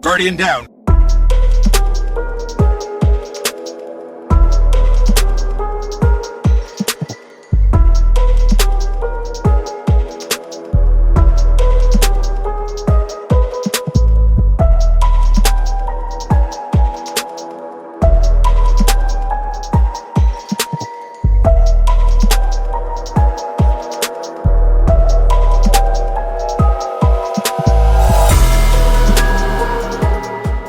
Guardian down.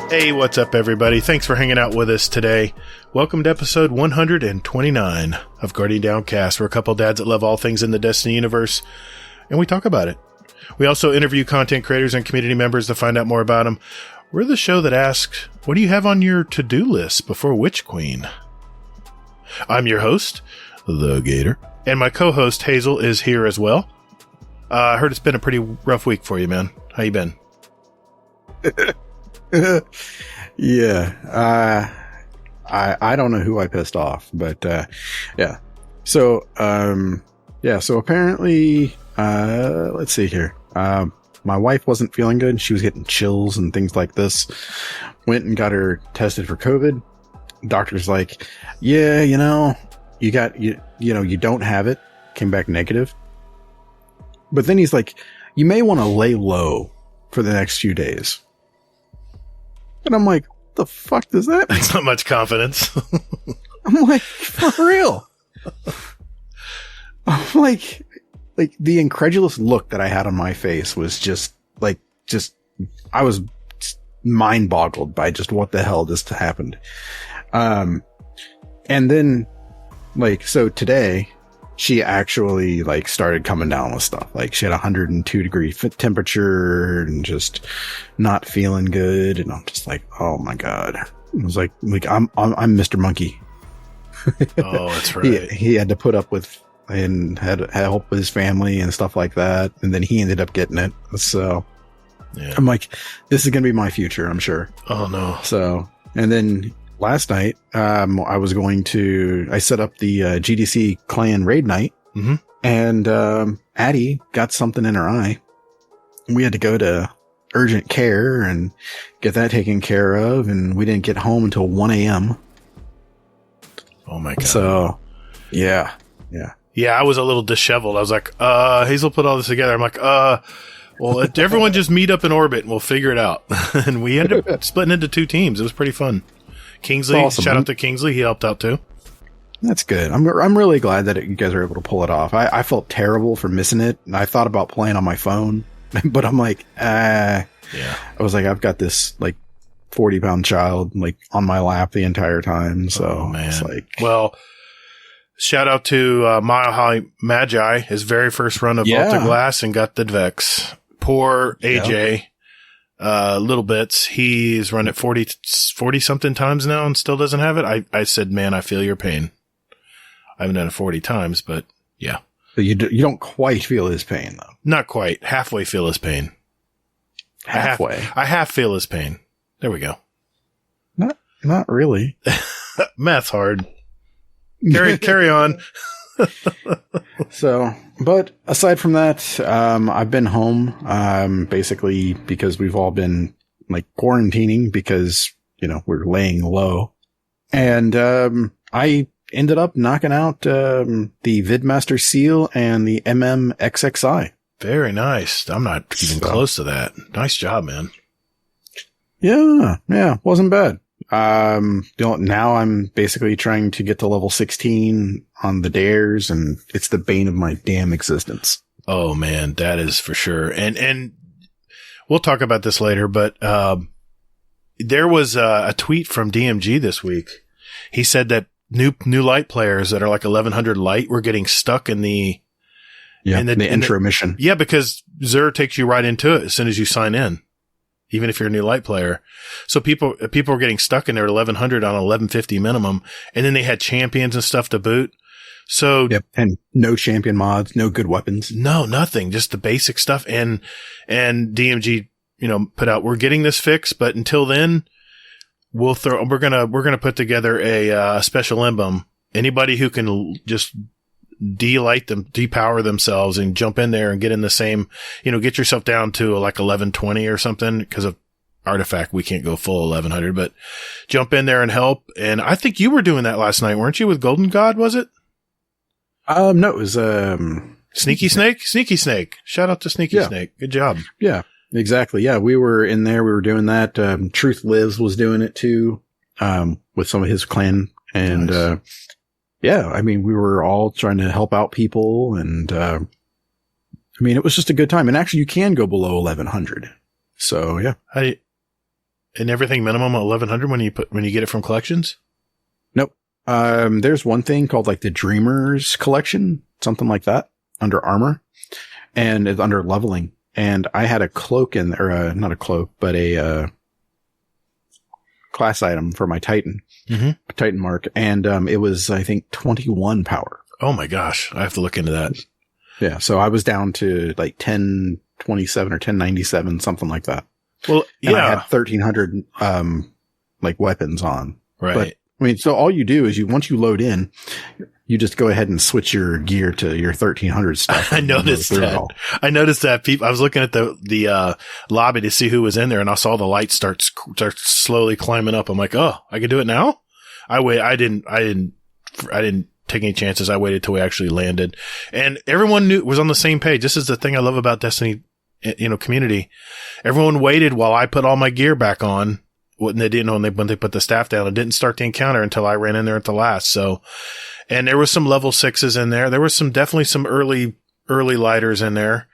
Hey, what's up, everybody? Thanks for hanging out with us today. Welcome to episode 129 of Guardian Downcast. We're a couple dads that love all things in the Destiny universe, and we talk about it. We also interview content creators and community members to find out more about them. We're the show that asks, what do you have on your to-do list before Witch Queen? I'm your host, the Gatr, and my co-host, Hazel, is here as well. I heard it's been a pretty rough week for you, man. How you been? Yeah. I don't know who I pissed off, but, yeah. So apparently, let's see here. My wife wasn't feeling good. She was getting chills and things like this. Went and got her tested for COVID. Doctor's like, yeah, you don't have it. Came back negative. But then he's like, you may want to lay low for the next few days. And I'm like, what the fuck does that mean? That's not much confidence. I'm like, for real? I'm like the incredulous look that I had on my face was just I was mind boggled by just what the hell just happened. And then so today she actually started coming down with stuff. She had 102 degree temperature and just not feeling good. And I'm just like, oh my God. I was like I'm Mr. Monkey. Oh, that's right. He had to put up with and had help with his family and stuff like that. And then he ended up getting it. So yeah. I'm like, this is going to be my future, I'm sure. Oh no. So, and then last night, I set up the GDC clan raid night, and Addie got something in her eye. We had to go to urgent care and get that taken care of, and we didn't get home until 1 a.m. Oh my God. So, yeah. Yeah, I was a little disheveled. I was like, Hazel put all this together. I'm like, well, everyone just meet up in orbit and we'll figure it out. And we ended up splitting into two teams. It was pretty fun. Kingsley, awesome. Shout out to Kingsley. He helped out too. That's good. I'm really glad that you guys are able to pull it off. I felt terrible for missing it. And I thought about playing on my phone, but I'm like, yeah. I was like, I've got this 40-pound child on my lap the entire time. So man. It's well, shout out to Mile High Magi, his very first run of Vault of Glass, and got the Vex. Poor AJ. Little bits. He's run it 40 something times now and still doesn't have it. I said, man, I feel your pain. I haven't done it 40 times, but yeah. So you don't quite feel his pain though. Not quite. Halfway feel his pain. Halfway. I half feel his pain. There we go. Not really. Math's hard. Carry on. So, but aside from that, I've been home, basically because we've all been quarantining because, we're laying low. And, I ended up knocking out, the Vidmaster Seal and the MMXXI. Very nice. I'm not even close to that. Nice job, man. Yeah. Wasn't bad. Now I'm basically trying to get to level 16 on the dares, and it's the bane of my damn existence. Oh man, that is for sure. And we'll talk about this later, but, there was a tweet from DMG this week. He said that new light players that are 1100 light were getting stuck in the intro mission. Yeah, because Xur takes you right into it as soon as you sign in. Even if you're a new light player. So people were getting stuck in there at 1100 on 1150 minimum. And then they had champions and stuff to boot. So, yep. And no champion mods, no good weapons. No, nothing. Just the basic stuff. And DMG, put out, we're getting this fixed, but until then, we're going to put together a special emblem. Anybody who can just depower themselves and jump in there and get in the same, get yourself down to like 1120 or something because of artifact. We can't go full 1100, but jump in there and help. And I think you were doing that last night, weren't you, with Golden God, was it? No, it was, Sneaky Snake. Shout out to Sneaky Snake. Good job. Yeah, exactly. Yeah. We were in there. We were doing that. Truth Lives was doing it too, with some of his clan. And, nice. Yeah, I mean, we were all trying to help out people, and it was just a good time. And actually, you can go below 1100. So yeah, and everything minimum 1100 when you get it from collections. Nope. There's one thing called like the Dreamers Collection, something like that, under armor, and it's under leveling. And I had a cloak not a cloak, but a class item for my Titan, Titan mark. And, it was, I think, 21 power. Oh my gosh. I have to look into that. Yeah. So I was down to like 1027 or 1097, something like that. Well, yeah. And I had 1300, like weapons on. Right. But so all you do is once you load in, you just go ahead and switch your gear to your 1300 stuff. I noticed that. I was looking at the lobby to see who was in there, and I saw the lights start slowly climbing up. I'm like, oh, I can do it now. I didn't take any chances. I waited till we actually landed, and everyone was on the same page. This is the thing I love about Destiny, community. Everyone waited while I put all my gear back on. When they didn't know when they put the staff down, it didn't start the encounter until I ran in there at the last. So, and there was some level 6s in there. There was definitely some early lighters in there,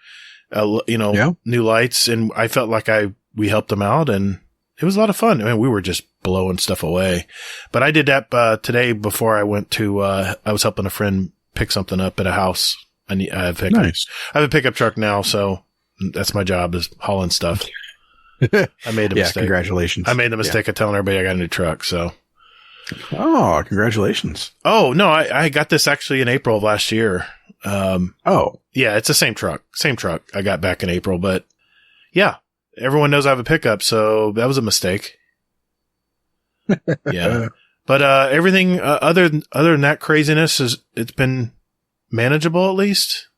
new lights. And I felt like we helped them out, and it was a lot of fun. I mean, we were just blowing stuff away, but I did that, today before I went to, I was helping a friend pick something up at a house. I have a pickup truck now. So that's my job, is hauling stuff. I made a mistake. Congratulations. I made the mistake of telling everybody I got a new truck. So, oh, congratulations. Oh no, I got this actually in April of last year. Yeah, it's the same truck I got back in April, but yeah, everyone knows I have a pickup, so that was a mistake. Yeah, but everything other than that craziness it's been manageable at least.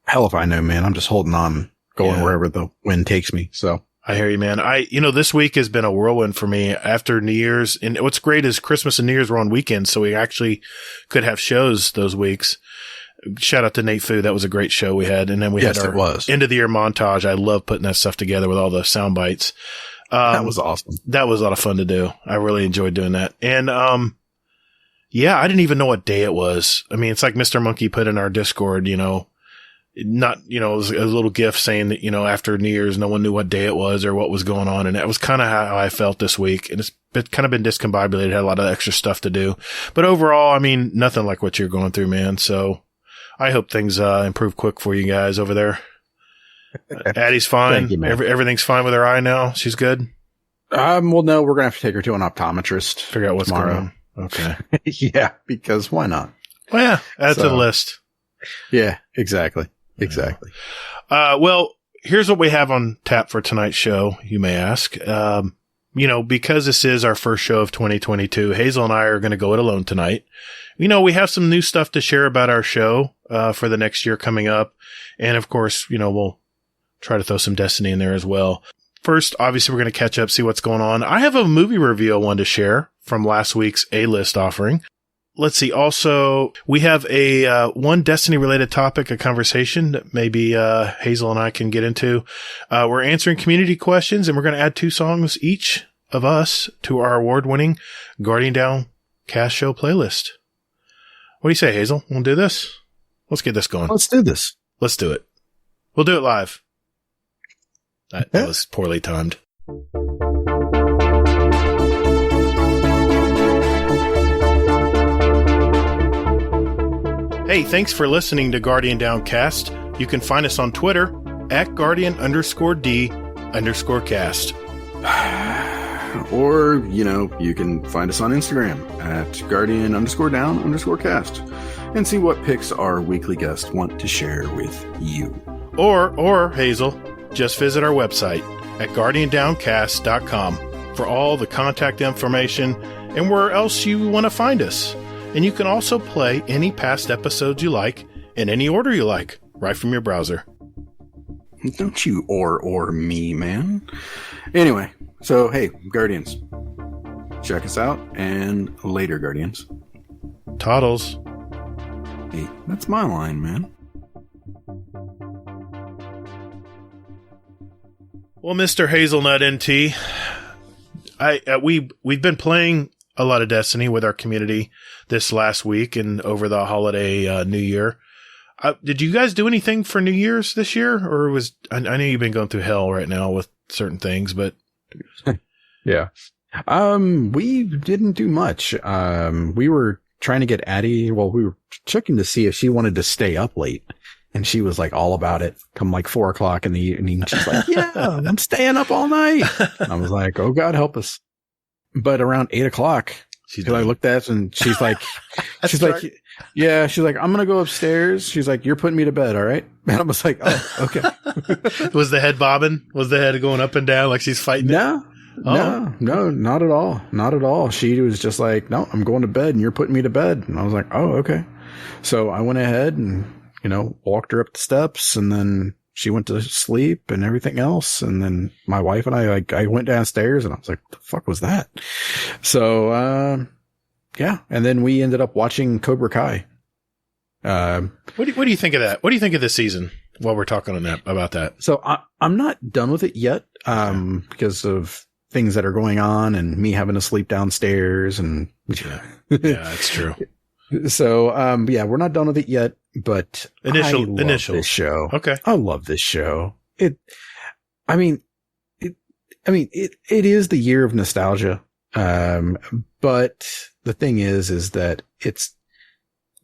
Hell if I know, man. I'm just holding on, going wherever the wind takes me. So. I hear you, man. This week has been a whirlwind for me after New Year's. And what's great is Christmas and New Year's were on weekends, so we actually could have shows those weeks. Shout out to Nate Fu. That was a great show we had. And then we had our end of the year montage. I love putting that stuff together with all the sound bites. That was awesome. That was a lot of fun to do. I really enjoyed doing that. And, I didn't even know what day it was. I mean, it's like Mr. Monkey put in our Discord, it was a little gift saying that, after New Year's, no one knew what day it was or what was going on. And that was kind of how I felt this week. And it's kind of been discombobulated, had a lot of extra stuff to do. But overall, nothing like what you're going through, man. So I hope things improve quick for you guys over there. Addie's fine. Thank you, man. Everything's fine with her eye now. She's good. Well, no, we're going to have to take her to an optometrist. Figure out what's going on. Okay. Yeah, because why not? Well, yeah, add to the list. Yeah, exactly. Exactly. Well, here's what we have on tap for tonight's show, you may ask. Because this is our first show of 2022, Hazel and I are going to go it alone tonight. We have some new stuff to share about our show, for the next year coming up. And of course, we'll try to throw some Destiny in there as well. First, obviously, we're going to catch up, see what's going on. I have a movie review I wanted to share from last week's A-List offering. Let's see. Also, we have a one Destiny-related topic, a conversation that maybe Hazel and I can get into. We're answering community questions, and we're going to add 2 songs each of us to our award-winning Guardian Down Cast Show playlist. What do you say, Hazel? We'll do this? Let's get this going. Let's do this. Let's do it. We'll do it live. That was poorly timed. Hey, thanks for listening to Guardian Downcast. You can find us on Twitter at Guardian_D_cast. Or, you can find us on Instagram at Guardian_Down_cast and see what picks our weekly guests want to share with you. Or Hazel, just visit our website at GuardianDowncast.com for all the contact information and where else you want to find us. And you can also play any past episodes you like in any order you like, right from your browser. Don't you or me, man. Anyway, so hey, Guardians. Check us out, and later, Guardians. Toddles. Hey, that's my line, man. Well, Mr. Hazelnut NT, we've been playing a lot of Destiny with our community this last week and over the holiday New Year. Did you guys do anything for New Year's this year, or I know you've been going through hell right now with certain things, but yeah, we didn't do much. We were trying to get Addie. Well, we were checking to see if she wanted to stay up late. And she was like all about it. Come like 4 o'clock in the evening. She's like, yeah, I'm staying up all night. And I was like, oh God, help us. But around 8 o'clock, I looked at it and she's like, yeah, she's like, I'm going to go upstairs. She's like, you're putting me to bed. All right. And I was like, oh, okay. Was the head bobbing? Was the head going up and down like she's fighting? No, not at all. Not at all. She was just like, no, I'm going to bed and you're putting me to bed. And I was like, oh, okay. So I went ahead and, walked her up the steps, and then she went to sleep and everything else. And then my wife and I went downstairs and I was like, the fuck was that? So, yeah. And then we ended up watching Cobra Kai. What do you think of that? What do you think of this season while we're talking about that? So I'm not done with it yet, because of things that are going on and me having to sleep downstairs and yeah, that's true. So, yeah, we're not done with it yet, but initial this show. Okay. I love this show. It is the year of nostalgia. But the thing is that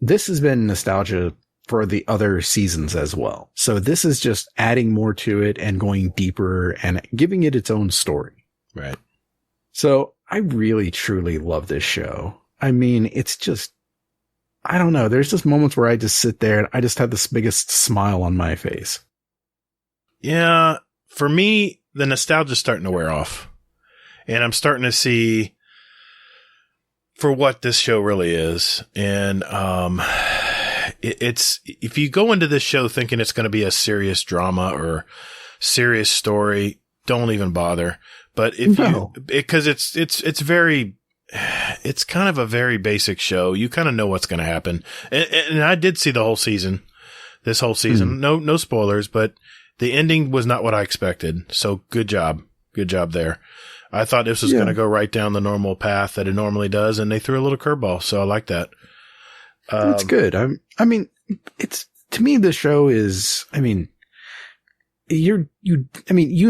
this has been nostalgia for the other seasons as well. So this is just adding more to it and going deeper and giving it its own story. Right. So I really, truly love this show. I mean, it's just, I don't know. There's just moments where I just sit there and I just have this biggest smile on my face. Yeah. For me, the nostalgia's starting to wear off. And I'm starting to see for what this show really is. And it's if you go into this show thinking it's going to be a serious drama or serious story, don't even bother. But because it's very, it's kind of a very basic show. You kind of know what's going to happen. And I did see the whole season, this whole season. No spoilers, but the ending was not what I expected. So good job. Good job there. I thought this was going to go right down the normal path that it normally does, and they threw a little curveball. So I like that. It's good. I mean, to me, the show is, you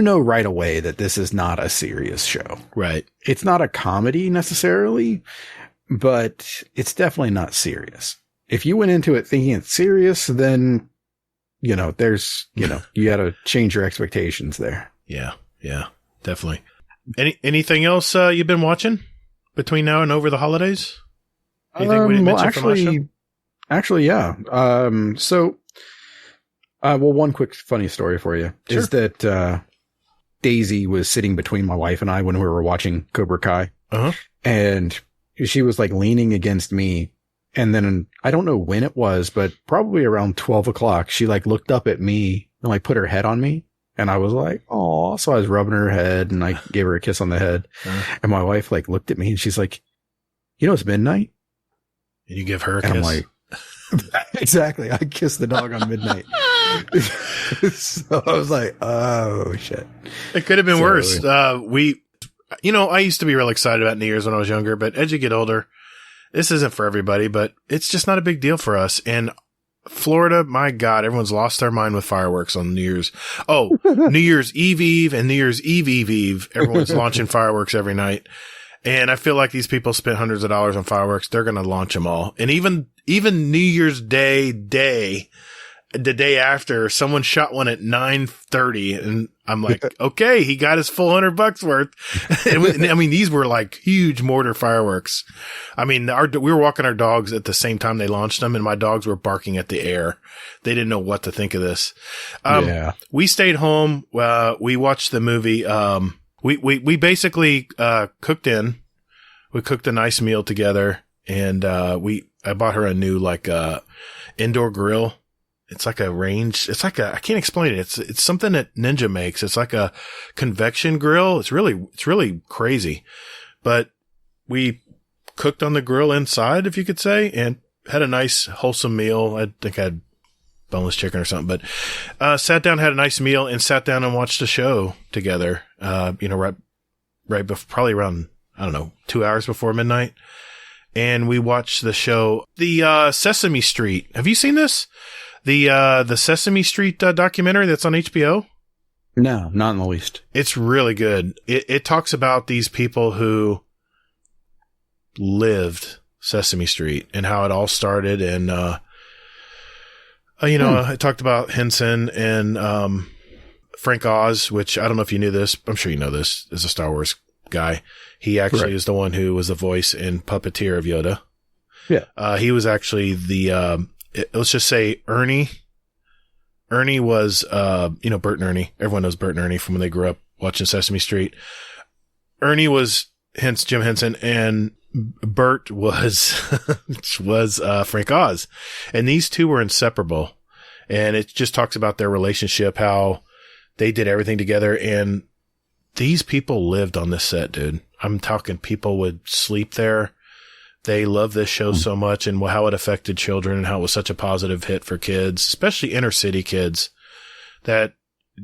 know right away that this is not a serious show. Right. It's not a comedy necessarily, but it's definitely not serious. If you went into it thinking it's serious, then, you got to change your expectations there. Yeah. Yeah, definitely. Anything else you've been watching between now and over the holidays? Anything we didn't mention from last show? Actually, yeah. One quick funny story for you is that Daisy was sitting between my wife and I when we were watching Cobra Kai. Uh-huh. And she was like leaning against me. And then I don't know when it was, but probably around 12 o'clock, she like looked up at me and like put her head on me. And I was like, oh, so I was rubbing her head and I gave her a kiss on the head. Uh-huh. And my wife like looked at me and she's like, it's midnight. And you give her a kiss. I'm like, exactly. I kissed the dog on midnight. So I was like, oh shit. It could have been worse. I used to be real excited about New Year's when I was younger, but as you get older, this isn't for everybody, but it's just not a big deal for us. And Florida, my God, everyone's lost their mind with fireworks on New Year's. Oh, New Year's Eve and New Year's Eve. Everyone's launching fireworks every night. And I feel like these people spent hundreds of dollars on fireworks. They're going to launch them all. And even New Year's Day, the day after, someone shot one at 9:30, and I'm like, okay, he got his full $100 worth. These were like huge mortar fireworks. We were walking our dogs at the same time they launched them, and my dogs were barking at the air. They didn't know what to think of this. We stayed home. We watched the movie. We basically cooked in. We cooked a nice meal together, and I bought her a new indoor grill. It's like a range. It's like I can't explain it. It's something that Ninja makes. It's like a convection grill. It's really crazy. But we cooked on the grill inside, if you could say, and had a nice wholesome meal. I think I had boneless chicken or something, but sat down, had a nice meal, and sat down and watched the show together. Right before, probably around, I don't know, 2 hours before midnight. And we watched the show, the Sesame Street. Have you seen this? The Sesame Street documentary that's on HBO? No, not in the least. It's really good. It talks about these people who lived Sesame Street and how it all started. And, it talked about Henson and Frank Oz, which I don't know if you knew this. I'm sure you know this as a Star Wars guy. He actually is the one who was the voice and puppeteer of Yoda. Yeah. He was actually let's just say Ernie. Ernie was, Bert and Ernie. Everyone knows Bert and Ernie from when they grew up watching Sesame Street. Ernie was Jim Henson, and Bert was Frank Oz. And these two were inseparable. And it just talks about their relationship, how they did everything together. And these people lived on this set, dude. I'm talking people would sleep there. They love this show so much, and how it affected children and how it was such a positive hit for kids, especially inner city kids that,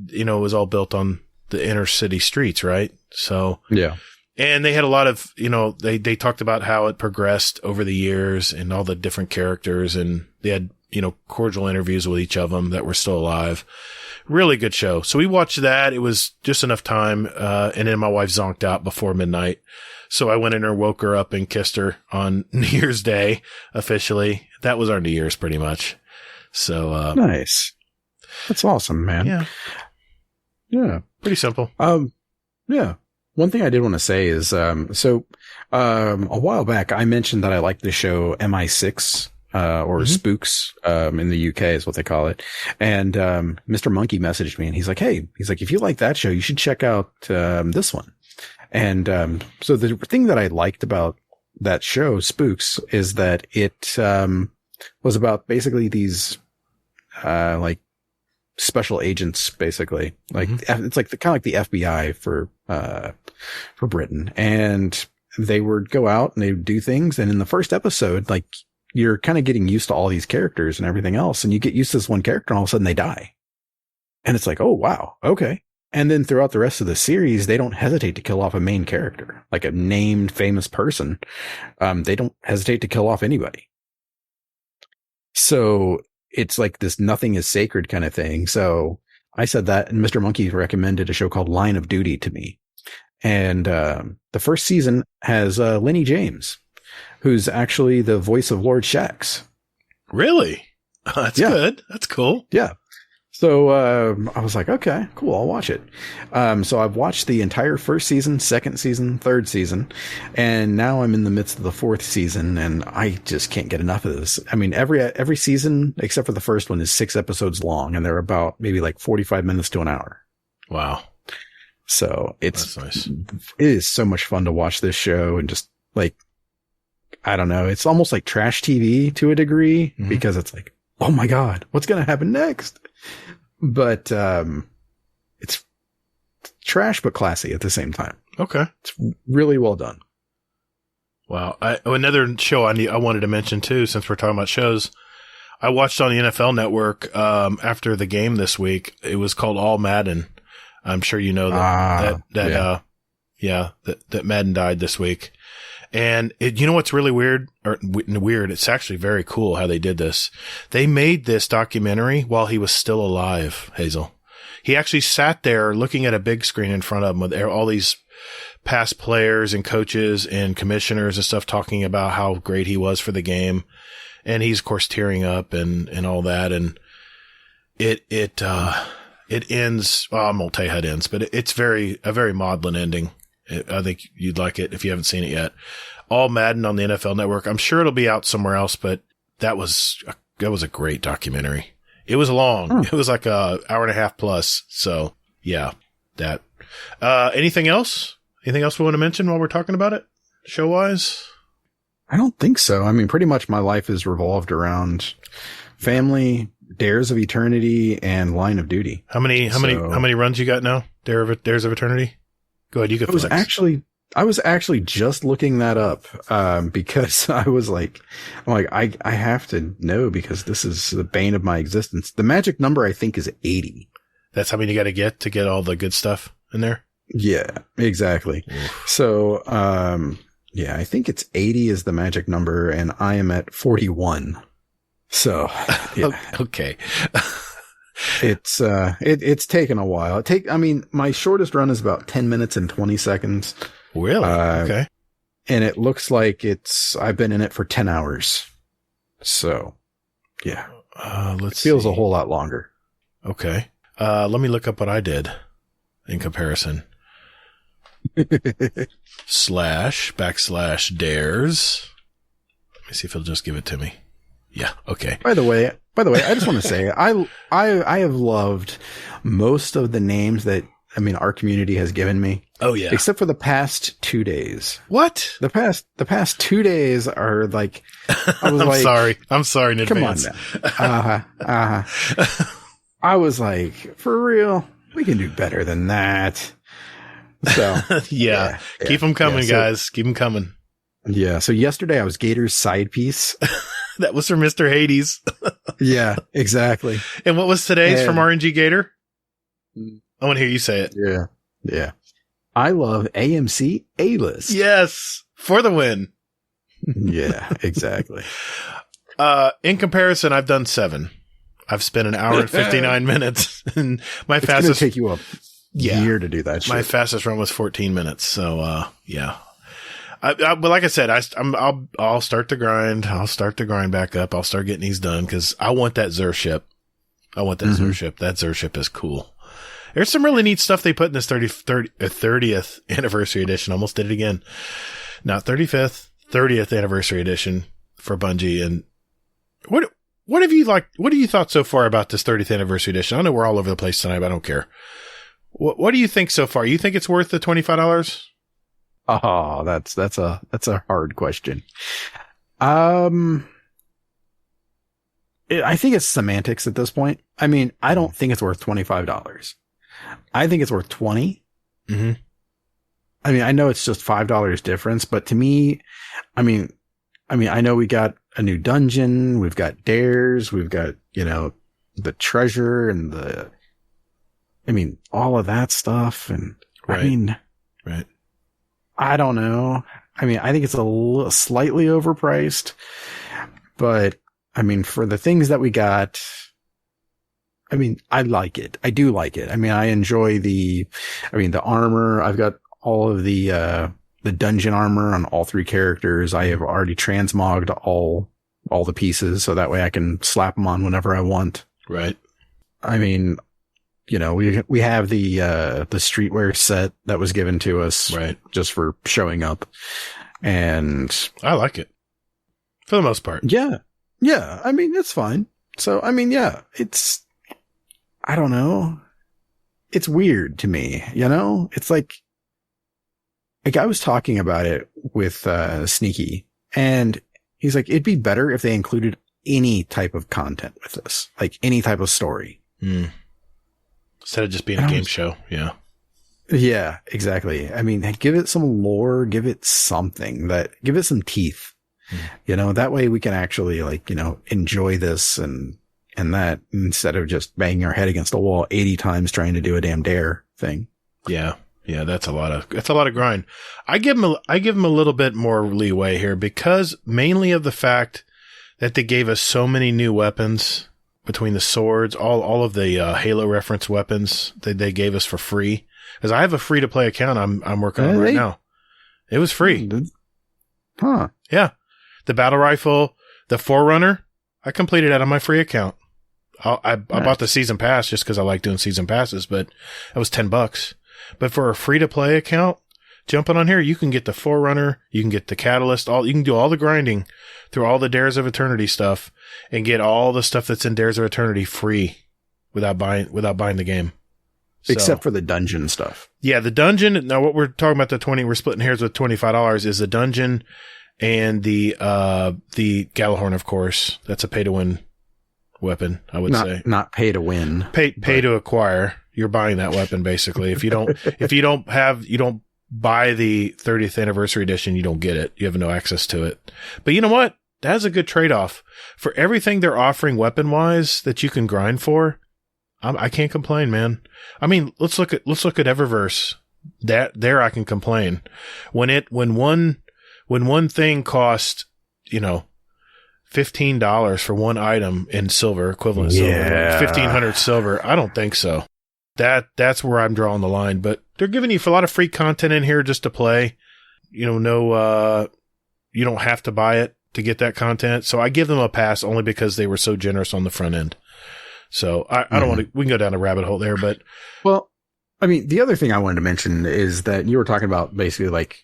it was all built on the inner city streets, right? So, yeah. And they had a lot of, they talked about how it progressed over the years and all the different characters, and they had, cordial interviews with each of them that were still alive. Really good show. So we watched that. It was just enough time. And then my wife zonked out before midnight. So I went in and woke her up and kissed her on New Year's Day officially. That was our New Year's pretty much. So, nice. That's awesome, man. Yeah. Yeah. Pretty simple. Yeah. One thing I did want to say is, a while back I mentioned that I liked the show MI6. Or Spooks, in the UK is what they call it. And, Mr. Monkey messaged me and he's like, if you like that show, you should check out, this one. And, so the thing that I liked about that show, Spooks, is that it, was about basically these, special agents, basically. It's like kind of like the FBI for Britain. And they would go out and they would do things. And in the first episode, you're kind of getting used to all these characters and everything else. And you get used to this one character and all of a sudden they die. And it's like, oh, wow. Okay. And then throughout the rest of the series, they don't hesitate to kill off a main character, like a named famous person. They don't hesitate to kill off anybody. So it's like this nothing is sacred kind of thing. So I said that, and Mr. Monkey recommended a show called Line of Duty to me. And the first season has Lenny James, who's actually the voice of Lord Shax. Really? That's good. That's cool. Yeah. So I was like, okay, cool, I'll watch it. So I've watched the entire first season, second season, third season, and now I'm in the midst of the fourth season, and I just can't get enough of this. I mean, every season, except for the first one, is 6 episodes long, and they're about maybe 45 minutes to an hour. Wow. So that's nice. It is so much fun to watch this show, and just I don't know, it's almost like trash TV to a degree, because it's like, oh my God, what's going to happen next? But, it's trash, but classy at the same time. Okay. It's really well done. Wow. Another show I wanted to mention too, since we're talking about shows, I watched on the NFL Network, after the game this week. It was called All Madden. I'm sure you know that Madden died this week. And you know what's really weird? It's actually very cool how they did this. They made this documentary while he was still alive, Hazel. He actually sat there looking at a big screen in front of him with all these past players and coaches and commissioners and stuff talking about how great he was for the game. And he's, of course, tearing up and all that. And it ends, well, I won't tell you how it ends, but it's a very maudlin ending. I think you'd like it if you haven't seen it yet. All Madden on the NFL Network. I'm sure it'll be out somewhere else, but that was a great documentary. It was long. It was like a hour and a half plus. So yeah, that. Anything else? Anything else we want to mention while we're talking about it, show wise? I don't think so. I mean, pretty much my life is revolved around family, Dares of Eternity, and Line of Duty. How many runs you got now? Dares of Eternity? Go ahead, you can flex. I was actually just looking that up, because I was like, I have to know because this is the bane of my existence. The magic number, I think, is 80. That's how many you got to get all the good stuff in there? Yeah, exactly. Oof. So, yeah, I think it's 80 is the magic number, and I am at 41. So, yeah. Okay. It's taken a while. My shortest run is about 10 minutes and 20 seconds. Really? Okay. And it looks like I've been in it for 10 hours. So, yeah. It feels a whole lot longer. Okay. Let me look up what I did in comparison. /dares. Let me see if he'll just give it to me. Yeah. Okay. By the way, I just want to say I have loved most of the names that our community has given me. Oh yeah. Except for the past 2 days. What? The past 2 days are like, I was I'm sorry in advance. Come on now. I was like, for real, we can do better than that. So yeah. Keep them coming, guys. Keep them coming. Yeah. So yesterday I was Gator's side piece. That was from Mr. Hades. Yeah, exactly. And what was today's from RNG Gator? I want to hear you say it. Yeah. Yeah. I love AMC A-List. Yes. For the win. Yeah, exactly. In comparison, I've done 7. I've spent an hour and 59 minutes, and it's fastest going to take you a year to do that shit. My fastest run was 14 minutes. So, yeah. But like I said, I'll start the grind. I'll start the grind back up. I'll start getting these done because I want that Xur ship. Xur ship. That Xur ship is cool. There's some really neat stuff they put in this 30th anniversary edition. Almost did it again. Not 35th, 30th anniversary edition for Bungie. And what have you thought so far about this 30th anniversary edition? I know we're all over the place tonight, but I don't care. What do you think so far? You think it's worth the $25? Oh, that's a hard question. I think it's semantics at this point. I don't think it's worth $25. I think it's worth $20. Mm-hmm. I know it's just $5 difference, but to me, I know we got a new dungeon, we've got dares, we've got, the treasure and all of that stuff. And right. I don't know. I think it's slightly overpriced, but for the things that we got, I like it. I do like it. I enjoy the armor. I've got all of the dungeon armor on all 3 characters. I have already transmogged all the pieces so that way I can slap them on whenever I want. Right. We have the streetwear set that was given to us right just for showing up. And I like it for the most part. Yeah. Yeah. It's fine. So, yeah, I don't know. It's weird to me, It's like I was talking about it with Sneaky, and he's like, it'd be better if they included any type of content with this, like any type of story. Instead of just being a game show. Yeah. Yeah, exactly. Give it some lore, give it something give it some teeth, that way we can actually enjoy this and that instead of just banging our head against the wall 80 times trying to do a damn dare thing. Yeah. Yeah. That's a lot of grind. I give them a little bit more leeway here because mainly of the fact that they gave us so many new weapons between the swords, all of the Halo reference weapons that they gave us for free. Because I have a free to play account I'm working on right now. It was free. Huh. Yeah. The battle rifle, the Forerunner, I completed that on my free account. I bought the season pass just because I like doing season passes, but it was $10. But for a free to play account, jumping on here, you can get the Forerunner, you can get the Catalyst, you can do all the grinding through all the Dares of Eternity stuff and get all the stuff that's in Dares of Eternity free without buying the game. So, except for the dungeon stuff. Yeah, the dungeon. Now, what we're talking about we're splitting hairs with $25 is the dungeon and the Gallahorn, of course. That's a pay-to-win weapon, I would say. Not pay to win. Pay to acquire. You're buying that weapon, basically. If you don't buy the 30th anniversary edition, you don't get it. You have no access to it. But you know what? That's a good trade-off. For everything they're offering weapon-wise that you can grind for, I can't complain, man. I mean, let's look at Eververse. There I can complain. When one thing cost, $15 for one item in silver, equivalent silver, 1,500 silver, I don't think so. That's where I'm drawing the line. But they're giving you a lot of free content in here just to play. You don't have to buy it to get that content. So I give them a pass only because they were so generous on the front end. So I don't want to, we can go down a rabbit hole there, but. Well, I mean, the other thing I wanted to mention is that you were talking about basically like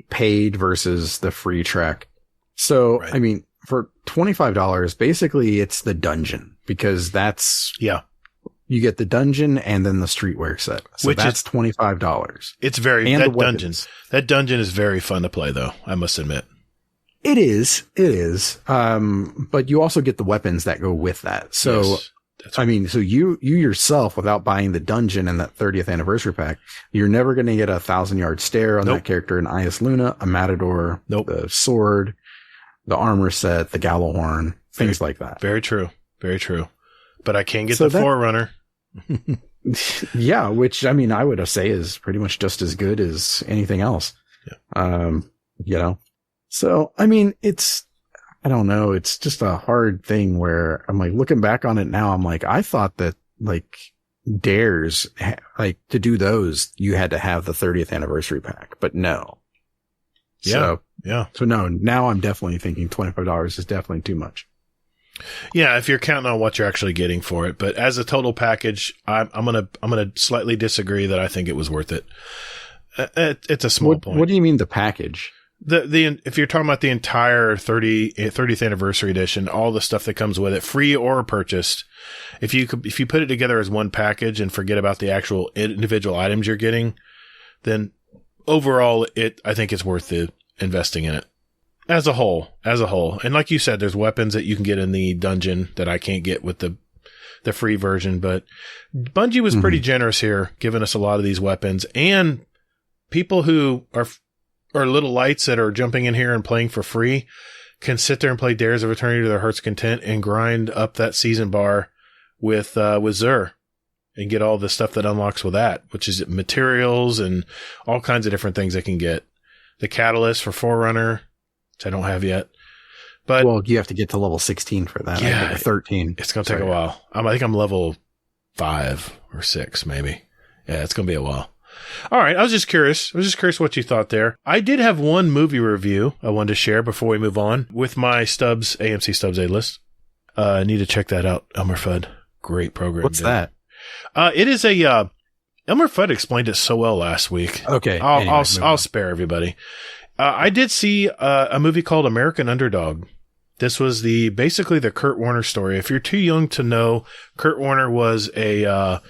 paid versus the free track. So, right. I mean, for $25, basically it's the dungeon because you get the dungeon and then the streetwear set. So that's $25. It's that dungeon is very fun to play though, I must admit. It is. But you also get the weapons that go with that. So, yes, I mean, so you yourself, without buying the dungeon and that 30th anniversary pack, you're never going to get a 1,000-yard stare on that character in Ias Luna, a Matador, the sword, the armor set, the Gallahorn, things like that. Very true. Very true. But I can get the Forerunner. Yeah, which I mean, I would say is pretty much just as good as anything else. Yeah. So, I mean, I don't know. It's just a hard thing where I'm like looking back on it now. I'm like, I thought that like dares, like to do those, you had to have the 30th anniversary pack, but no. Yeah. So no, now I'm definitely thinking $25 is definitely too much. Yeah. If you're counting on what you're actually getting for it, but as a total package, I'm going to slightly disagree that I think it was worth it. It's a small point. What do you mean the package? If you're talking about the entire 30th anniversary edition, all the stuff that comes with it, free or purchased, if you put it together as one package and forget about the actual individual items you're getting, then overall, I think it's worth investing in it as a whole. And like you said, there's weapons that you can get in the dungeon that I can't get with the free version, but Bungie was pretty generous here, giving us a lot of these weapons, and people who are little lights that are jumping in here and playing for free can sit there and play Dares of Eternity to their heart's content and grind up that season bar with Xur and get all the stuff that unlocks with that, which is materials and all kinds of different things they can get. The catalyst for Forerunner, which I don't have yet. But well, you have to get to level 16 for that. Yeah, I think 13. It's going to take a while. I think I'm level 5 or 6, maybe. Yeah, it's going to be a while. All right. I was just curious what you thought there. I did have one movie review I wanted to share before we move on with my AMC Stubbs A-list. I need to check that out. Elmer Fudd. Great program. What's that? It is Elmer Fudd explained it so well last week. Okay. I'll spare everybody. I did see a movie called American Underdog. This was basically the Kurt Warner story. If you're too young to know, Kurt Warner was an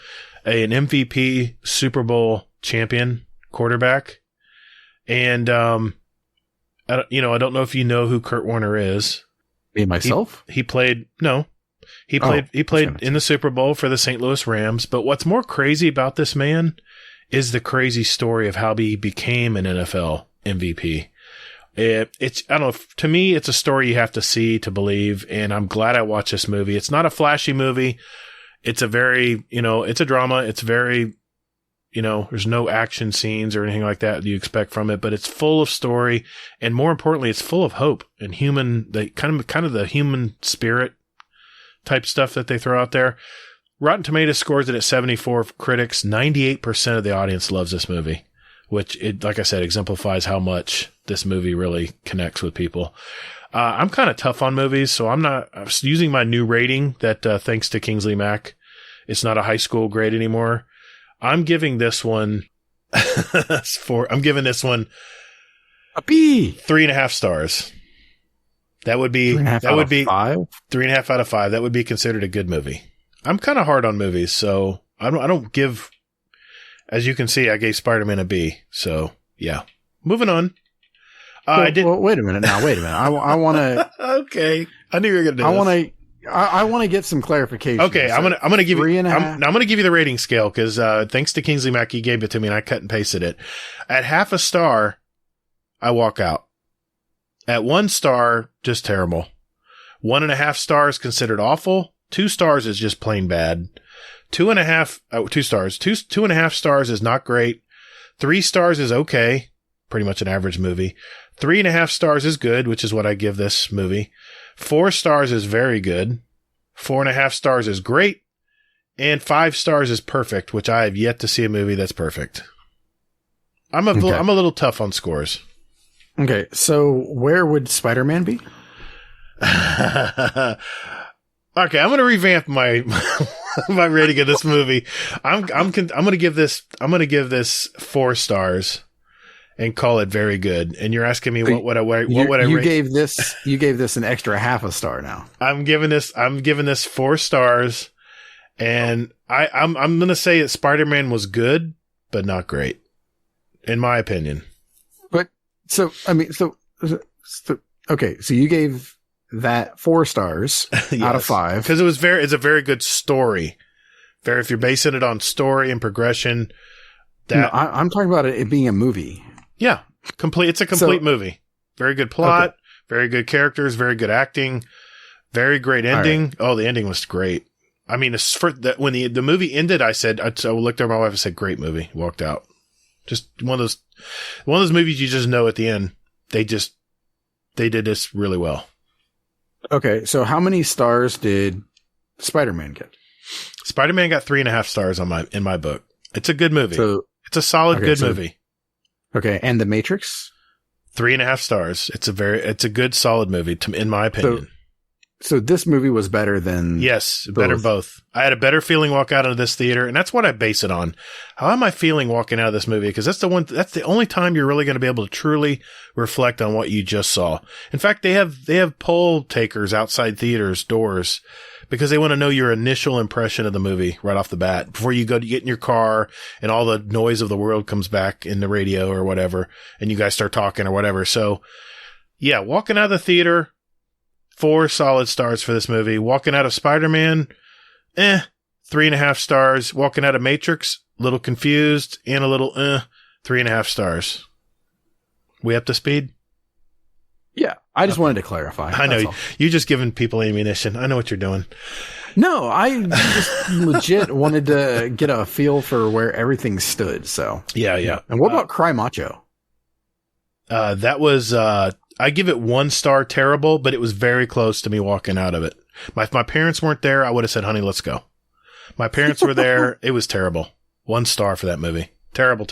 MVP Super Bowl champion quarterback. And, I don't know if you know who Kurt Warner is. Me myself? He played in the Super Bowl for the St. Louis Rams. But what's more crazy about this man is the crazy story of how he became an NFL MVP. I don't know, to me, it's a story you have to see to believe. And I'm glad I watched this movie. It's not a flashy movie. It's a very, it's a drama. It's very, there's no action scenes or anything like that you expect from it, but it's full of story. And more importantly, it's full of hope and kind of the human spirit type stuff that they throw out there. Rotten Tomatoes scores it at 74 critics. 98% of the audience loves this movie, which like I said, exemplifies how much this movie really connects with people. I'm kind of tough on movies, so I'm using my new rating that, thanks to Kingsley Mack, it's not a high school grade anymore. I'm giving this one a B. 3.5 stars. That would be 5? 3.5 out of 5. That would be considered a good movie. I'm kind of hard on movies, so I don't give, as you can see, I gave Spider-Man a B. So yeah, moving on. I did. Well, wait a minute. I want to. Okay. I knew you were going to do this. I want to get some clarification. Okay. So I'm going to give you, 3.5. I'm going to give you the rating scale because, thanks to Kingsley Mack, he gave it to me and I cut and pasted it. At 0.5 star, I walk out. At 1 star, just terrible. 1.5 stars considered awful. 2 stars is just plain bad. 2.5 stars. 2.5 stars is not great. 3 stars is okay. Pretty much an average movie. 3.5 stars is good, which is what I give this movie. 4 stars is very good. 4.5 stars is great. And 5 stars is perfect, which I have yet to see a movie that's perfect. I'm a little tough on scores. Okay, so where would Spider-Man be? Okay, I'm going to revamp my my rating of this movie. I'm going to give this 4 stars and call it very good. And you're asking me what would I rate? You gave this an extra 0.5 star now. I'm giving this 4 stars, and I'm going to say that Spider-Man was good, but not great, in my opinion. But so okay, so you gave that 4 stars Yes, out of 5 because it's a very good story. If you're basing it on story and progression, I'm talking about it being a movie. Yeah, complete. It's a complete movie. Very good plot, okay. Very good characters, very good acting, very great ending. Right. Oh, the ending was great. I mean, when the movie ended, I looked at my wife and said, "Great movie." Walked out. Just one of those movies you just know at the end. They did this really well. Okay, so how many stars did Spider-Man get? Spider-Man got 3.5 stars in my book. It's a good movie. It's a solid good movie. Okay, and The Matrix? 3.5 stars. It's a good solid movie in my opinion. So this movie was better than better both. I had a better feeling walk out of this theater, and that's what I base it on. How am I feeling walking out of this movie? Because that's the only time you're really going to be able to truly reflect on what you just saw. In fact, they have poll takers outside theaters doors because they want to know your initial impression of the movie right off the bat before you get in your car and all the noise of the world comes back in the radio or whatever, and you guys start talking or whatever. So, yeah, walking out of the theater. 4 solid stars for this movie. Walking out of Spider-Man, 3.5 stars. Walking out of Matrix, a little confused and a little 3.5 stars. We up to speed? Yeah, I just wanted to clarify. I know you just giving people ammunition. I know what you're doing. No, I just legit wanted to get a feel for where everything stood. So yeah. And what about Cry Macho? That was. I give it 1 star terrible, but it was very close to me walking out of it. If my parents weren't there, I would have said, honey, let's go. My parents were there. It was terrible. 1 star for that movie. Terrible.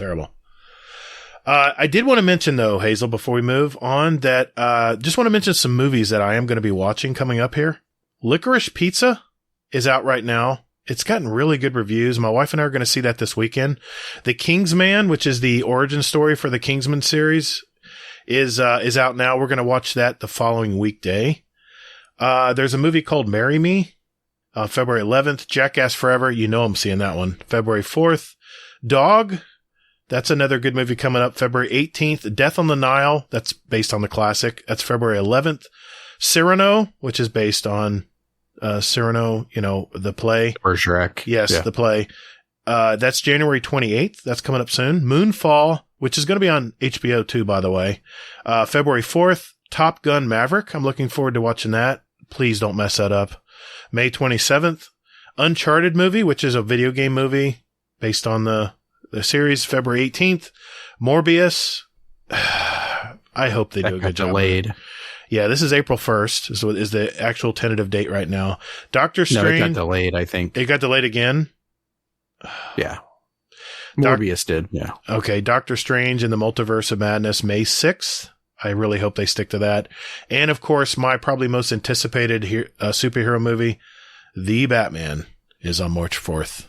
I did want to mention, though, Hazel, before we move on, that just want to mention some movies that I am going to be watching coming up here. Licorice Pizza is out right now. It's gotten really good reviews. My wife and I are going to see that this weekend. The Kingsman, which is the origin story for the Kingsman series, is out now. We're going to watch that the following weekday. There's a movie called Marry Me, February 11th. Jackass Forever. You know I'm seeing that one. February 4th. Dog. That's another good movie coming up. February 18th. Death on the Nile. That's based on the classic. That's February 11th. Cyrano, which is based on Cyrano, the play. Bergerac. Yes, yeah. The play. That's January 28th. That's coming up soon. Moonfall, which is going to be on HBO too, by the way. February 4th, Top Gun Maverick. I'm looking forward to watching that. Please don't mess that up. May 27th, Uncharted movie, which is a video game movie based on the series. February 18th, Morbius. I hope they do a good job. Delayed. Yeah, this is April 1st is the actual tentative date right now. Doctor Strange. No, it got delayed, I think. It got delayed again? Yeah. Morbius did, yeah. Okay, Doctor Strange and the Multiverse of Madness, May 6th. I really hope they stick to that. And, of course, my probably most anticipated superhero movie, The Batman, is on March 4th.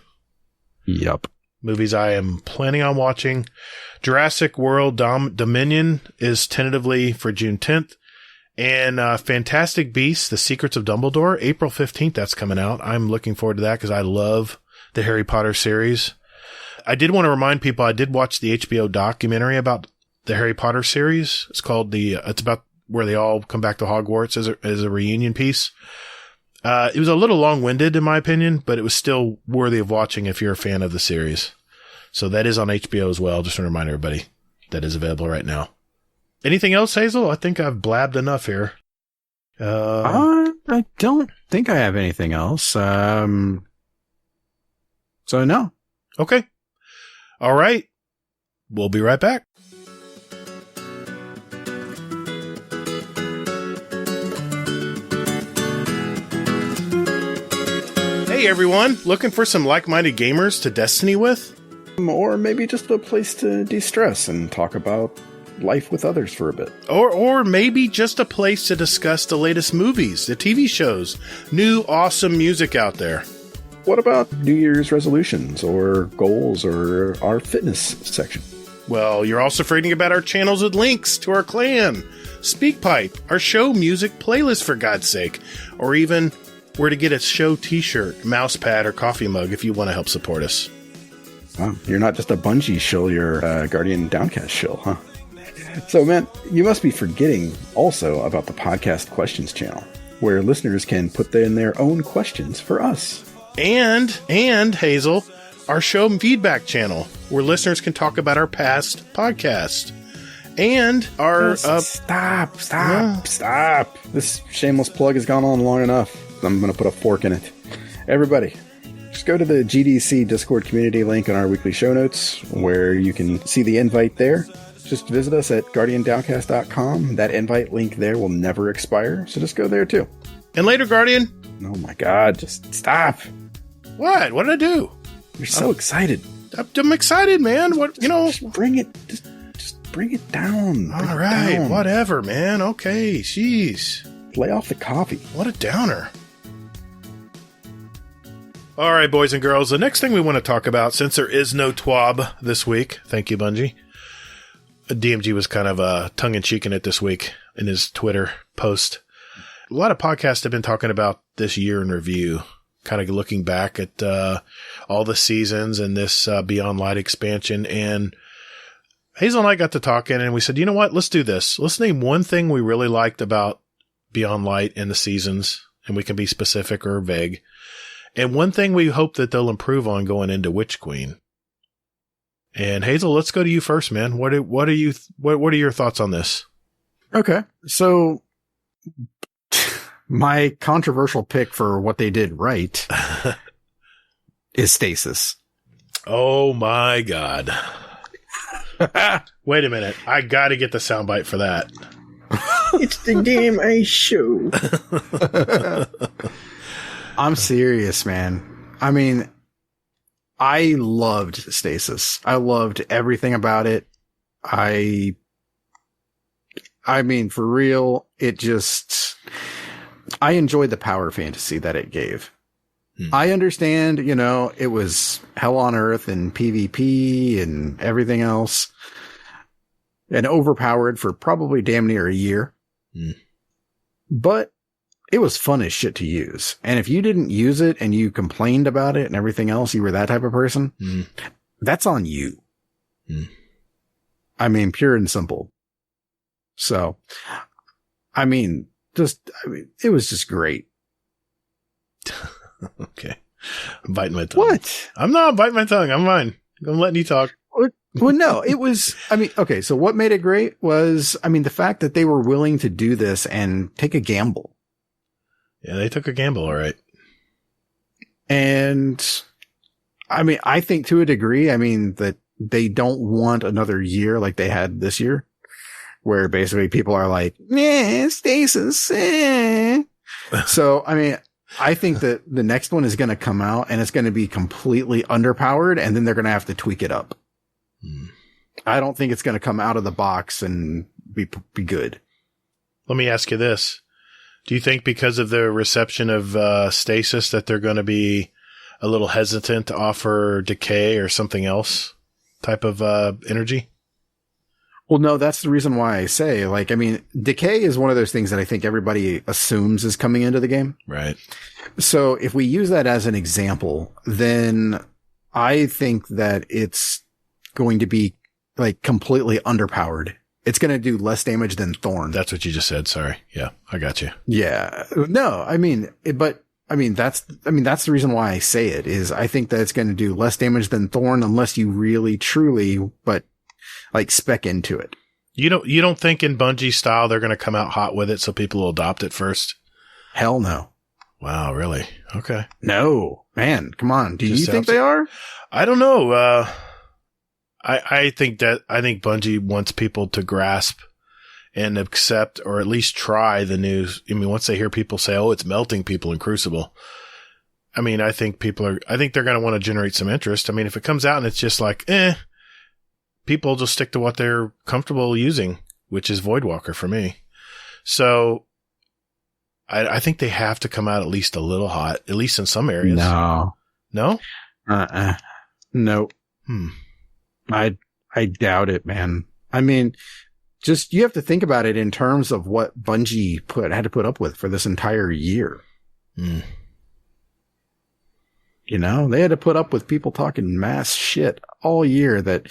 Yep. Movies I am planning on watching. Jurassic World Dominion is tentatively for June 10th. And Fantastic Beasts, The Secrets of Dumbledore, April 15th, that's coming out. I'm looking forward to that because I love the Harry Potter series. I did want to remind people I did watch the HBO documentary about the Harry Potter series. It's called it's about where they all come back to Hogwarts as a reunion piece. It was a little long-winded in my opinion, but it was still worthy of watching if you're a fan of the series. So that is on HBO as well. Just want to remind everybody that is available right now. Anything else, Hazel? I think I've blabbed enough here. I don't think I have anything else. So no. Okay. All right. We'll be right back. Hey everyone, looking for some like-minded gamers to Destiny with? Or maybe just a place to de-stress and talk about life with others for a bit. Or maybe just a place to discuss the latest movies, the TV shows, new awesome music out there. What about New Year's resolutions or goals or our fitness section? Well, you're also forgetting about our channels with links to our clan, Speakpipe, our show music playlist for God's sake, or even where to get a show t-shirt, mouse pad, or coffee mug if you want to help support us. Wow, you're not just a Bungie shill, you're a Guardian Downcast shill, huh? So, man, you must be forgetting also about the podcast questions channel, where listeners can put in their own questions for us. And Hazel, our show feedback channel, where listeners can talk about our past podcast. And our... Stop. This shameless plug has gone on long enough. I'm going to put a fork in it. Everybody, just go to the GDC Discord community link in our weekly show notes, where you can see the invite there. Just visit us at guardiandowncast.com. That invite link there will never expire, so just go there too. And later, Guardian. Oh my God, just stop. What? What did I do? You're so excited. I'm excited, man. What, Just bring it, just bring it down. All right, whatever, man. Okay, jeez. Lay off the coffee. What a downer. All right, boys and girls, the next thing we want to talk about, since there is no TWAB this week, thank you, Bungie. DMG was kind of tongue-in-cheek in it this week in his Twitter post. A lot of podcasts have been talking about this year in review, kind of looking back at all the seasons and this Beyond Light expansion. And Hazel and I got to talking, and we said, you know what? Let's do this. Let's name one thing we really liked about Beyond Light and the seasons, and we can be specific or vague. And one thing we hope that they'll improve on going into Witch Queen. And Hazel, let's go to you first, man. What are your thoughts on this? Okay. So my controversial pick for what they did right is Stasis. Oh my God. Wait a minute. I got to get the soundbite for that. It's the damn ice show. I'm serious, man. I mean, I loved Stasis. I loved everything about it. I mean, for real, I enjoyed the power fantasy that it gave. I understand, it was hell on earth and PvP and everything else, and overpowered for probably damn near a year. But it was fun as shit to use. And if you didn't use it and you complained about it and everything else, you were that type of person, that's on you. I mean, pure and simple. So, it was just great. Okay. I'm biting my tongue. What? I'm not biting my tongue. I'm fine. I'm letting you talk. Well, no, it was, okay. So what made it great was, the fact that they were willing to do this and take a gamble. Yeah, they took a gamble, all right. And I think to a degree, that they don't want another year like they had this year, where basically people are like, Stasis. So, I think that the next one is going to come out and it's going to be completely underpowered, and then they're going to have to tweak it up. I don't think it's going to come out of the box and be good. Let me ask you this. Do you think because of the reception of Stasis that they're going to be a little hesitant to offer Decay or something else type of energy? Well, no, that's the reason why I say, Decay is one of those things that I think everybody assumes is coming into the game. Right. So if we use that as an example, then I think that it's going to be like completely underpowered. It's going to do less damage than Thorn. That's what you just said. Sorry. Yeah, I got you. Yeah. No, that's the reason why I say it is I think that it's going to do less damage than Thorn unless you really truly, but like spec into it. You don't think in Bungie style they're going to come out hot with it so people will adopt it first? Hell no. Wow, really? Okay. No, man, come on. Do you think they are? I don't know. I think Bungie wants people to grasp and accept, or at least try the news. I mean, once they hear people say, "Oh, it's melting people in Crucible," I mean, I think they're going to want to generate some interest. I mean, if it comes out and it's just like, people just stick to what they're comfortable using, which is Voidwalker for me. So I think they have to come out at least a little hot, at least in some areas. No? Nope. I doubt it, man. I mean, just, you have to think about it in terms of what Bungie had to put up with for this entire year. You know, they had to put up with people talking mass shit all year that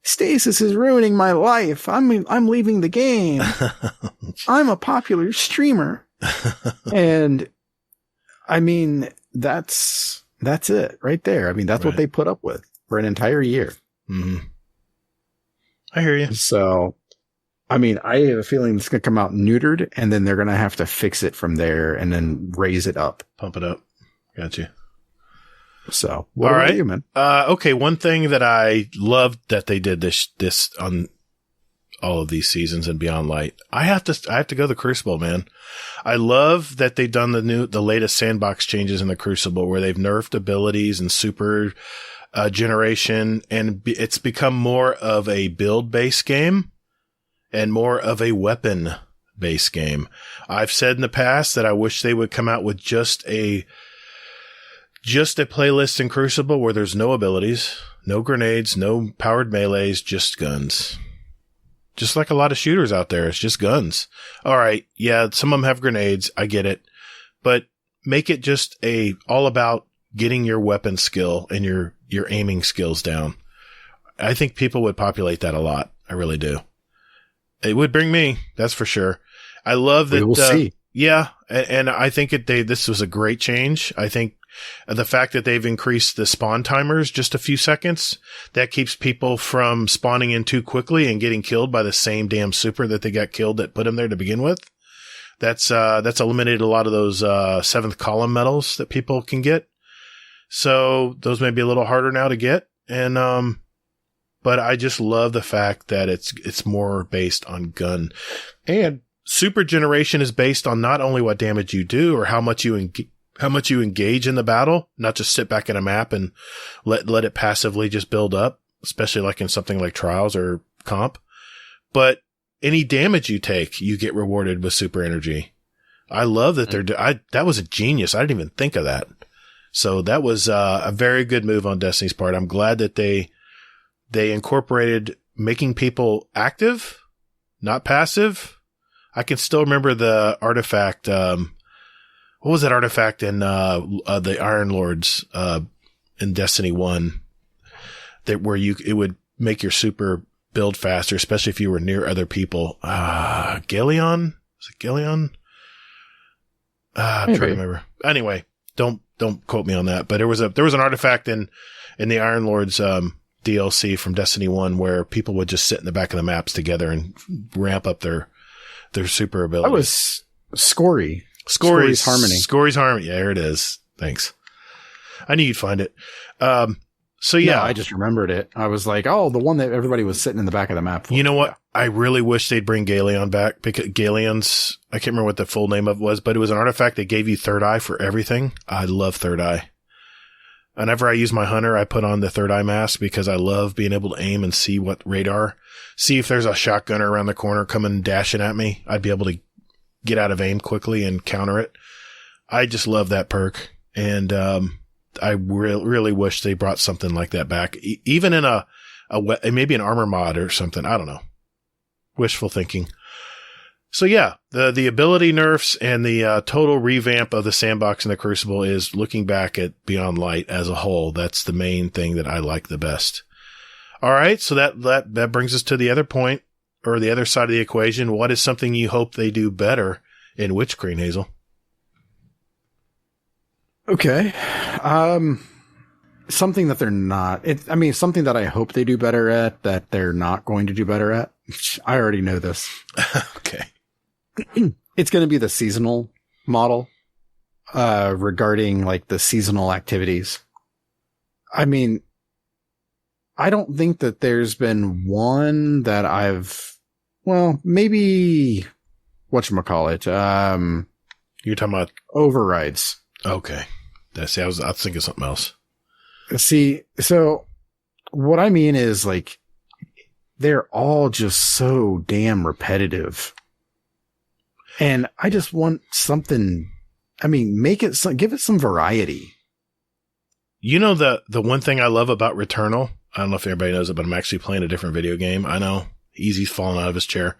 stasis is ruining my life. I'm leaving the game. I'm a popular streamer. And I mean, that's it right there. I mean, that's what they put up with for an entire year. Mm-hmm. I hear you. So, I mean, I have a feeling it's going to come out neutered and then they're going to have to fix it from there and then raise it up. Pump it up. Gotcha. So, what about you, man? Okay. One thing that I loved that they did this on all of these seasons and Beyond Light. I have to go the Crucible, man. I love that they've done the latest sandbox changes in the Crucible where they've nerfed abilities and super generation, and it's become more of a build-based game and more of a weapon-based game. I've said in the past that I wish they would come out with just a playlist in Crucible where there's no abilities, no grenades, no powered melees, just guns. Just like a lot of shooters out there, it's just guns. All right, yeah, some of them have grenades, I get it. But make it just all about getting your weapon skill and your aiming skills down. I think people would populate that a lot. I really do. It would bring me, that's for sure. I love that. We will see. Yeah, and I think this was a great change. I think the fact that they've increased the spawn timers just a few seconds, that keeps people from spawning in too quickly and getting killed by the same damn super that they got killed that put them there to begin with. That's eliminated a lot of those seventh column medals that people can get. So those may be a little harder now to get. And but I just love the fact that it's more based on gun. And super generation is based on not only what damage you do or how much you engage in the battle, not just sit back in a map and let it passively just build up, especially like in something like Trials or Comp. But any damage you take, you get rewarded with super energy. I love that that was a genius. I didn't even think of that. So that was a very good move on Destiny's part. I'm glad that they incorporated making people active, not passive. I can still remember the artifact, what was that artifact in the Iron Lords in Destiny 1 that where it would make your super build faster, especially if you were near other people. Galeon? Was it Galeon? I'm trying to remember. Anyway, don't quote me on that. But there was an artifact in the Iron Lords DLC from Destiny 1 where people would just sit in the back of the maps together and ramp up their super ability. That was Scory. Scory's Harmony. Scory's Harmony. Yeah, there it is. Thanks. I knew you'd find it. So yeah. No, I just remembered it. I was like, oh, the one that everybody was sitting in the back of the map for. You know what? I really wish they'd bring Galeon back because Galeon's, I can't remember what the full name of it was, but it was an artifact that gave you third eye for everything. I love third eye. Whenever I use my hunter, I put on the third eye mask because I love being able to aim and see what radar, see if there's a shotgunner around the corner coming dashing at me. I'd be able to get out of aim quickly and counter it. I just love that perk. And, I really wish they brought something like that back, even in maybe an armor mod or something. I don't know. Wishful thinking. So yeah, the ability nerfs and the total revamp of the sandbox in the Crucible is looking back at Beyond Light as a whole. That's the main thing that I like the best. All right. So that brings us to the other point, or the other side of the equation. What is something you hope they do better in Witch Queen, Hazel? Okay. Something that they're not, something that I hope they do better at that they're not going to do better at. I already know this. Okay. It's going to be the seasonal model, regarding like the seasonal activities. I mean, I don't think that there's been one that maybe whatchamacallit, You're talking about overrides. Okay. I was thinking something else. See, so what I mean is like, they're all just so damn repetitive. And I just want something, give it some variety. You know, the one thing I love about Returnal, I don't know if everybody knows it, but I'm actually playing a different video game. I know. Easy's falling out of his chair.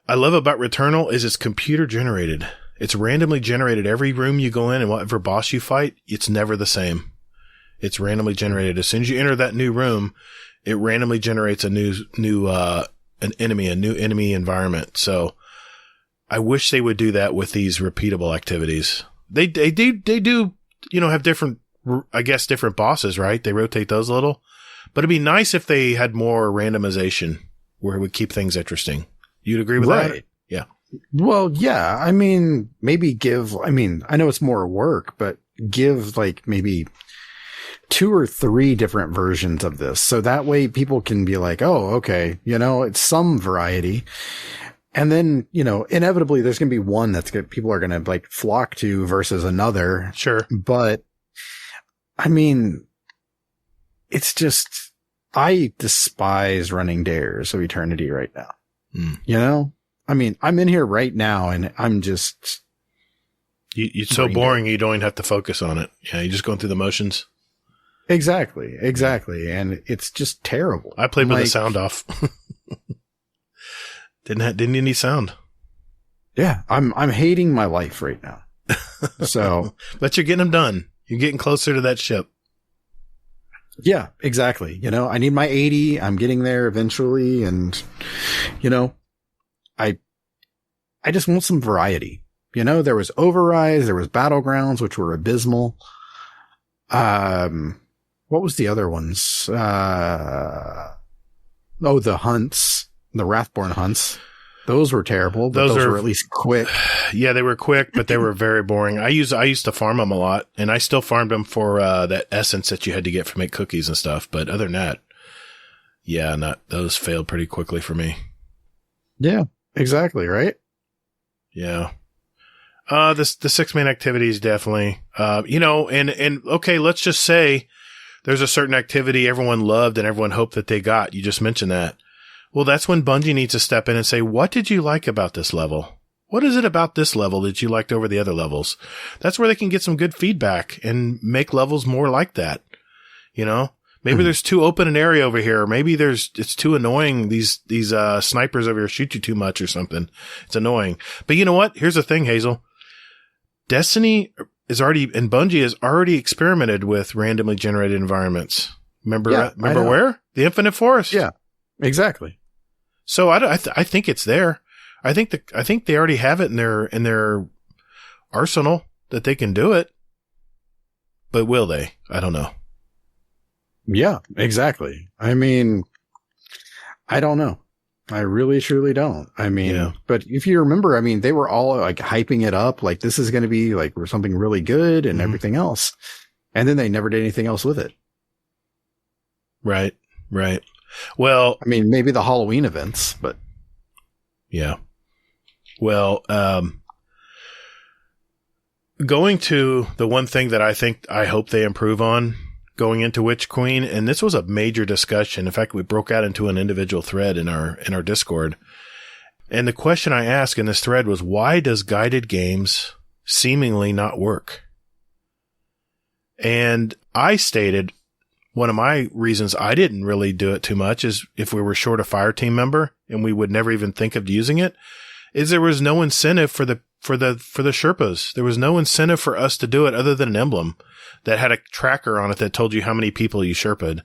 I love about Returnal is it's computer generated. It's randomly generated. Every room you go in and whatever boss you fight, it's never the same. It's randomly generated. As soon as you enter that new room, it randomly generates a new enemy environment. So I wish they would do that with these repeatable activities. They do, have different bosses, right? They rotate those a little, but it'd be nice if they had more randomization where it would keep things interesting. You'd agree with that? Yeah. Well, yeah. Maybe I know it's more work, but give like maybe 2 or 3 different versions of this. So that way people can be like, oh, okay, it's some variety. And then, inevitably there's going to be one people are going to like flock to versus another. Sure. But it's just, I despise running Dares of Eternity right now. I'm in here right now and I'm just. It's so boring you don't even have to focus on it. Yeah. You're just going through the motions. Exactly. And it's just terrible. I played with the sound off. Didn't need any sound. Yeah. I'm hating my life right now. So. But you're getting them done. You're getting closer to that ship. Yeah, exactly. I need my 80. I'm getting there eventually. And, I just want some variety. There was Overrise, there was Battlegrounds, which were abysmal. What was the other ones? The hunts, the Wrathborn hunts. Those were terrible, but those were at least quick. Yeah, they were quick, but they were very boring. I used to farm them a lot, and I still farmed them for that essence that you had to get to make cookies and stuff. But other than that, yeah, those failed pretty quickly for me. Yeah, exactly, right? Yeah. The 6 main activities definitely, and okay, let's just say there's a certain activity everyone loved and everyone hoped that they got. You just mentioned that. Well, that's when Bungie needs to step in and say, what did you like about this level? What is it about this level that you liked over the other levels? That's where they can get some good feedback and make levels more like that. Maybe there's too open an area over here. Or maybe it's too annoying. These snipers over here shoot you too much or something. It's annoying. But you know what? Here's the thing, Hazel. Destiny and Bungie has already experimented with randomly generated environments. Remember where? The Infinite Forest. Yeah, exactly. So I think it's there. I think they already have it in their arsenal that they can do it. But will they? I don't know. Yeah, exactly. I don't know. I really, truly don't. But if you remember, they were all like hyping it up. Like this is going to be like something really good and everything else. And then they never did anything else with it. Right. Well, maybe the Halloween events, but yeah. Well, going to the one thing that I hope they improve on going into Witch Queen, and this was a major discussion. In fact, we broke out into an individual thread in our Discord. And the question I asked in this thread was, why does guided games seemingly not work? And I stated one of my reasons I didn't really do it too much is if we were short a fire team member and we would never even think of using it, is there was no incentive for the Sherpas. There was no incentive for us to do it other than an emblem that had a tracker on it that told you how many people you Sherpa'd.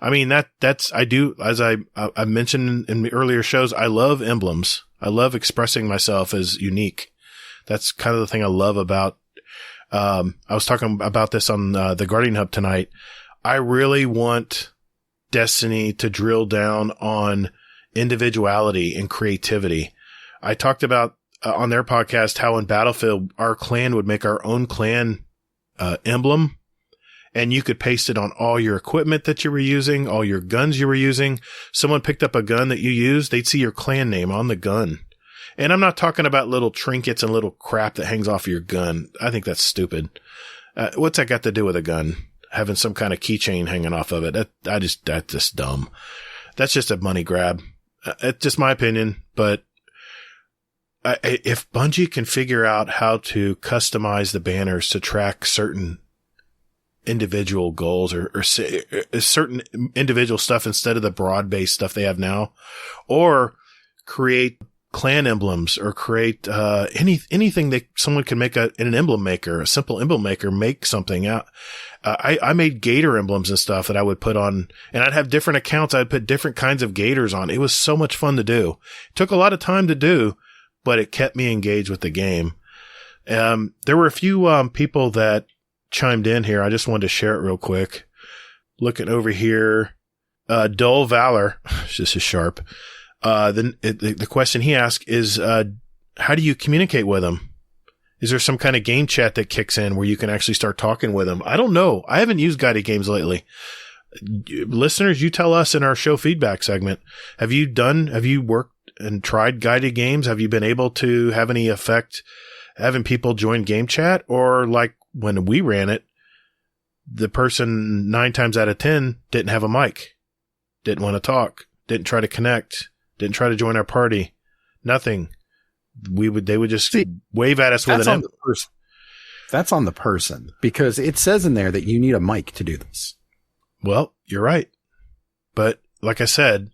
I mean, that's, I do, as I mentioned in the earlier shows, I love emblems. I love expressing myself as unique. That's kind of the thing I love about, I was talking about this on the Guardian Hub tonight. I really want Destiny to drill down on individuality and creativity. I talked about on their podcast how in Battlefield, our clan would make our own clan emblem, and you could paste it on all your equipment that you were using, all your guns you were using. Someone picked up a gun that you used, they'd see your clan name on the gun. And I'm not talking about little trinkets and little crap that hangs off of your gun. I think that's stupid. What's that got to do with a gun? Having some kind of keychain hanging off of it. That's just dumb. That's just a money grab. It's just my opinion, but if Bungie can figure out how to customize the banners to track certain individual goals or certain individual stuff instead of the broad-based stuff they have now, or create clan emblems or create anything that someone can make an emblem maker, a simple emblem maker, make something out. I made Gatr emblems and stuff that I would put on, and I'd have different accounts. I'd put different kinds of Gators on. It was so much fun to do. It took a lot of time to do, but it kept me engaged with the game. There were a few people that chimed in here. I just wanted to share it real quick. Looking over here, Dull Valor, this is sharp. The question he asked is, how do you communicate with them? Is there some kind of game chat that kicks in where you can actually start talking with them? I don't know. I haven't used guided games lately. Listeners, you tell us in our show feedback segment. Have you worked and tried guided games? Have you been able to have any effect having people join game chat? Or like when we ran it, the person 9 times out of 10 didn't have a mic, didn't want to talk, didn't try to connect, didn't try to join our party, nothing. They would just wave at us with an person. That's on the person, because it says in there that you need a mic to do this. Well, you're right. But like I said,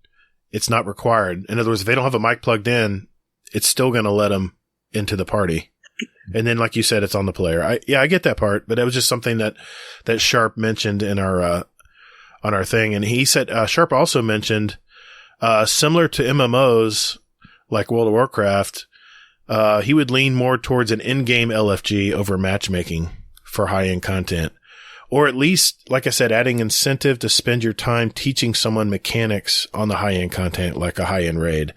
it's not required. In other words, if they don't have a mic plugged in, it's still going to let them into the party. And then, like you said, it's on the player. I get that part, but it was just something that Sharp mentioned in our, on our thing. And he said, Sharp also mentioned, similar to MMOs like World of Warcraft, he would lean more towards an in-game LFG over matchmaking for high-end content. Or at least, like I said, adding incentive to spend your time teaching someone mechanics on the high-end content, like a high-end raid.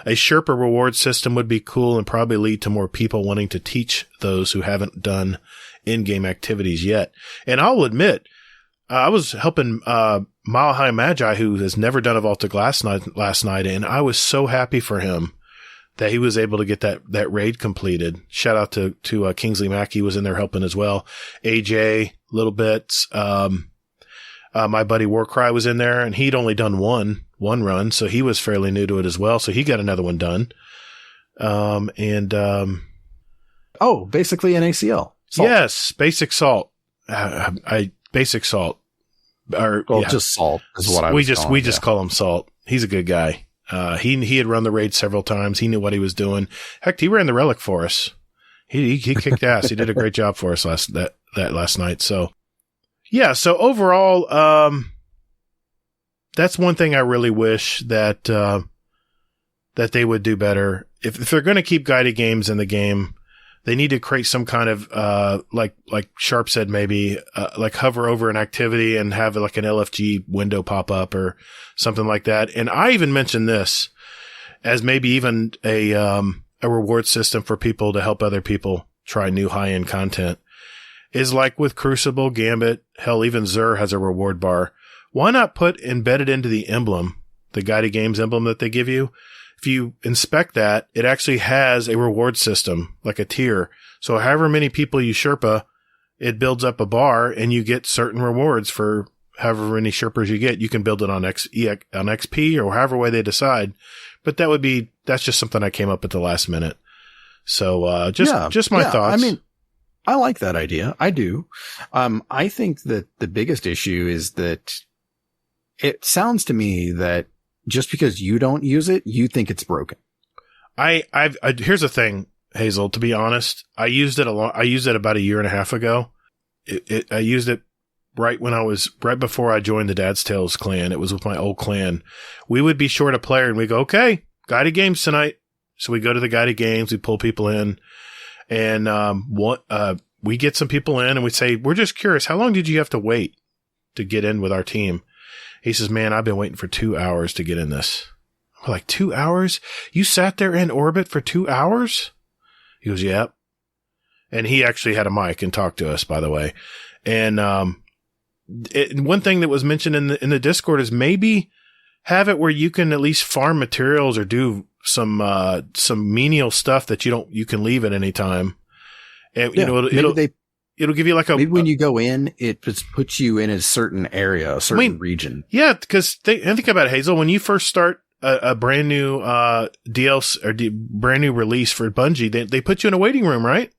A Sherpa reward system would be cool and probably lead to more people wanting to teach those who haven't done in-game activities yet. And I'll admit, I was helping Mile High Magi, who has never done a Vault of Glass last night, and I was so happy for him that he was able to get that raid completed. Shout out to Kingsley Mackey was in there helping as well. AJ, little bits. My buddy Warcry was in there, and he'd only done one run, so he was fairly new to it as well. So he got another one done. Basically an ACL. Salt. Yes, basic salt. Basic salt. Just salt is what I was we just call him Salt. He's a good guy. He had run the raid several times. He knew what he was doing. Heck, he ran the relic for us. He kicked ass. He did a great job for us last night. So yeah. So overall, that's one thing I really wish that they would do better. If they're going to keep guided games in the game, they need to create some kind of, like Sharp said, maybe, like hover over an activity and have like an LFG window pop up or something like that. And I even mentioned this as maybe even a reward system for people to help other people try new high-end content. Is like with Crucible, Gambit, hell, even Xur has a reward bar. Why not put embedded into the emblem, the guided games emblem that they give you? If you inspect that, it actually has a reward system, like a tier. So however many people you Sherpa, it builds up a bar and you get certain rewards for however many Sherpas you get. You can build it on XP or however way they decide. But that's just something I came up at the last minute. So, just my thoughts. I mean, I like that idea. I do. I think that the biggest issue is that it sounds to me that just because you don't use it, you think it's broken. Here's the thing, Hazel, to be honest, I used it about a year and a half ago. I used it right before I joined the Dad's Tales clan. It was with my old clan. We would be short a player and we go, okay, guided games tonight. So we go to the guided games, we pull people in, and we get some people in and we say, we're just curious, how long did you have to wait to get in with our team? He says, man, I've been waiting for 2 hours to get in this. We're like, 2 hours? You sat there in orbit for 2 hours? He goes, yep. And he actually had a mic and talked to us, by the way. And one thing that was mentioned in the Discord is maybe have it where you can at least farm materials or do some menial stuff that you can leave at any time. And, it'll give you like maybe when you go in, it puts you in a certain area, a certain region. Yeah. Cause think about it, Hazel, when you first start a brand new, DLC or brand new release for Bungie, they put you in a waiting room, right?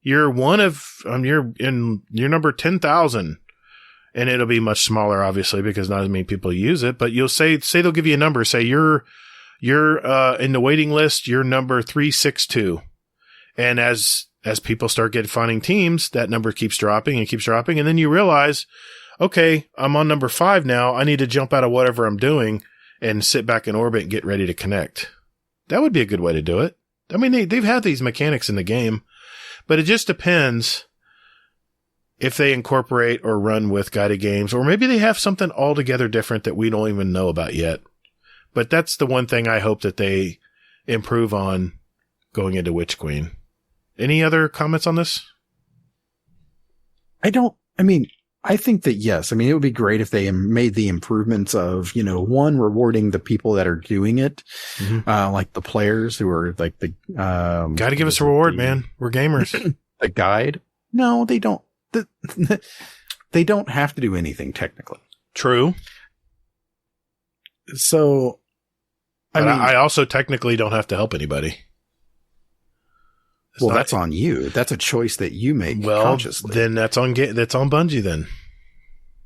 You're you're number 10,000. And it'll be much smaller, obviously, because not as many people use it. But you'll say they'll give you a number. Say you're in the waiting list. You're number 362. And as people start finding teams, that number keeps dropping and keeps dropping. And then you realize, okay, I'm on number 5 now. I need to jump out of whatever I'm doing and sit back in orbit and get ready to connect. That would be a good way to do it. I mean, they've had these mechanics in the game, but it just depends if they incorporate or run with guided games, or maybe they have something altogether different that we don't even know about yet. But that's the one thing I hope that they improve on going into Witch Queen. Any other comments on this? I think that yes. I mean, it would be great if they made the improvements of, one, rewarding the people that are doing it, like the players who are like the, gotta give us a reward, man. We're gamers. The guide. No, they don't. They don't have to do anything technically. True. So, I also technically don't have to help anybody. That's on you. That's a choice that you make consciously. Then that's on Bungie then.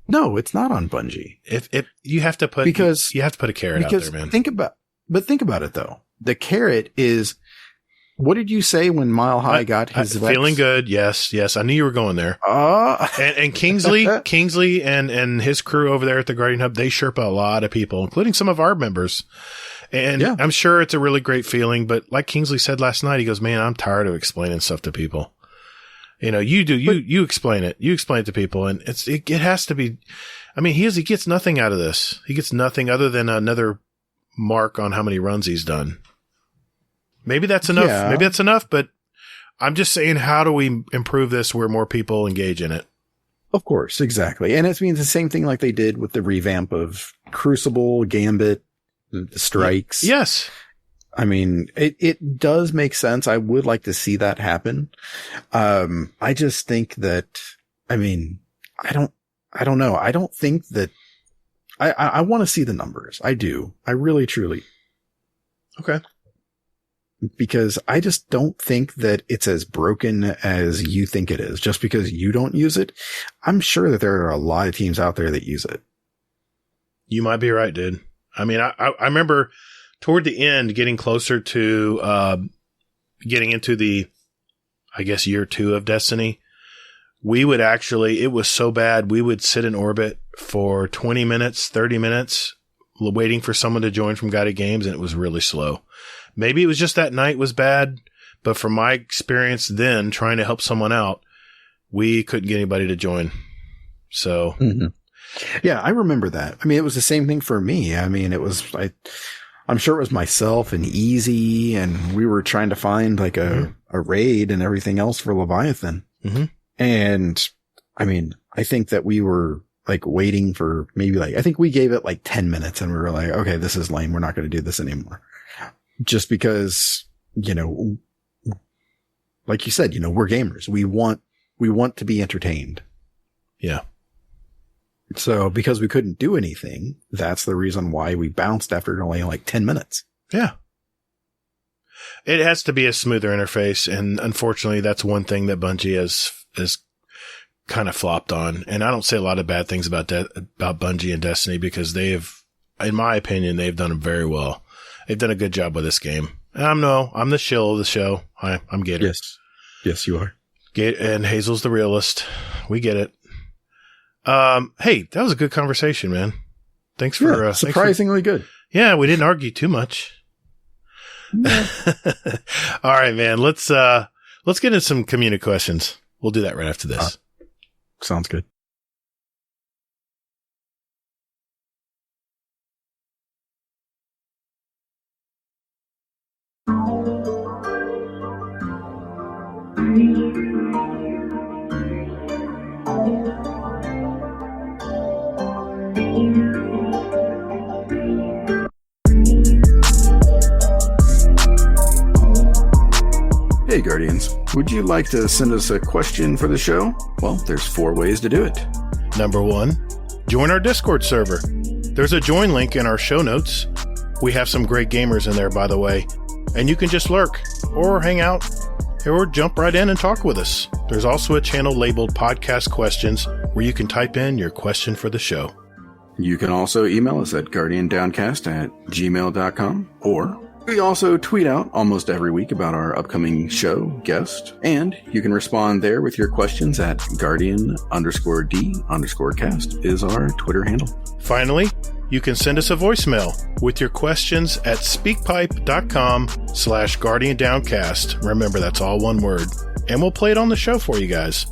No, it's not on Bungie. If you have to put you have to put a carrot out there, man. Think about it though. The carrot is, what did you say when Mile High got his feeling good? Yes. I knew you were going there. And Kingsley and his crew over there at the Guardian Hub, they Sherpa a lot of people, including some of our members. And I'm sure it's a really great feeling, but like Kingsley said last night, he goes, man, I'm tired of explaining stuff to people. You explain it. You explain it to people, and it has to be, I mean, he gets nothing out of this. He gets nothing other than another mark on how many runs he's done. Maybe that's enough. Yeah. Maybe that's enough, but I'm just saying, how do we improve this where more people engage in it? Of course, exactly. And it means the same thing like they did with the revamp of Crucible, Gambit, the strikes. Yes. I mean, it does make sense. I would like to see that happen. I just think that, I mean, I don't know. I don't think that I want to see the numbers. I do. I really, truly. Okay. Because I just don't think that it's as broken as you think it is. Just because you don't use it, I'm sure that there are a lot of teams out there that use it. You might be right, dude. I mean, I remember toward the end, getting closer to getting into the, I guess, year 2 of Destiny, we would actually, it was so bad, we would sit in orbit for 20 minutes, 30 minutes, waiting for someone to join from Guided Games, and it was really slow. Maybe it was just that night was bad, but from my experience then, trying to help someone out, we couldn't get anybody to join. So. Mm-hmm. Yeah, I remember that. I mean, it was the same thing for me. I mean, it was, I'm sure it was myself and Easy, and we were trying to find like a raid and everything else for Leviathan. Mm-hmm. And I mean, I think that we were like waiting for maybe I think we gave it like 10 minutes and we were like, okay, this is lame. We're not going to do this anymore. Just because, like you said, we're gamers. We want to be entertained. Yeah. So because we couldn't do anything, that's the reason why we bounced after only like 10 minutes. Yeah. It has to be a smoother interface. And unfortunately, that's one thing that Bungie has kind of flopped on. And I don't say a lot of bad things about Bungie and Destiny, because in my opinion, they've done very well. They've done a good job with this game. And I'm the shill of the show. I'm Gatr. Yes, you are. And Hazel's the realist. We get it. Hey, that was a good conversation, man. Thanks for surprisingly good. Yeah, we didn't argue too much. Yeah. All right, man. Let's get into some community questions. We'll do that right after this. Sounds good. Hey Guardians, would you like to send us a question for the show? Well, there's 4 ways to do it. Number 1, join our Discord server. There's a join link in our show notes. We have some great gamers in there, by the way, and you can just lurk or hang out or jump right in and talk with us. There's also a channel labeled Podcast Questions where you can type in your question for the show. You can also email us at guardiandowncast@gmail.com, or we also tweet out almost every week about our upcoming show, guest, and you can respond there with your questions at guardian_d_cast is our Twitter handle. Finally, you can send us a voicemail with your questions at speakpipe.com/guardiandowncast. Remember, that's all one word. And we'll play it on the show for you guys.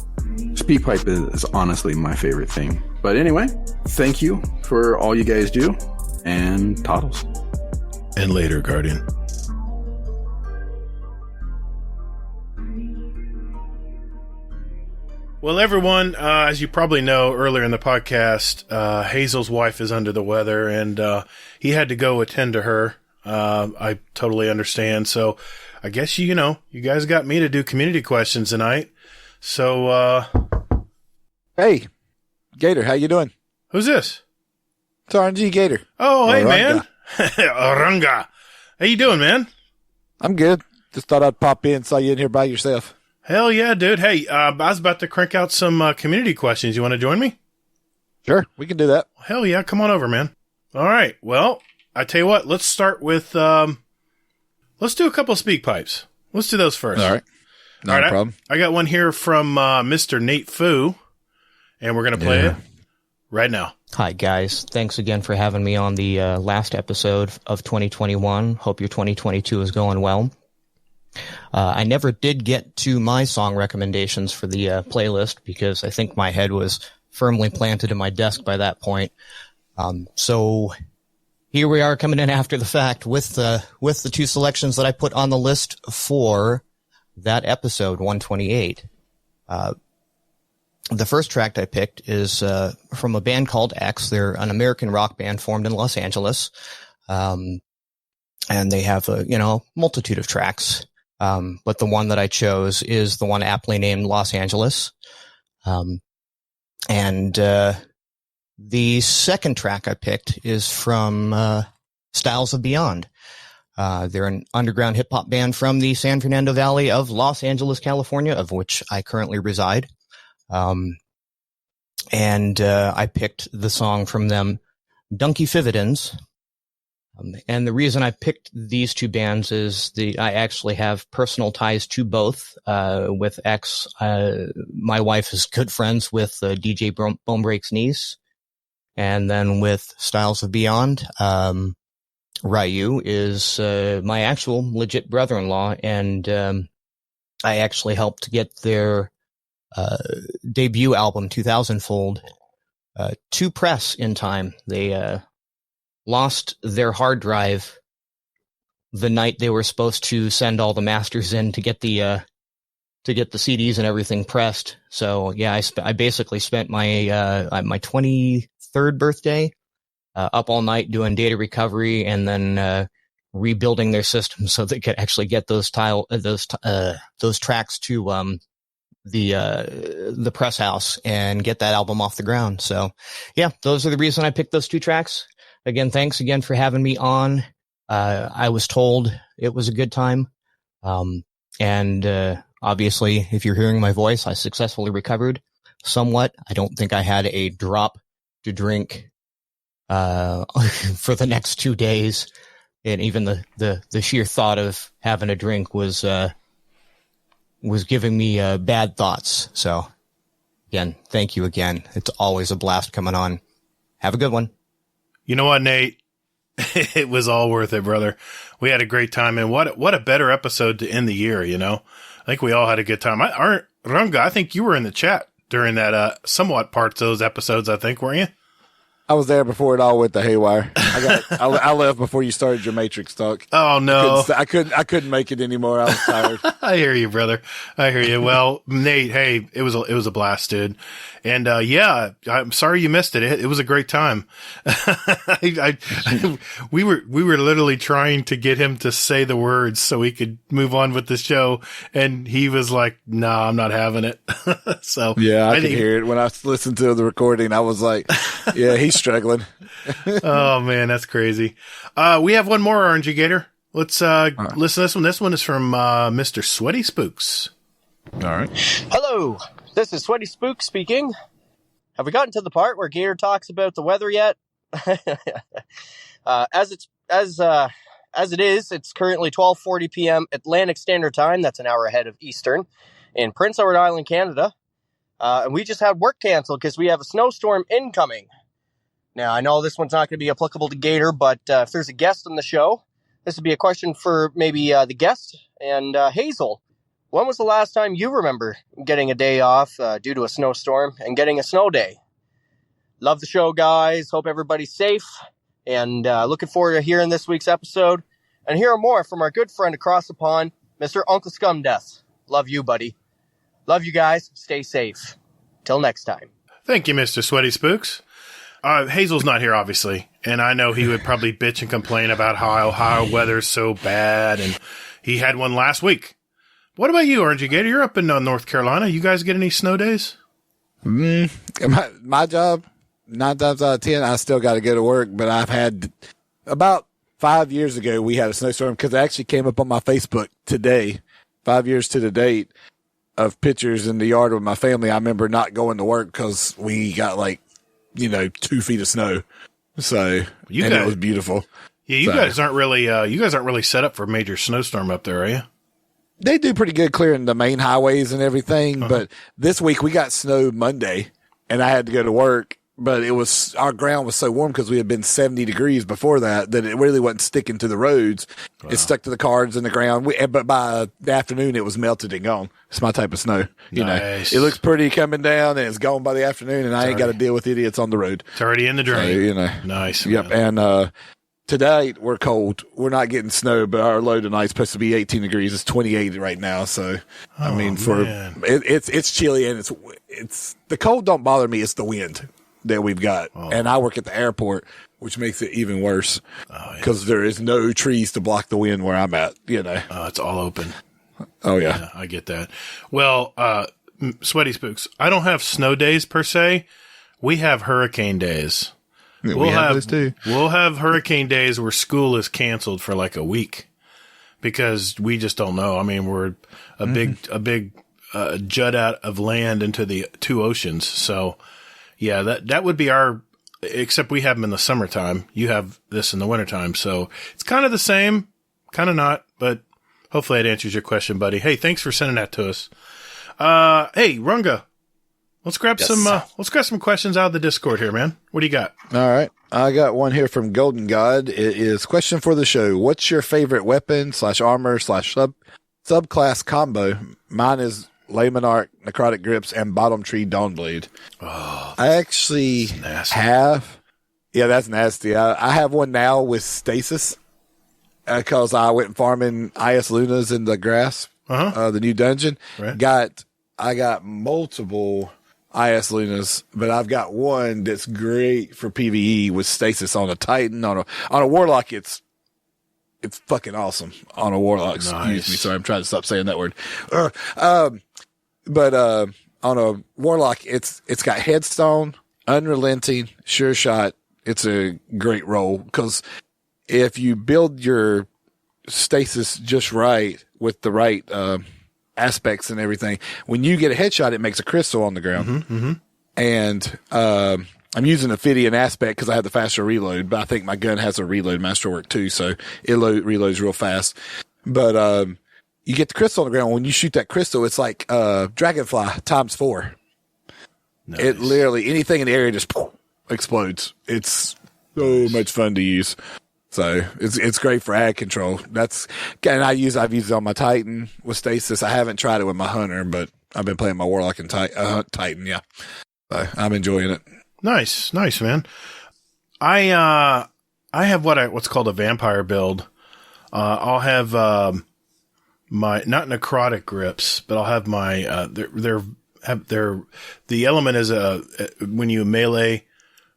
Speakpipe is honestly my favorite thing. But anyway, thank you for all you guys do, and toddles. And later, Guardian. Well, everyone, as you probably know, earlier in the podcast, Hazel's wife is under the weather, and he had to go attend to her. I totally understand. So I guess, you guys got me to do community questions tonight. So, hey, Gatr, how you doing? Who's this? It's RNG Gatr. Oh, hey, man. Oranga. How you doing, man? I'm good. Just thought I'd pop in, saw you in here by yourself. Hell yeah, dude. Hey, I was about to crank out some community questions. You want to join me? Sure, we can do that. Hell yeah, come on over, man. All right. Well, I tell you what, let's start with, let's do a couple of speak pipes. Let's do those first. All right. No problem. I got one here from Mr. Nate Fu, and we're going to play it right now. Hi, guys. Thanks again for having me on the last episode of 2021. Hope your 2022 is going well. I never did get to my song recommendations for the playlist because I think my head was firmly planted in my desk by that point. So here we are coming in after the fact with the 2 selections that I put on the list for that episode 128. The first track I picked is from a band called X. They're an American rock band formed in Los Angeles. And they have a, multitude of tracks. But the one that I chose is the one aptly named Los Angeles. And the second track I picked is from Styles of Beyond. They're an underground hip-hop band from the San Fernando Valley of Los Angeles, California, of which I currently reside. And I picked the song from them, Dunky Fividins. And the reason I picked these 2 bands is I actually have personal ties to both. With X, my wife is good friends with DJ Bonebreak's niece. And then with Styles of Beyond, Ryu is my actual legit brother-in-law. And I actually helped get their debut album, 2000 Fold, to press in time. They lost their hard drive the night they were supposed to send all the masters in to get the CDs and everything pressed. So yeah, I basically spent my 23rd birthday up all night doing data recovery and then rebuilding their system so they could actually get those tracks to the press house and get that album off the ground. So yeah, those are the reason I picked those 2 tracks. Again, thanks again for having me on. I was told it was a good time. And obviously, if you're hearing my voice, I successfully recovered somewhat. I don't think I had a drop to drink for the next 2 days. And even the sheer thought of having a drink was giving me bad thoughts. So Again, thank you again. It's always a blast coming on. Have a good one. You know what, Nate? It was all worth it, brother. We had a great time, and what a better episode to end the year, you know? I think we all had a good time. Runga, I think you were in the chat during that somewhat parts of those episodes, I think, weren't you? I was there before it all went to haywire. I left before you started your Matrix talk. Oh no, I couldn't make it anymore. I was tired. I hear you, brother. I hear you. Well, Nate, hey, it was a blast, dude. And yeah, I'm sorry you missed it. It was a great time. We were literally trying to get him to say the words so we could move on with the show, and he was like, "Nah, I'm not having it." So yeah, I could hear it when I listened to the recording. I was like, "Yeah, he's struggling." Oh man, that's crazy. We have one more RNG Gator. Let's listen to this one. This one is from Mr. Sweaty Spooks. All right. Hello, this is Sweaty Spook speaking. Have we gotten to the part where Gator talks about the weather yet? As it is, it's currently 12:40 p.m. Atlantic Standard Time. That's an hour ahead of Eastern in Prince Edward Island, Canada. And we just had work canceled because we have a snowstorm incoming. Now, I know this one's not going to be applicable to Gator, but if there's a guest on the show, this would be a question for maybe the guest and Hazel. When was the last time you remember getting a day off due to a snowstorm and getting a snow day? Love the show, guys. Hope everybody's safe. And looking forward to hearing this week's episode and hearing more from our good friend across the pond, Mr. Uncle Scumdeath. Love you, buddy. Love you guys. Stay safe. Till next time. Thank you, Mr. Sweaty Spooks. Hazel's not here, obviously, and I know he would probably bitch and complain about how Ohio weather's so bad, and he had one last week. What about you, RNG Gator? You're up in North Carolina. You guys get any snow days? My job, 9 times out of 10, I still got to go to work, but I've had about 5 years ago, we had a snowstorm because it actually came up on my Facebook today, 5 years to the date of pictures in the yard with my family. I remember not going to work because we got 2 feet of snow. So, it was beautiful. Yeah, you guys aren't really set up for a major snowstorm up there, are you? They do pretty good clearing the main highways and everything, but this week we got snow Monday, and I had to go to work. But our ground was so warm because we had been 70 degrees before that it really wasn't sticking to the roads. Wow. It stuck to the cars in the ground. But by the afternoon, it was melted and gone. It's my type of snow. You know, it looks pretty coming down, and it's gone by the afternoon, and I ain't got to deal with idiots on the road. It's already in the drain. So, nice. Yep, man. And today we're cold. We're not getting snow, but our low tonight's supposed to be 18 degrees. It's 28 right now. So, it's chilly, and it's the cold don't bother me. It's the wind that we've got. And I work at the airport, which makes it even worse because there is no trees to block the wind where I'm at, it's all open. Oh yeah. I get that. Well, Sweaty Spooks, I don't have snow days per se. We have hurricane days. Yeah, we have those too. We'll have hurricane days where school is canceled for like a week because we just don't know. I mean, we're a big jut out of land into the two oceans. So yeah, that would be except we have them in the summertime. You have this in the wintertime. So it's kind of the same, kind of not, but hopefully that answers your question, buddy. Hey, thanks for sending that to us. Hey, Runga, let's grab some questions out of the Discord here, man. What do you got? All right. I got one here from Golden God. It is question for the show. What's your favorite weapon / armor / subclass combo? Mine is Laymanarch, Necrotic Grips, and Bottom Tree Dawnblade. Oh, I actually have. Yeah, that's nasty. I have one now with Stasis because I went farming IS Lunas in the grass, the new dungeon. Right. I got multiple IS Lunas, but I've got one that's great for PvE with Stasis on a Titan. On a Warlock, it's fucking awesome on a Warlock. Nice. Excuse me. Sorry, I'm trying to stop saying that word. But on a Warlock, it's got Headstone, Unrelenting, Sure Shot. It's a great roll because if you build your Stasis just right with the right aspects and everything, when you get a headshot, it makes a crystal on the ground. And I'm using Ophidian aspect because I have the faster reload, but I think my gun has a reload masterwork too, so it reloads real fast. But you get the crystal on the ground. When you shoot that crystal, it's like Dragonfly times 4. Nice. It literally, anything in the area just explodes. It's so much fun to use. So it's great for ag control. And I've used it on my Titan with stasis. I haven't tried it with my Hunter, but I've been playing my Warlock and Titan. Yeah. So I'm enjoying it. Nice, man. I have what's called a vampire build. I'll have my not necrotic grips, but I'll have my the element is when you melee,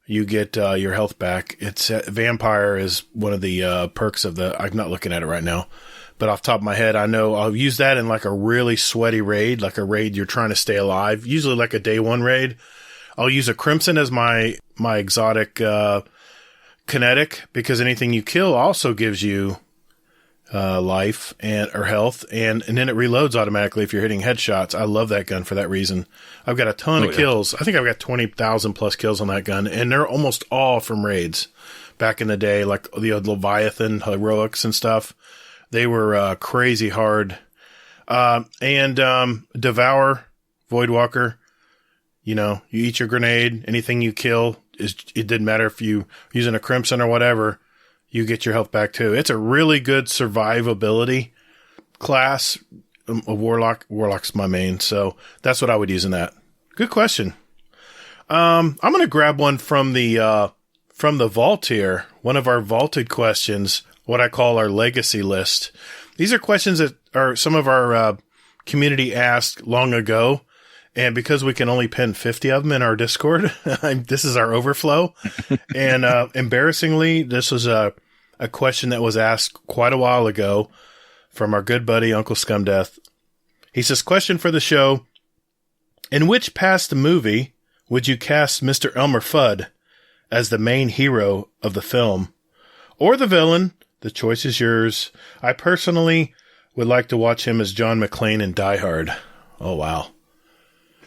you get your health back. It's vampire is one of the perks of the. I'm not looking at it right now, but off the top of my head, I know I'll use that in like a really sweaty raid, like a raid you're trying to stay alive. Usually like a day one raid. I'll use a crimson as my exotic kinetic, because anything you kill also gives you life or health, and then it reloads automatically if you're hitting headshots. I love that gun for that reason. I've got a ton of kills. I think I've got 20,000 plus kills on that gun, and they're almost all from raids back in the day, like the old Leviathan heroics and stuff. They were crazy hard. And Devour, Voidwalker. You eat your grenade. Anything you kill it didn't matter if you using a crimson or whatever. You get your health back too. It's a really good survivability class. A Warlock. Warlock's my main, so that's what I would use in that. Good question. I'm gonna grab one from the vault here. One of our vaulted questions, what I call our legacy list. These are questions that are some of our community asked long ago, and because we can only pin 50 of them in our Discord, this is our overflow. And embarrassingly, this was a question that was asked quite a while ago from our good buddy, Uncle Scumdeath. He says, question for the show. In which past movie would you cast Mr. Elmer Fudd as the main hero of the film? Or the villain? The choice is yours. I personally would like to watch him as John McClane in Die Hard. Oh, wow.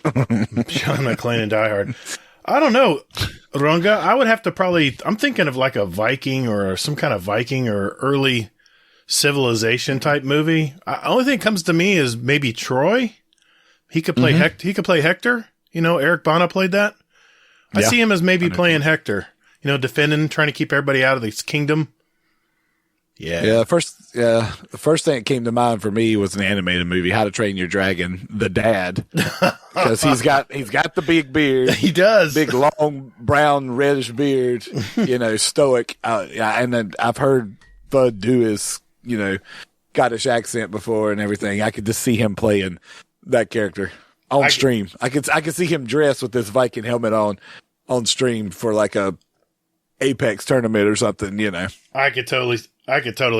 John McClane in Die Hard. I don't know, Runga. I would have to I'm thinking of like a Viking or some kind of Viking or early civilization type movie. Only thing that comes to me is maybe Troy. He could play He could play Hector. Eric Bana played that. I see him as maybe playing Hector. Defending, trying to keep everybody out of this kingdom. Yeah. The first thing that came to mind for me was an animated movie, How to Train Your Dragon, the dad, because he's got the big beard. He does. Big, long, brown, reddish beard, stoic. And then I've heard Bud do his, Scottish accent before and everything. I could just see him playing that character on stream. I could see him dressed with this Viking helmet on stream for like a Apex tournament or something, I could totally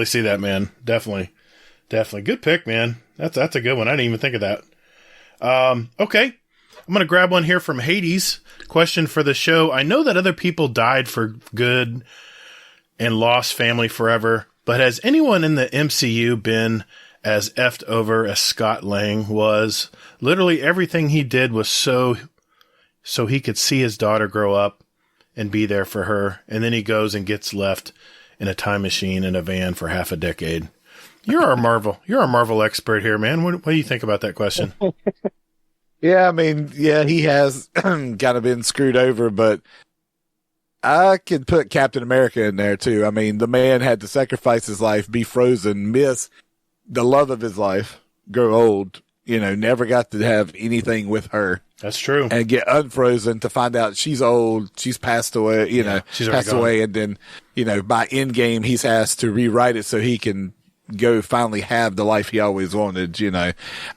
see that, man. Definitely. Good pick, man. That's a good one. I didn't even think of that. Okay. I'm going to grab one here from Hades. Question for the show. I know that other people died for good and lost family forever, but has anyone in the MCU been as effed over as Scott Lang was? Literally everything he did was so he could see his daughter grow up and be there for her, and then he goes and gets left in a time machine in a van for half a decade. You're our Marvel expert here, man. What do you think about that question? Yeah, he has kind of been screwed over, but I could put Captain America in there too. The man had to sacrifice his life, be frozen, miss the love of his life, grow old, never got to have anything with her. That's true. And get unfrozen to find out she's old, she's passed away, she's passed away. And then, by end game, he's asked to rewrite it so he can go finally have the life he always wanted,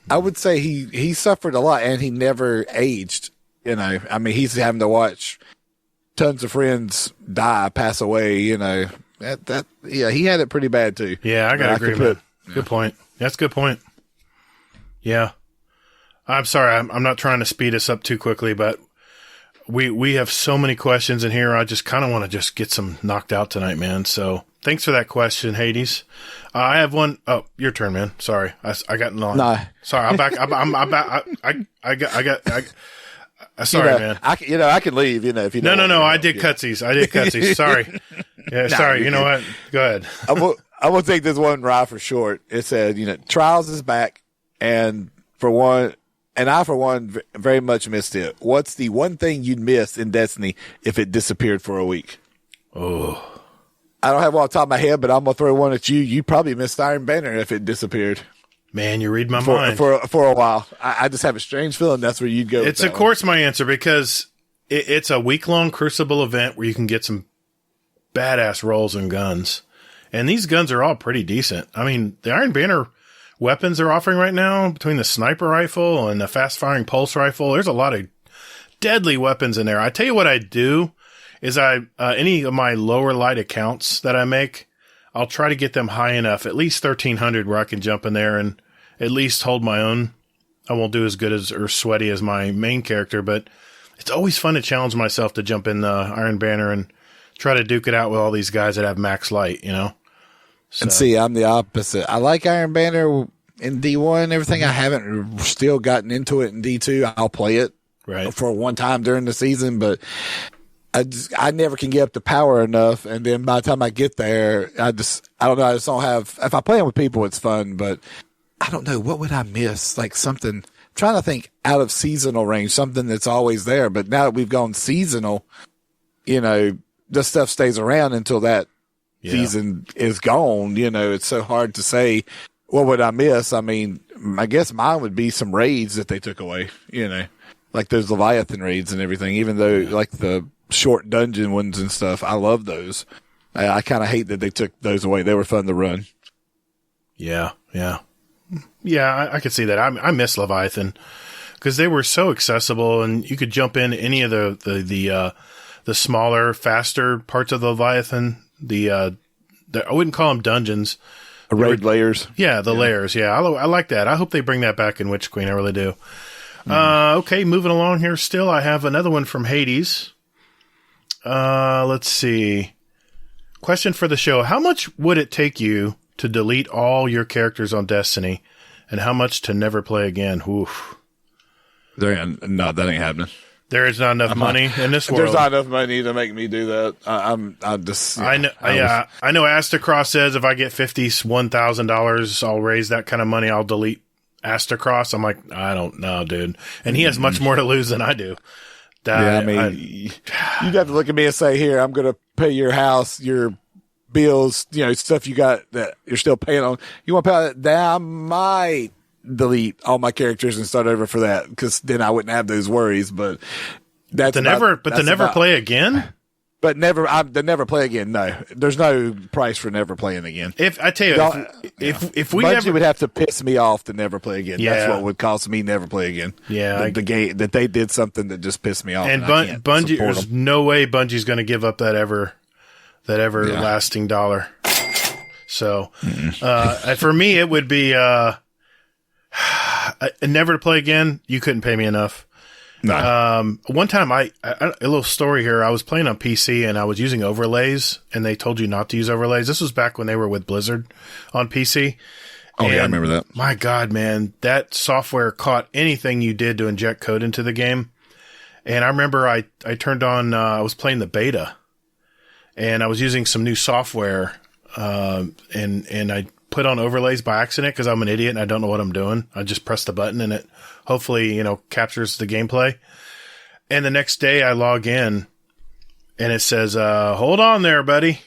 I would say he suffered a lot and he never aged, he's having to watch tons of friends pass away, he had it pretty bad too. Yeah, I gotta agree with that. Good point. That's a good point. Yeah. I'm sorry. I'm not trying to speed us up too quickly, but we have so many questions in here. I just kind of want to just get some knocked out tonight, man. So thanks for that question, Hades. I have one. Oh, your turn, man. Sorry. I got no. Sorry. I'm back. I'm back. Sorry, man. I can leave, if you don't. No. I did cutsies. Sorry. Yeah. Sorry. You know what? Go ahead. I will take this one right for short. It said, Trials is back. And for one, And I, for one, very much missed it. What's the one thing you'd miss in Destiny if it disappeared for a week? Oh, I don't have one on top of my head, but I'm going to throw one at you. You probably missed Iron Banner if it disappeared. man, you read my mind. For a while. I just have a strange feeling that's where you'd go. It's, of course, my answer, because it's a week-long Crucible event where you can get some badass rolls and guns. And these guns are all pretty decent. I mean, the Iron Banner weapons they're offering right now, between the sniper rifle and the fast-firing pulse rifle, there's a lot of deadly weapons in there. I tell you what I do is any of my lower light accounts that I make, I'll try to get them high enough, at least 1300, where I can jump in there and at least hold my own. I won't do as good as or sweaty as my main character, but it's always fun to challenge myself to jump in the Iron Banner and try to duke it out with all these guys that have max light, you know? So. And see, I'm the opposite. I like Iron Banner in D1 and everything. I haven't still gotten into it in D2. I'll play it for one time during the season, but I never can get up to power enough. And then by the time I get there, I don't know. I just don't have, if I play with people, it's fun, but I don't know. What would I miss? Like something, I'm trying to think out of seasonal range, something that's always there. But now that we've gone seasonal, you know, this stuff stays around until that season is gone. You know, it's so hard to say, what would I miss? I mean, I guess mine would be some raids that they took away, you know, like those Leviathan raids and everything, even though like the short dungeon ones and stuff, I love those. I kind of hate that they took those away. They were fun to run. Yeah. I could see that. I miss Leviathan because they were so accessible, and you could jump in any of the smaller, faster parts of the Leviathan. I wouldn't call them dungeons. Raid layers. Yeah, the layers. Yeah, I like that. I hope they bring that back in Witch Queen. I really do. Okay, moving along here still. I have another one from Hades. Let's see. Question for the show. How much would it take you to delete all your characters on Destiny, and how much to never play again? Oof. That ain't happening. There is not enough money in this world. There's not enough money to make me do that. I know. I know. Astacross says if I get $51,000, I'll raise that kind of money. I'll delete Astacross. I'm like, I don't know, dude. And he has much more to lose than I do. You'd have to look at me and say, "Here, I'm going to pay your house, your bills, you know, stuff you got that you're still paying on. You want to pay that? I might delete all my characters and start over for that, because then I wouldn't have those worries." But never play again. But never play again. No, there's no price for never playing again. If I tell you, if we Bungie would have to piss me off to never play again. Yeah. That's what would cost me never play again. Yeah, the game that they did something that just pissed me off. And Bungie, there's no way Bungie's going to give up that everlasting dollar. So, for me, it would be never to play again. You couldn't pay me enough. No. One time a little story here. I was playing on PC and I was using overlays, and they told you not to use overlays. This was back when they were with Blizzard on PC. Oh, yeah, I remember that. My God, man, that software caught anything you did to inject code into the game. And I remember I turned on, I was playing the beta, and I was using some new software, and I put on overlays by accident because I'm an idiot and I don't know what I'm doing. I just press the button and it hopefully, captures the gameplay. And the next day I log in and it says, hold on there, buddy.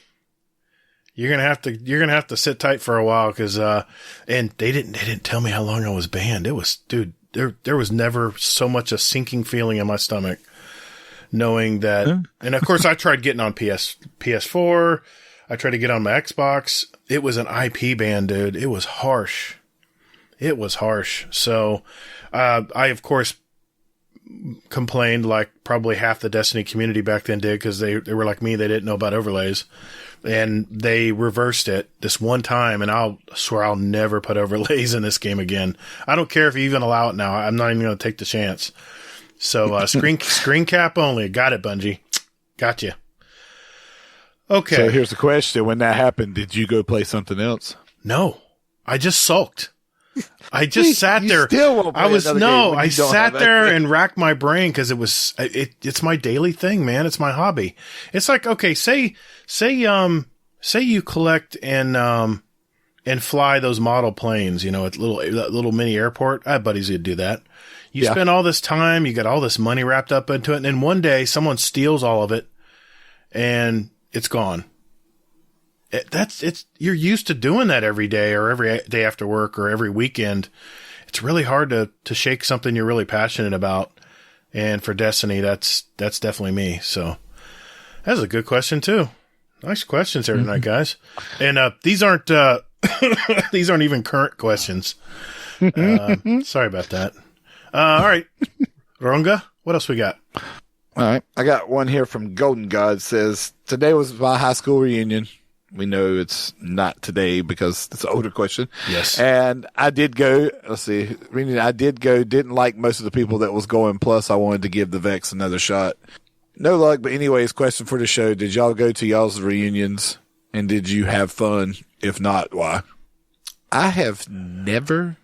You're going to have to sit tight for a while because, and they didn't tell me how long I was banned. It was, dude, there was never so much a sinking feeling in my stomach knowing that. And of course I tried getting on PS4. I tried to get on my Xbox. It was an IP ban, dude. It was harsh. So, I, of course, complained like probably half the Destiny community back then did, because they were like me. They didn't know about overlays. And they reversed it this one time, and I'll swear I'll never put overlays in this game again. I don't care if you even allow it now. I'm not even going to take the chance. So, screen cap only. Got it, Bungie. Got you. Okay. So here's the question. When that happened, did you go play something else? No. I just sulked. I just sat there. I sat there and racked my brain because it's my daily thing, man. It's my hobby. It's like, okay, say you collect and and fly those model planes, at that little mini airport. I have buddies who'd do that. You spend all this time, you got all this money wrapped up into it, and then one day someone steals all of it and it's gone. You're used to doing that every day or every day after work or every weekend. It's really hard to shake something you're really passionate about. And for Destiny, that's definitely me. So that's a good question too. Nice questions here tonight, guys. And these aren't these aren't even current questions. Sorry about that. All right, Ronga, what else we got? All right, I got one here from Golden God. Says today was my high school reunion. We know it's not today because it's an older question. Yes. And I did go. Let's see. I did go. Didn't like most of the people that was going. Plus, I wanted to give the Vex another shot. No luck. But anyways, question for the show. Did y'all go to y'all's reunions? And did you have fun? If not, why? I have never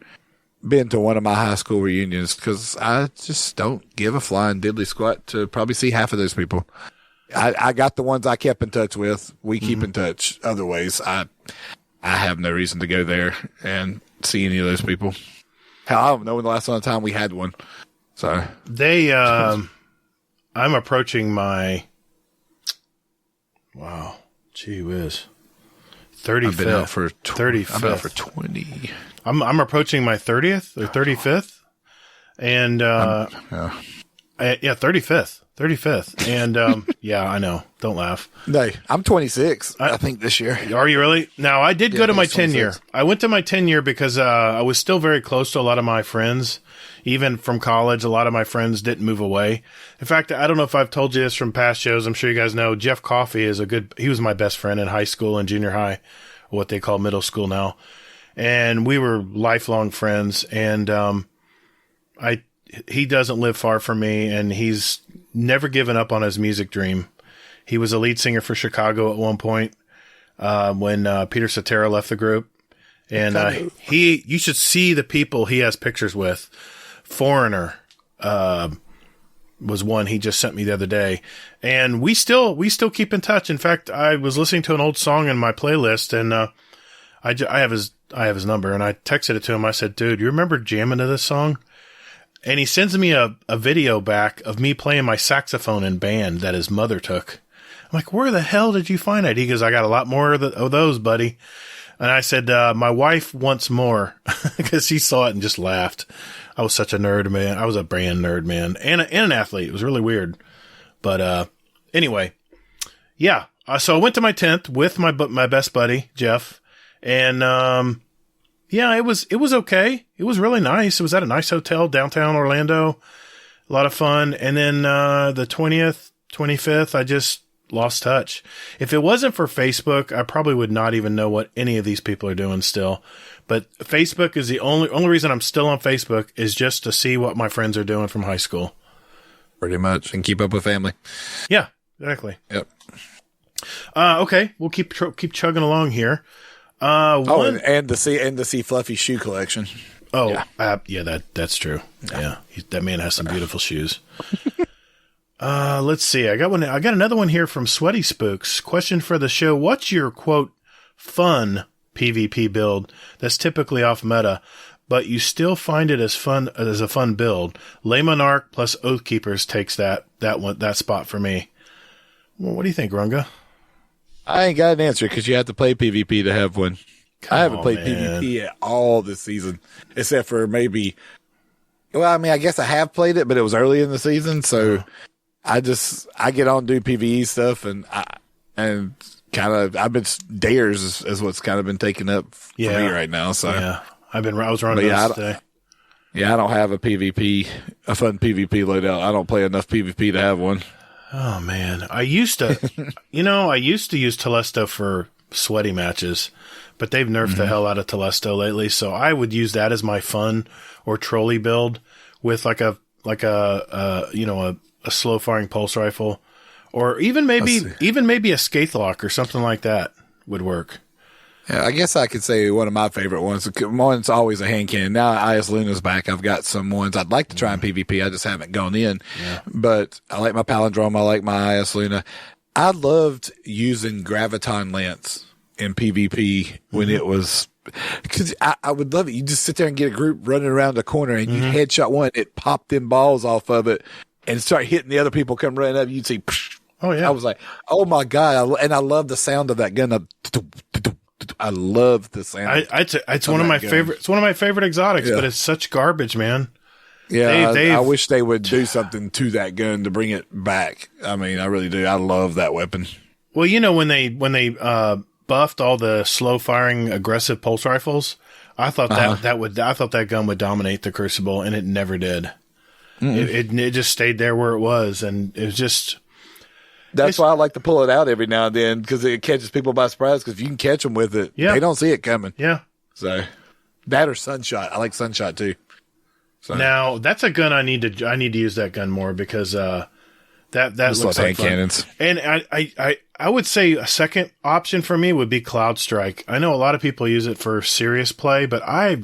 been to one of my high school reunions because I just don't give a flying diddly squat to probably see half of those people. I got the ones I kept in touch with. We keep in touch. Other ways, I have no reason to go there and see any of those people. Hell, I don't know when the last time we had one. So I'm approaching my, wow, gee whiz, 35th. I've been out for 35th. I've been out for 20. I'm approaching my 30th or 35th, and 35th. 35th. And, yeah, I know. Don't laugh. No, I'm 26, I think, this year. Are you really? Now, I did go to my 10 year. 26. I went to my 10 year because I was still very close to a lot of my friends. Even from college, a lot of my friends didn't move away. In fact, I don't know if I've told you this from past shows. I'm sure you guys know Jeff Coffey he was my best friend in high school and junior high, what they call middle school now. And we were lifelong friends. And he doesn't live far from me, and he's never given up on his music dream. He was a lead singer for Chicago at one point when Peter Cetera left the group. And you should see the people he has pictures with. Foreigner was one he just sent me the other day. And we still keep in touch. In fact, I was listening to an old song in my playlist, and I have his number, and I texted it to him. I said, dude, you remember jamming to this song? And he sends me a video back of me playing my saxophone in band that his mother took. I'm like, where the hell did you find it? He goes, I got a lot more of those, buddy. And I said, my wife wants more because she saw it and just laughed. I was such a nerd, man. I was a brand nerd, man, and an athlete. It was really weird. But anyway, yeah. So I went to my 10th with my best buddy, Jeff. And yeah, it was okay. It was really nice. It was at a nice hotel downtown Orlando. A lot of fun. And then the 20th, 25th, I just lost touch. If it wasn't for Facebook, I probably would not even know what any of these people are doing still. But Facebook is the only reason I'm still on Facebook is just to see what my friends are doing from high school. Pretty much. And keep up with family. Yeah, exactly. Yep. Okay. We'll keep chugging along here. And the C Fluffy shoe collection. Oh, yeah, that's true. Yeah. That man has some beautiful shoes. Let's see. I got another one here from Sweaty Spooks. Question for the show. What's your quote fun PvP build that's typically off meta, but you still find it as a fun build? Lay Monarch plus Oathkeepers takes that spot for me. Well, what do you think, Runga? I ain't got an answer because you have to play PvP to have one. I haven't played PvP at all this season, except for maybe. Well, I mean, I guess I have played it, but it was early in the season, so I get on do PvE stuff, and kind of I've been dares is what's kind of been taking up for me right now. So yeah, I was running those today. Yeah, I don't have a fun PvP loadout. I don't play enough PvP to have one. Oh man, I used to use Telesto for sweaty matches, but they've nerfed the hell out of Telesto lately. So I would use that as my fun or trolley build with like a slow firing pulse rifle, or even maybe a Skaithlock or something like that would work. Yeah, I guess I could say one of my favorite ones. One's always a hand cannon. Now IS Luna's back. I've got some ones I'd like to try in PvP. I just haven't gone in. Yeah. But I like my Palindrome. I like my IS Luna. I loved using Graviton Lance in PvP when it was, because I would love it. You just sit there and get a group running around the corner and you headshot one, it popped them balls off of it and start hitting the other people come running up. You'd see, Oh yeah. I was like, oh my God. And I love the sound of that gun. I love the sound. It's one of my favorite. It's one of my favorite exotics, but it's such garbage, man. Yeah, I wish they would do something to that gun to bring it back. I mean, I really do. I love that weapon. Well, you know, when they buffed all the slow firing aggressive pulse rifles, I thought that gun would dominate the Crucible, and it never did. It just stayed there where it was, and it was just. That's why I like to pull it out every now and then, because it catches people by surprise. Because if you can catch them with it, they don't see it coming. Yeah. So that or Sunshot. I like Sunshot too. So. Now that's a gun I need to use that gun more, because that looks like hand fun. Cannons. And I would say a second option for me would be Cloud Strike. I know a lot of people use it for serious play, but I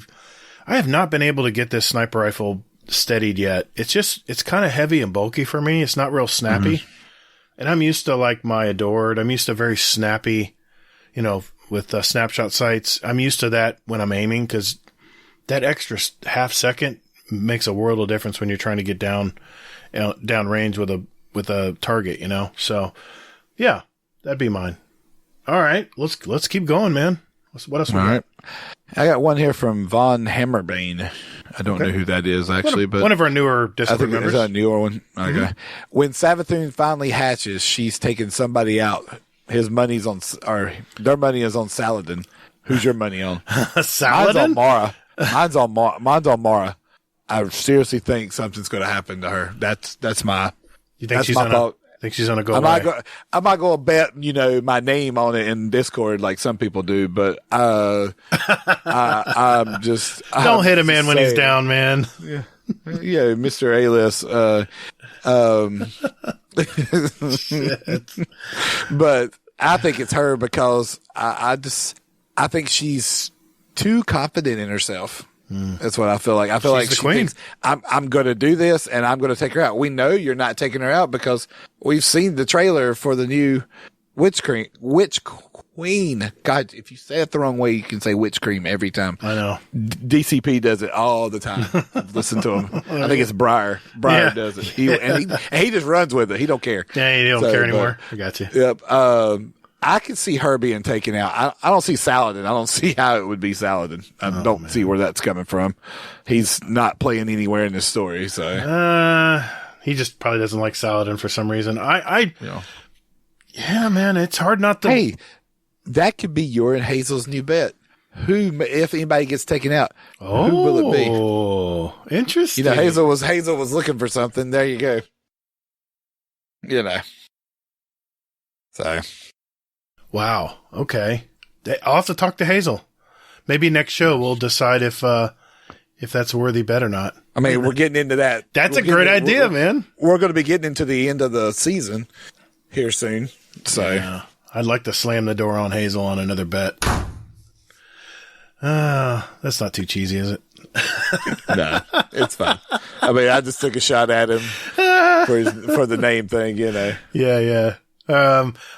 have not been able to get this sniper rifle steadied yet. It's kind of heavy and bulky for me. It's not real snappy. And I'm used to like my Adored. I'm used to very snappy, with snapshot sights. I'm used to that when I'm aiming, because that extra half second makes a world of difference when you're trying to get down range with a target, So, yeah, that'd be mine. All right, let's keep going, man. What else we got? All right. I got one here from Von Hammerbane. I don't know who that is actually, but one of our newer Discord members. Is that a newer one? Okay. When Savathun finally hatches, she's taking somebody out. Their money is on Saladin. Who's your money on? Saladin? Mine's on Mara. I seriously think something's going to happen to her. That's my. You think she's gonna go away? I'm not going to bet, my name on it in Discord like some people do, but I'm just don't hit a man when he's down, man. Yeah, Mr. A-list. But I think it's her because I think she's too confident in herself. That's what I feel like. I feel like she thinks I'm going to do this and I'm going to take her out. We know you're not taking her out because we've seen the trailer for the new Witch Queen. God, if you say it the wrong way, you can say Witch Cream every time. I know. DCP does it all the time. Listen to him. I think it's Briar. Briar does it. He just runs with it. He don't care. Yeah, he don't care anymore. I got you. Yep. I can see her being taken out. I don't see Saladin. I don't see how it would be Saladin. I don't see where that's coming from. He's not playing anywhere in this story, so. He just probably doesn't like Saladin for some reason. Yeah, man, it's hard not to. Hey, that could be your and Hazel's new bet. Who, if anybody gets taken out, who will it be? Oh, interesting. Hazel was looking for something. There you go. So. Wow. Okay. I'll have to talk to Hazel. Maybe next show we'll decide if that's a worthy bet or not. I mean, we're getting into that. That's a great idea, man. We're going to be getting into the end of the season here soon. So yeah. I'd like to slam the door on Hazel on another bet. That's not too cheesy, is it? No, it's fine. I mean, I just took a shot at him for the name thing, Yeah.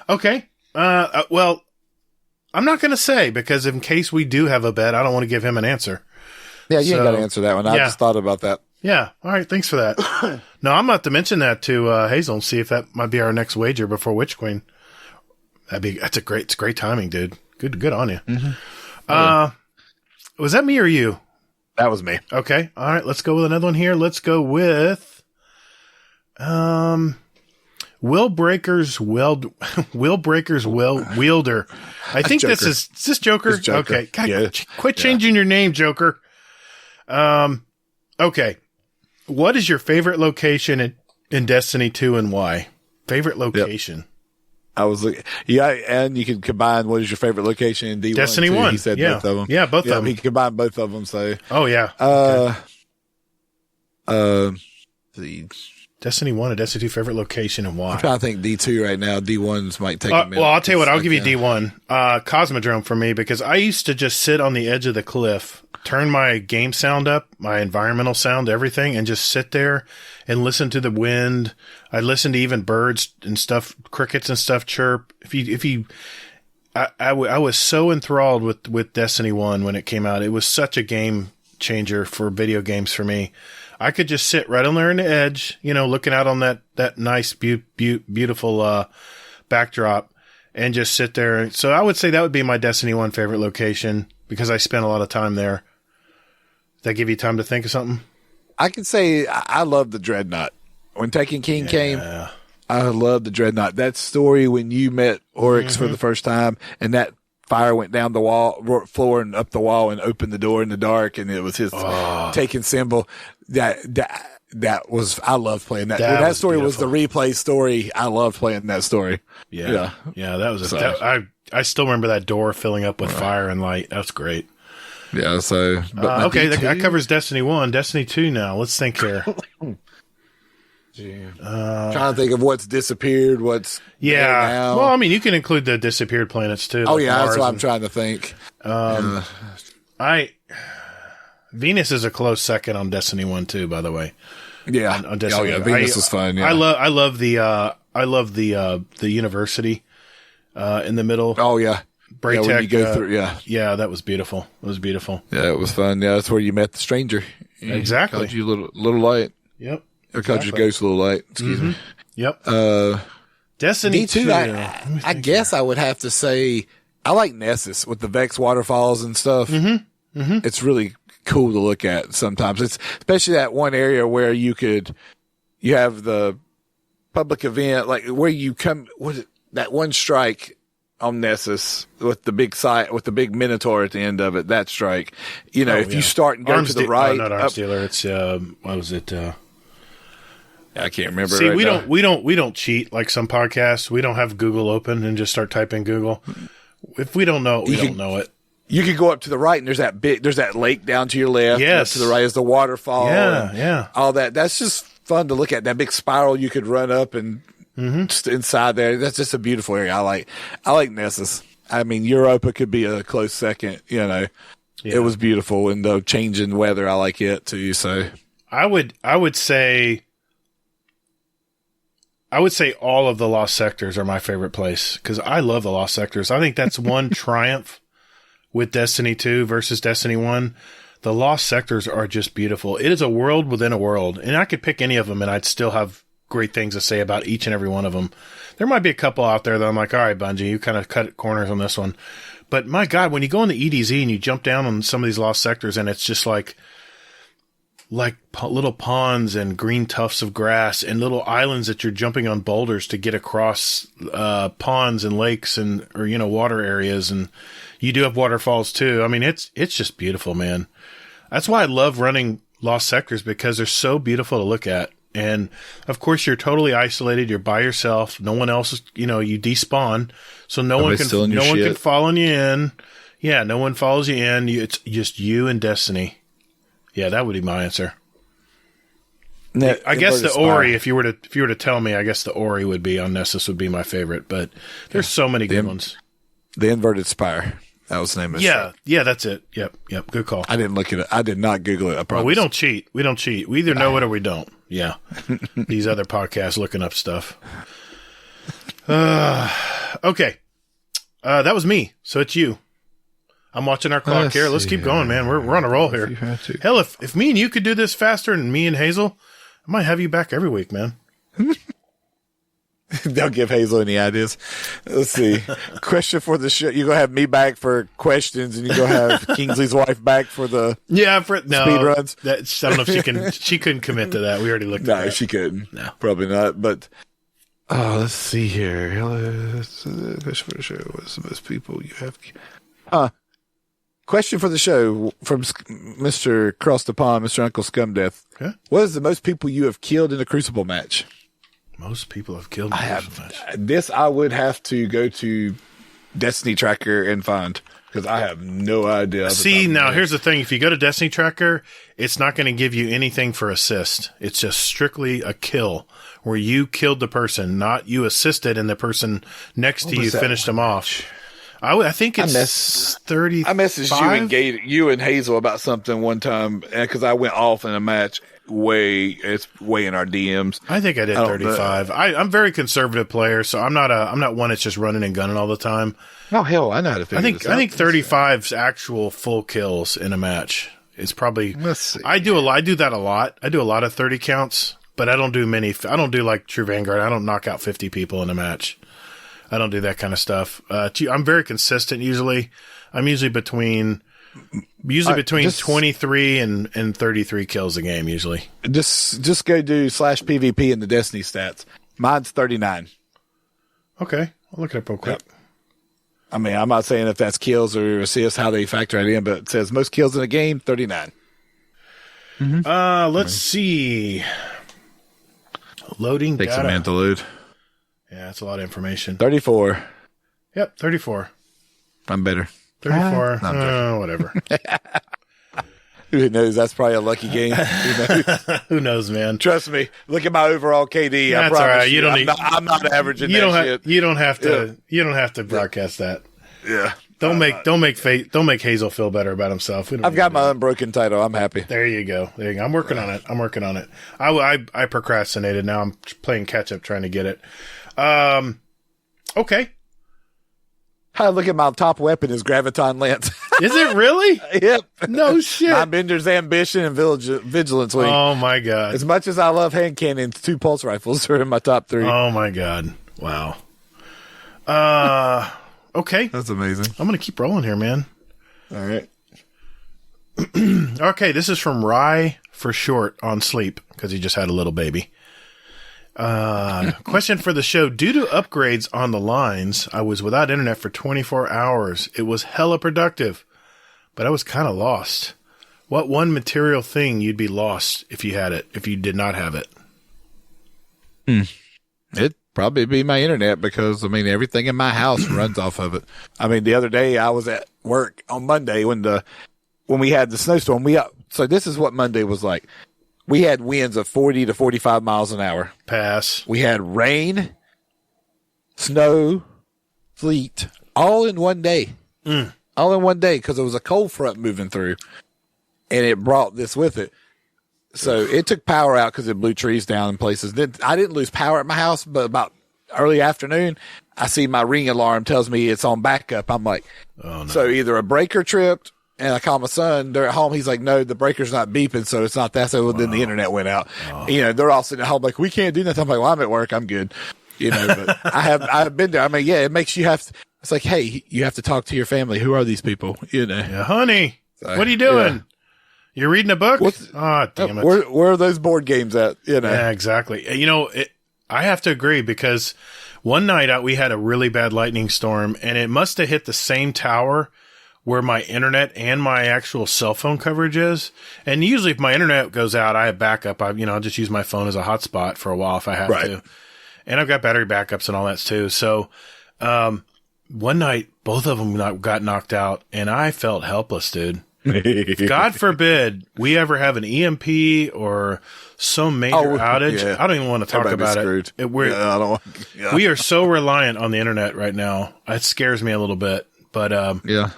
Okay. Well, I'm not going to say, because in case we do have a bet, I don't want to give him an answer. Yeah, you ain't got to answer that one. I just thought about that. Yeah. All right. Thanks for that. No, I'm about to mention that to Hazel and see if that might be our next wager before Witch Queen. It's great timing, dude. Good on you. Mm-hmm. Was that me or you? That was me. Okay. All right. Let's go with another one here. Let's go with, Will Breaker's Wielder. I think is this Joker? It's Joker. Okay. God, quit changing your name, Joker. Okay. What is your favorite location in Destiny 2 and why? Favorite location? Yep. I was looking. Yeah, and you can combine what is your favorite location in D1. Destiny 1. He said both of them. Yeah, both of them. He combined both of them. So. Oh yeah. The Destiny 1 and Destiny 2 favorite location and why? I'm trying to think D2 right now. D1s might take a minute. Well, I'll tell you what. I'll give you D1. Cosmodrome for me, because I used to just sit on the edge of the cliff, turn my game sound up, my environmental sound, everything, and just sit there and listen to the wind. I listen to even birds and stuff, crickets and stuff chirp. I was so enthralled with Destiny 1 when it came out. It was such a game changer for video games for me. I could just sit right on there on the edge, looking out on that nice, beautiful backdrop and just sit there. So I would say that would be my Destiny 1 favorite location because I spent a lot of time there. Does that give you time to think of something? I can say I love the Dreadnought. When Taken King came, I love the Dreadnought. That story when you met Oryx for the first time and that fire went down the floor and up the wall and opened the door in the dark and it was his Taken symbol. That was, I love playing that. That story beautiful. Was the replay story. I loved playing that story. Yeah. That was, I still remember that door filling up with fire and light. That's great. Yeah. So, okay. That covers Destiny 1. Destiny 2 now. Let's think here. Trying to think of what's disappeared, what's now. Well, I mean, you can include the disappeared planets too. Oh yeah, that's what I'm trying to think. Venus is a close second on Destiny 1 too, by the way. Yeah. On Destiny 1. Venus is fun. Yeah. I love the university in the middle. Oh yeah. Braytech, when you go through, yeah, that was beautiful. It was beautiful. Yeah, it was fun. Yeah, that's where you met the stranger. Exactly. Called you little light. Yep. Or called your ghost little light. Excuse me. Yep. Destiny 2. I guess I would have to say I like Nessus with the Vex waterfalls and stuff. It's really cool to look at sometimes. It's especially that one area where you have the public event, like where you come, that one strike on Nessus with the big site, with the big Minotaur at the end of it, that strike. If you start and go to the right. Not Arms Dealer. It's, what was it? I can't remember. See, we don't cheat like some podcasts. We don't have Google open and just start typing Google. If we don't know it, we don't know it. You could go up to the right and there's that lake down to your left. Yes. Up to the right is the waterfall. Yeah. All that. That's just fun to look at. That big spiral you could run up and just inside there. That's just a beautiful area. I like Nessus. I mean, Europa could be a close second, It was beautiful and the change in weather. I like it too. So I would say all of the Lost Sectors are my favorite place because I love the Lost Sectors. I think that's one triumph with Destiny 2 versus Destiny 1. The Lost Sectors are just beautiful. It is a world within a world, and I could pick any of them, and I'd still have great things to say about each and every one of them. There might be a couple out there that I'm like, all right, Bungie, you kind of cut corners on this one. But my God, when you go in the EDZ and you jump down on some of these Lost Sectors, and it's just like little ponds and green tufts of grass and little islands that you're jumping on boulders to get across ponds and lakes or water areas, and you do have waterfalls too. I mean, it's just beautiful, man. That's why I love running Lost Sectors because they're so beautiful to look at. And of course, you're totally isolated. You're by yourself. No one else is, you despawn, so no one can follow you in. Yeah, no one follows you in. It's just you and Destiny. Yeah, that would be my answer. I guess the Ori, if you were to tell me, I guess the Ori would be on Nessus would be my favorite, but there's so many good ones. The Inverted Spire. That was the name of it. Yeah, that's it. Yep. Good call. I didn't look at it. I did not Google it. I promise. Well, we don't cheat. We either know it or we don't. Yeah. These other podcasts looking up stuff. Okay. That was me. So it's you. I'm watching our clock here. Let's keep going, man. We're on a roll here. Hell, if me and you could do this faster, and me and Hazel, I might have you back every week, man. Don't give Hazel any ideas. Let's see. Question for the show. You're going to have me back for questions, and you're going to have Kingsley's wife back for the speed runs. I don't know if she can. She couldn't commit to that. We already looked at that. No, she couldn't. No. Probably not. But let's see here. Question for the show. What's the most people you have? Question for the show from Mr. Cross the Pond, Mr. Uncle Scumdeath. Okay. What is the most people you have killed in a Crucible match? Most people have killed in a Crucible match. This I would have to go to Destiny Tracker and find because I have no idea. See, now here's the thing. If you go to Destiny Tracker, it's not going to give you anything for assist. It's just strictly a kill where you killed the person, not you assisted and the person next to you finished them off. I think it's 30. I messaged you and Hazel about something one time because I went off in a match. It's way in our DMs. I think I did 35. I'm a very conservative player, so I'm not one that's just running and gunning all the time. Oh hell, I know how to figure this out. I think 35's actual full kills in a match. It's probably. Let's see. I do that a lot. I do a lot of 30 counts, but I don't do many. I don't do like True Vanguard. I don't knock out 50 people in a match. I don't do that kind of stuff. I'm very consistent usually. I'm usually between 23 and 33 kills a game usually. Just go do /PVP in the Destiny stats. Mine's 39. Okay, I'll look it up real quick. Yep. I mean, I'm not saying if that's kills or assists, how they factor it in, but it says most kills in a game, 39. Let's see. Loading Takes data. a minute to load. Yeah, that's a lot of information. 34. Yep, 34. I'm better. 34. No, whatever. Who knows? That's probably a lucky game. Who knows? Who knows, man? Trust me. Look at my overall KD. That's I promise all right. you. I'm not averaging that shit. You don't have to broadcast that. Yeah. Don't make Hazel feel better about himself. I've got my unbroken title. I'm happy. There you go. I'm working on it. I procrastinated. Now I'm playing catch up, trying to get it. Okay. Look at my top weapon is Graviton Lance. Is it really? Yep. No shit. My Bender's Ambition and Vigilance Wing. Oh my god. As much as I love hand cannons, 2 pulse rifles are in my top 3. Oh my god. Wow. Okay. That's amazing. I'm gonna keep rolling here, man. All right. Okay, this is from Rye for short on sleep because he just had a little baby. Question for the show. Due to upgrades on the lines, I was without internet for 24 hours. It was hella productive, but I was kind of lost. What one material thing you'd be lost if you had it, if you did not have it? It'd probably be my internet because, I mean, everything in my house runs off of it. I mean, the other day I was at work on Monday when we had the snowstorm. So this is what Monday was like. We had winds of 40 to 45 miles an hour. Pass. We had rain, snow, sleet, all in one day. All in one day because it was a cold front moving through, and it brought this with it. So it took power out because it blew trees down in places. Then I didn't lose power at my house, but about early afternoon, I see my ring alarm tells me it's on backup. I'm like, oh, no. So either a breaker tripped. And I call my son. They're at home. He's like, no, the breaker's not beeping, so it's not that. So then the internet went out. You know, they're all sitting at home like, we can't do nothing. I'm like, well, I'm at work. I'm good. You know, but I've been there. I mean, yeah, it makes you have to, it's like, hey, you have to talk to your family. Who are these people? You know, yeah, honey, so, what are you doing? Yeah. You're reading a book? Damn it. Where are those board games at? You know, yeah, exactly. You know, I have to agree because one night we had a really bad lightning storm and it must have hit the same tower where my internet and my actual cell phone coverage is. And usually if my internet goes out, I have backup. I'll just use my phone as a hotspot for a while if I have to. And I've got battery backups and all that too. So, one night, both of them got knocked out and I felt helpless, dude. God forbid we ever have an EMP or some major outage. Yeah. I don't even want to talk about it. We are so reliant on the internet right now. It scares me a little bit, but, yeah.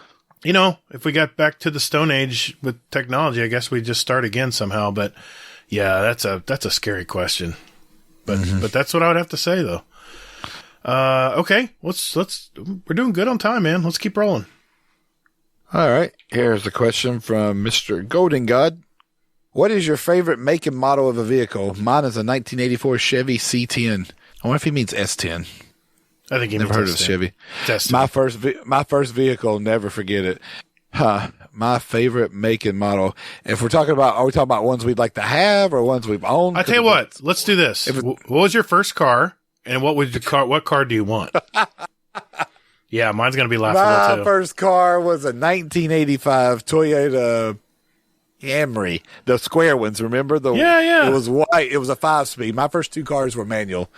You know, if we got back to the Stone Age with technology, I guess we'd just start again somehow. But yeah, that's a scary question. But that's what I would have to say though. Okay, we're doing good on time, man. Let's keep rolling. All right. Here's a question from Mr. Golden God. What is your favorite make and model of a vehicle? Mine is a 1984 Chevy C10. I wonder if he means S10. I think you never heard of Chevy. My first vehicle, never forget it. My favorite make and model. If we're talking about, are we talking about ones we'd like to have or ones we've owned? I tell you what, let's do this. What was your first car, and what car do you want? Yeah, mine's gonna be laughable too. My first car was a 1985 Toyota Camry, the square ones. Remember Yeah. It was white. It was a 5-speed. My first 2 cars were manual.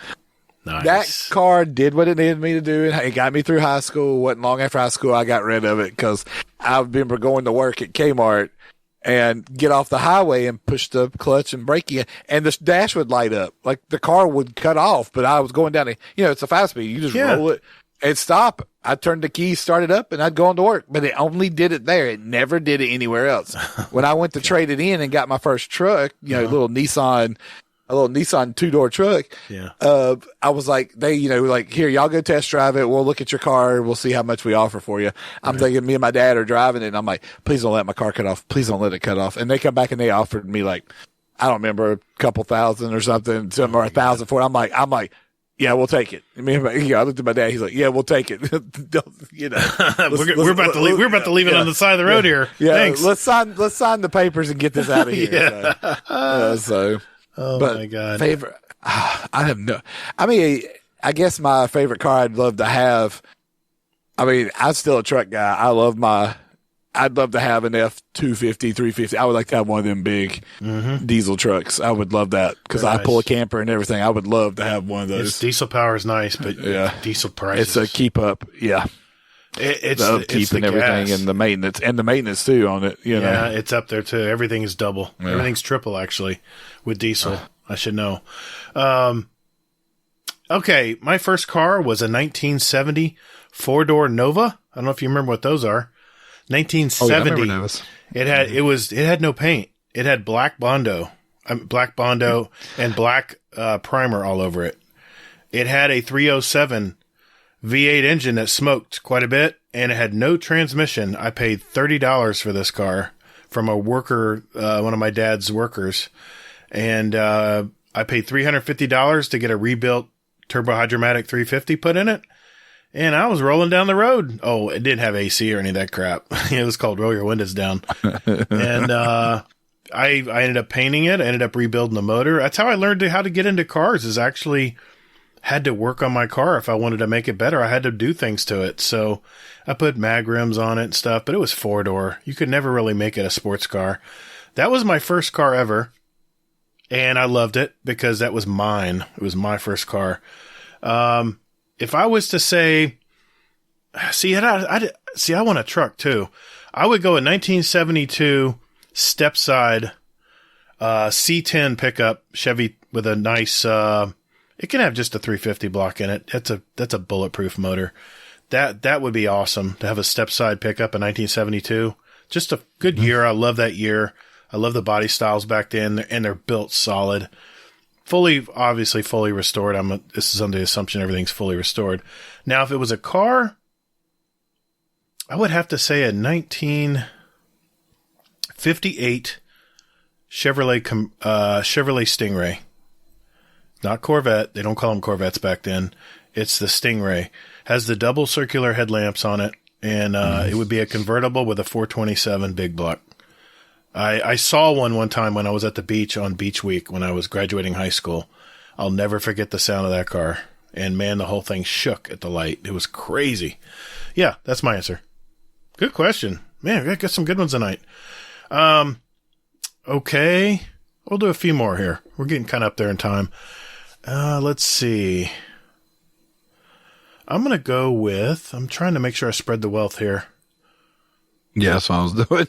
Nice. That car did what it needed me to do. It got me through high school. Wasn't long after high school I got rid of it because I remember going to work at Kmart and get off the highway and push the clutch and brake in, and the dash would light up. Like the car would cut off, but I was going down it's a 5-speed. You just roll it and stop. I'd turn the key, start it up, and I'd go on to work. But it only did it there. It never did it anywhere else. When I went to trade it in and got my first truck, little Nissan a little Nissan 2-door truck. Yeah. I was like, here, y'all go test drive it. We'll look at your car. We'll see how much we offer for you. I'm thinking me and my dad are driving it, and I'm like, please don't let my car cut off. Please don't let it cut off. And they come back and they offered me like, I don't remember, a couple thousand or something, or $1,000 for it. I'm like, yeah, we'll take it. I looked at my dad. He's like, yeah, we'll take it. We're about to leave it on the side of the road here. Yeah, Thanks. let's sign the papers and get this out of here. Oh my God. Favorite? I have no. I mean, I guess my favorite car I'd love to have. I mean, I'm still a truck guy. I'd love to have an F-250, 350. I would like to have one of them big diesel trucks. I would love that because I pull a camper and everything. I would love to have one of those. Diesel power is nice, but diesel prices. It's a keep up. Yeah. It's the upkeep it's the and everything gas. and the maintenance too on it. Yeah, it's up there too. Everything is double. Yeah. Everything's triple actually with diesel. I should know. Okay, my first car was a 1970 4-door Nova. I don't know if you remember what those are. 1970. It had no paint. It had black Bondo and black primer all over it. It had a 307 V8 engine that smoked quite a bit, and it had no transmission. I paid $30 for this car from a worker, one of my dad's workers, and I paid $350 to get a rebuilt turbohydromatic 350 put in it. And I was rolling down the road. Oh, it didn't have AC or any of that crap. It was called Roll Your Windows Down. And I ended up painting it. I ended up rebuilding the motor. That's how I learned how to get into cars, is actually had to work on my car. If I wanted to make it better, I had to do things to it. So I put mag rims on it and stuff, but it was 4-door. You could never really make it a sports car. That was my first car ever. And I loved it because that was mine. It was my first car. If I was to say, I want a truck too. I would go a 1972 step-side C10 pickup Chevy with a nice. It can have just a 350 block in it. That's a bulletproof motor. That would be awesome to have a step-side pickup in 1972. Just a good year. I love that year. I love the body styles back then, and they're built solid. Obviously fully restored. This is under the assumption everything's fully restored. Now, if it was a car, I would have to say a 1958 Chevrolet Stingray. Not Corvette. They don't call them Corvettes back then. It's the Stingray. Has the double circular headlamps on it, and it would be a convertible with a 427 big block. I saw one time when I was at the beach on Beach Week when I was graduating high school. I'll never forget the sound of that car. And man, the whole thing shook at the light. It was crazy. Yeah, that's my answer. Good question. Man, we got some good ones tonight. Okay. We'll do a few more here. We're getting kind of up there in time. Let's see. I'm going to go with, I'm trying to make sure I spread the wealth here. Yeah, that's what I was doing.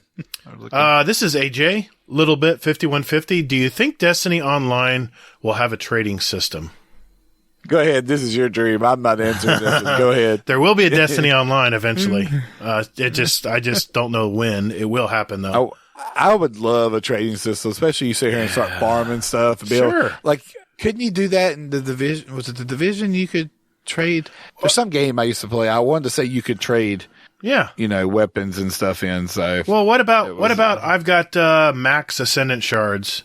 This is AJ, Little Bit 5150. Do you think Destiny Online will have a trading system? Go ahead. This is your dream. I'm not answering this. Go ahead. There will be a Destiny Online eventually. I just don't know when. It will happen though. I would love a trading system, especially you sit here and start farming stuff. Sure. Couldn't you do that in the Division? Was it the Division you could trade? There's some game I used to play. I wanted to say you could trade. Yeah. Weapons and stuff in. So, well, what about I've got, max Ascendant shards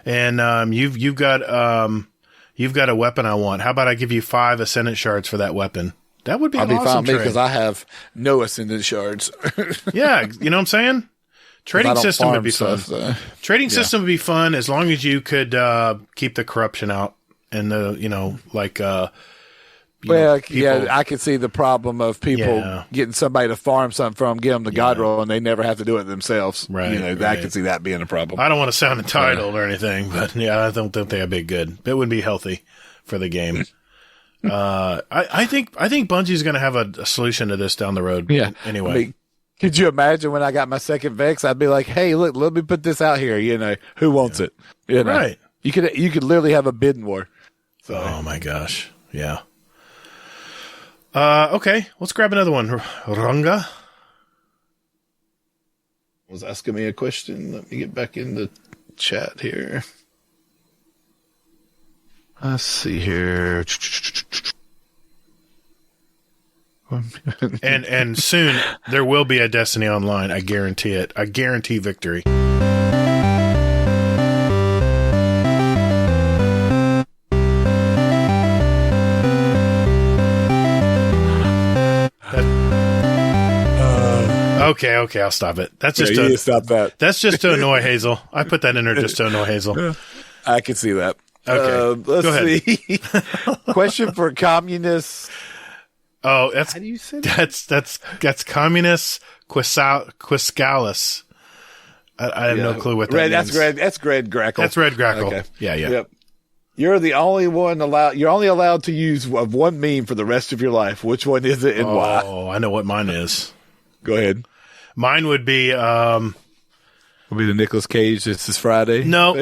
and, you've got a weapon I want. How about I give you 5 Ascendant shards for that weapon? That would be an awesome trade. Because I have no Ascendant shards. Yeah. You know what I'm saying? Trading system would be fun. Trading system would be fun as long as you could, keep the corruption out and I could see the problem of people getting somebody to farm something from, get them the God roll, and they never have to do it themselves. Right. I could see that being a problem. I don't want to sound entitled or anything, but I don't think that'd be good. It would be healthy for the game. I think Bungie's going to have a solution to this down the road. Yeah. Anyway. I mean, could you imagine when I got my second Vex, I'd be like, hey, look, let me put this out here. Who wants it? Right. You could literally have a bidding war. So. Oh my gosh. Yeah. Okay, let's grab another one. Runga was asking me a question. Let me get back in the chat here. Let's see here. And soon there will be a Destiny Online. I guarantee it. I guarantee victory. Okay, I'll stop it. That's just to stop that. That's just to annoy Hazel. I put that in there just to annoy Hazel. I can see that. Okay, let's go ahead. see. Question for communists. Oh, that's How do you say that? that's communist Quiscalis. I have no clue what that means. That's Red Grackle. That's Red Grackle. Okay. Yeah. Yep. You're the only one allowed. You're only allowed to use one meme for the rest of your life. Which one is it and why? Oh, I know what mine is. Go ahead. Mine would be Will be the Nicolas Cage. This is Friday. No.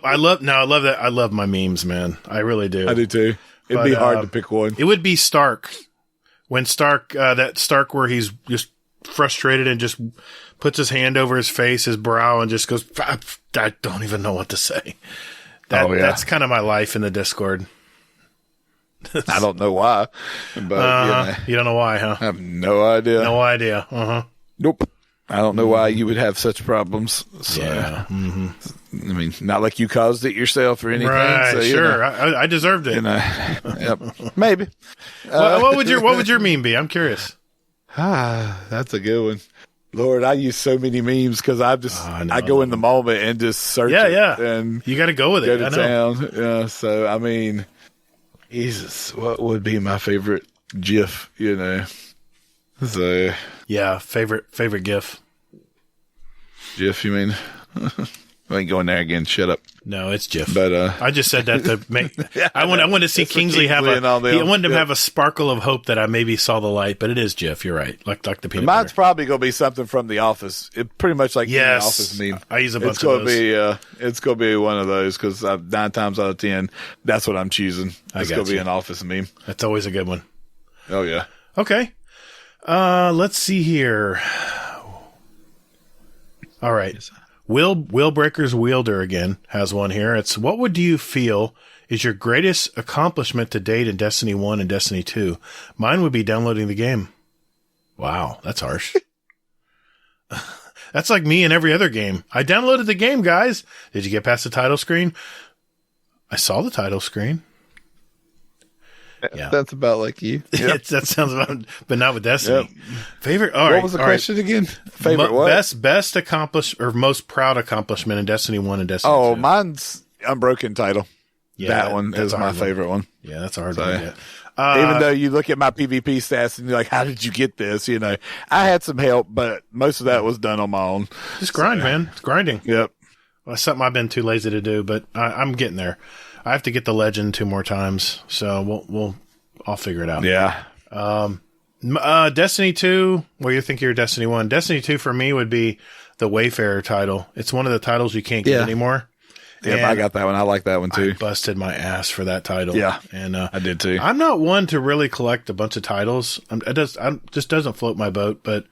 I love that. I love my memes, man. I really do. I do too. It'd be hard to pick one. It would be Stark. When Stark, that Stark where he's just frustrated and just puts his hand over his face, his brow, and just goes, I don't even know what to say. That's kind of my life in the Discord. I don't know why, but you don't know why, huh? I have no idea. No idea. Nope. I don't know why you would have such problems. So, yeah. Mm-hmm. I mean, not like you caused it yourself or anything. Right. So, sure. I deserved it. Yep. Maybe. What would your meme be? I'm curious. That's a good one. Lord, I use so many memes because I go in the moment and just search it. Yeah. And you got to go with it. Go to town. Yeah. So, I mean, Jesus, what would be my favorite GIF, So. Yeah. Favorite GIF. GIF, you mean? I ain't going there again. Shut up. No, it's GIF. But I just said that to make. I wanted to see Kingsley have I wanted him to have a sparkle of hope that I maybe saw the light, but it is GIF. You're right. Like the peanut butter. Mine's probably going to be something from The Office. It pretty much like the Office meme. I use a bunch of those. It's going to be one of those because 9 times out of 10, that's what I'm choosing. It's going to be an Office meme. That's always a good one. Oh yeah. Okay. Let's see here. All right. Wheelbreaker's Wielder again has one here. It's what would you feel is your greatest accomplishment to date in Destiny 1 and Destiny 2? Mine would be downloading the game. Wow, that's harsh. That's like me in every other game. I downloaded the game, guys. Did you get past the title screen? I saw the title screen. Yeah. That's about like you. Yep. That sounds about, but not with Destiny. Yep. Favorite. All right. What was the question again? Favorite what? Best accomplished or most proud accomplishment in Destiny 1 and Destiny 2. Oh, mine's Unbroken title. Yeah, that one is my favorite one. Yeah, that's a hard one to get. Even though you look at my PvP stats and you're like, how did you get this? I had some help, but most of that was done on my own. Just grind, man. It's grinding. Yep. Well, it's something I've been too lazy to do, but I'm getting there. I have to get the legend 2 more times, so I'll figure it out. Yeah. Destiny 2. Well, you think you're Destiny 1. Destiny 2 for me would be the Wayfarer title. It's one of the titles you can't get anymore. Yeah, I got that one. I like that one too. I busted my ass for that title. Yeah, and I did too. I'm not one to really collect a bunch of titles. It just doesn't float my boat. But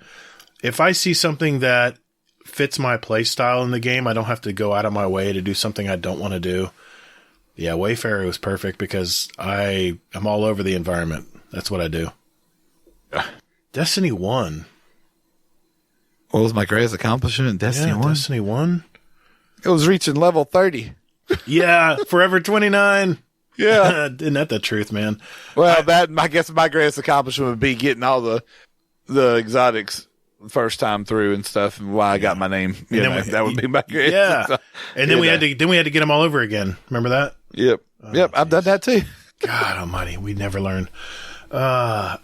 if I see something that fits my play style in the game, I don't have to go out of my way to do something I don't want to do. Yeah, Wayfarer was perfect because I'm all over the environment. That's what I do. Destiny 1. What was my greatest accomplishment in Destiny 1? Destiny 1? It was reaching level 30. Yeah, Forever 29. Yeah. Isn't that the truth, man? Well, I guess my greatest accomplishment would be getting all the exotics first time through and stuff, and why I got my name. That would be my greatest. Yeah. And then we had to get them all over again. Remember that? Yep. Yep. I've done that too. God almighty. We never learn.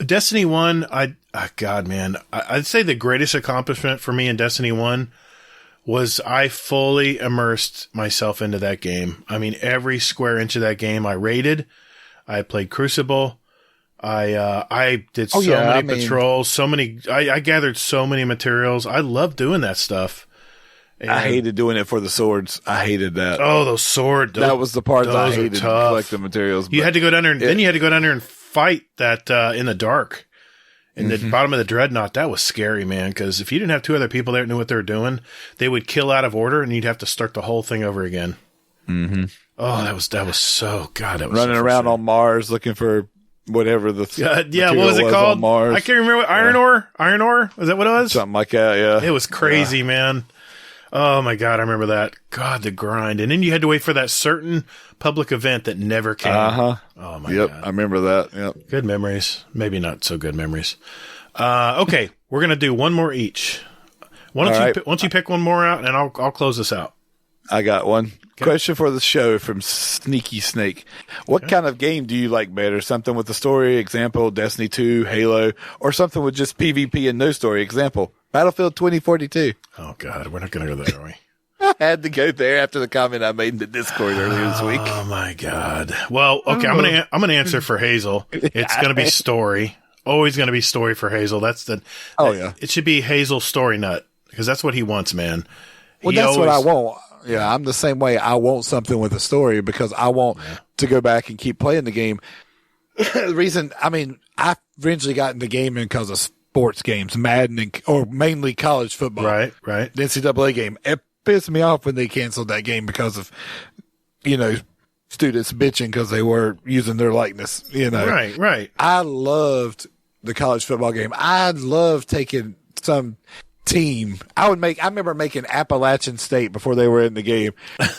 Destiny 1, God, man, I'd say the greatest accomplishment for me in Destiny 1 was I fully immersed myself into that game. I mean, every square inch of that game I raided. I played Crucible. I did so many patrols, I gathered so many materials. I love doing that stuff. And I hated doing it for the swords. I hated that. Oh, those swords. That was the part that I hated to collect the materials. You had to go down there, then you had to go down there and fight that in the dark. In the bottom of the dreadnought. That was scary, man, because if you didn't have 2 other people there that knew what they were doing, they would kill out of order, and you'd have to start the whole thing over again. Mm-hmm. Oh, that was so, God, that was running so around on Mars looking for whatever the what was it called? on Mars. I can't remember. What, iron ore? Is that what it was? Something like that, yeah. It was crazy, man. Oh my God, I remember that. God, the grind. And then you had to wait for that certain public event that never came. Uh-huh. Oh my Yep, God. I remember that. Yep. Good memories. Maybe not so good memories. Okay, we're going to do one more each. Why don't you pick one more out, and I'll close this out. I got one. Okay. Question for the show from Sneaky Snake. What kind of game do you like better? Something with a story, example, Destiny 2, Halo, or something with just PvP and no story, example, Battlefield 2042? Oh, God, we're not going to go there, are we? I had to go there after the comment I made in the Discord earlier this week. Oh, my God. Well, okay, I'm gonna answer for Hazel. It's going to be story. Always going to be story for Hazel. It should be Hazel Story Nut, because that's what he wants, man. Well, that's what I want. Yeah, I'm the same way. I want something with a story because I want to go back and keep playing the game. The reason, I eventually got into gaming because of sports games, Madden, or mainly college football. Right. The NCAA game. It pissed me off when they canceled that game because of, students bitching because they were using their likeness, Right. I loved the college football game. I loved taking some team. I remember making Appalachian State before they were in the game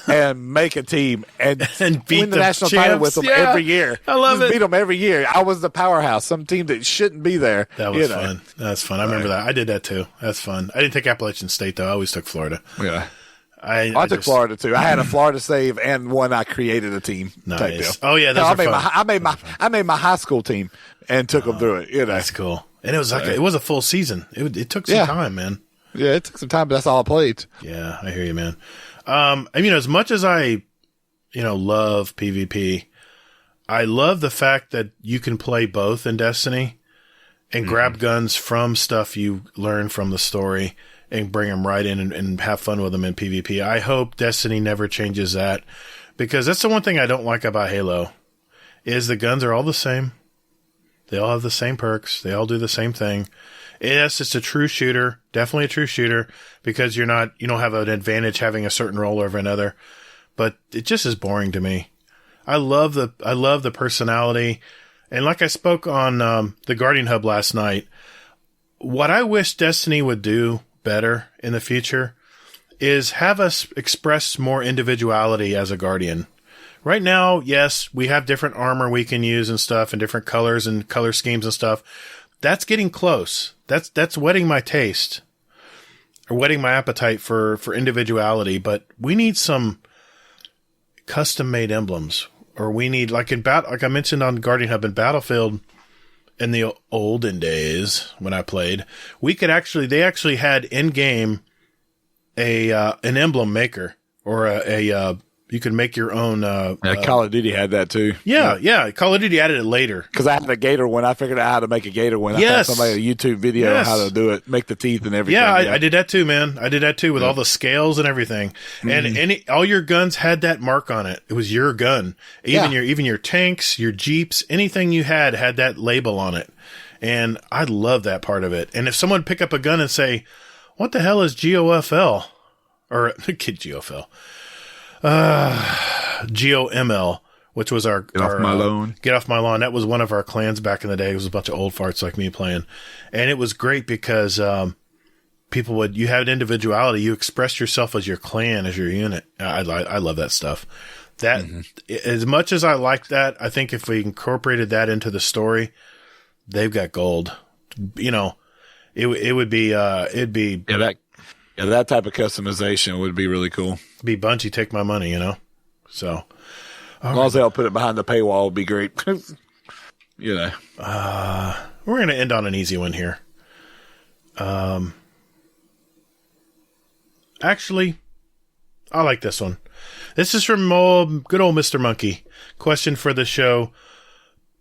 and make a team and beat win the national title with them every year. I love it. Beat them every year. I was the powerhouse. Some team that shouldn't be there. That was fun. That's fun. I remember that. I did that too. That's fun. I didn't take Appalachian State though. I always took Florida. Yeah. I took Florida too. I had a Florida save and one I created a team. Nice. Type deal. Oh yeah, those are fun. I made my high school team and took them through it. That's cool. And it was it was a full season. It took some time, man. Yeah, it took some time, but that's all I played. Yeah, I hear you, man. As much as I, love PvP, I love the fact that you can play both in Destiny and grab guns from stuff you learn from the story and bring them right in and have fun with them in PvP. I hope Destiny never changes that, because that's the one thing I don't like about Halo is the guns are all the same. They all have the same perks. They all do the same thing. Yes, it's a true shooter, definitely a true shooter, because you don't have an advantage having a certain role over another, but it just is boring to me. I love the personality. And like I spoke on the Guardian Hub last night, what I wish Destiny would do better in the future is have us express more individuality as a Guardian. Right now, yes, we have different armor we can use and stuff, and different colors and color schemes and stuff. That's getting close. That's whetting my taste, or whetting my appetite for individuality. But we need some custom made emblems, or we need like I mentioned on Guardian Hub in Battlefield. In the olden days when I played, they actually had in game an emblem maker, or you could make your own. Call of Duty had that too. Yeah. Call of Duty added it later. Because I had a Gatr one. I figured out how to make a Gatr one. Yes. I found somebody a YouTube video on how to do it, make the teeth and everything. Yeah, I did that too, man. I did that too with all the scales and everything. And all your guns had that mark on it. It was your gun. Even your tanks, your Jeeps, anything you had that label on it. And I love that part of it. And if someone pick up a gun and say, "What the hell is GOFL?" or GOFL. GOML, which was our Get Off My Lawn. Get Off My Lawn. That was one of our clans back in the day. It was a bunch of old farts like me playing. And it was great because you had individuality. You expressed yourself as your clan, as your unit. I love that stuff. That as much as I like that, I think if we incorporated that into the story, they've got gold. It would be that type of customization would be really cool. Be Bungie, take my money, So, as long as they'll put it behind the paywall, would be great. We're going to end on an easy one here. Actually, I like this one. This is from good old Mr. Monkey. Question for the show.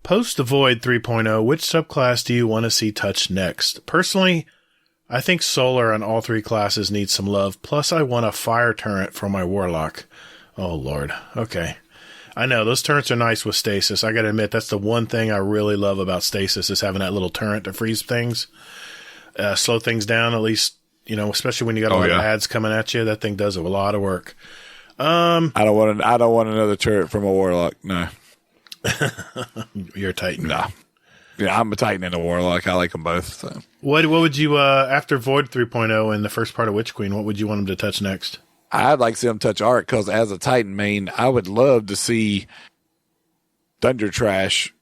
Post the Void 3.0, which subclass do you want to see touched next? Personally, I think Solar on all three classes needs some love. Plus, I want a fire turret for my Warlock. Oh, Lord. Okay. I know, those turrets are nice with stasis. I gotta admit, that's the one thing I really love about stasis, is having that little turret to freeze things. Slow things down, at least, especially when you got a lot of ads coming at you. That thing does a lot of work. I don't want another turret from a Warlock. No. You're a Titan. No. Yeah, I'm a Titan and a Warlock. I like them both. So. What would you, after Void 3.0 and the first part of Witch Queen, what would you want them to touch next? I'd like to see them touch Arc because as a Titan main, I would love to see Thunder Trash,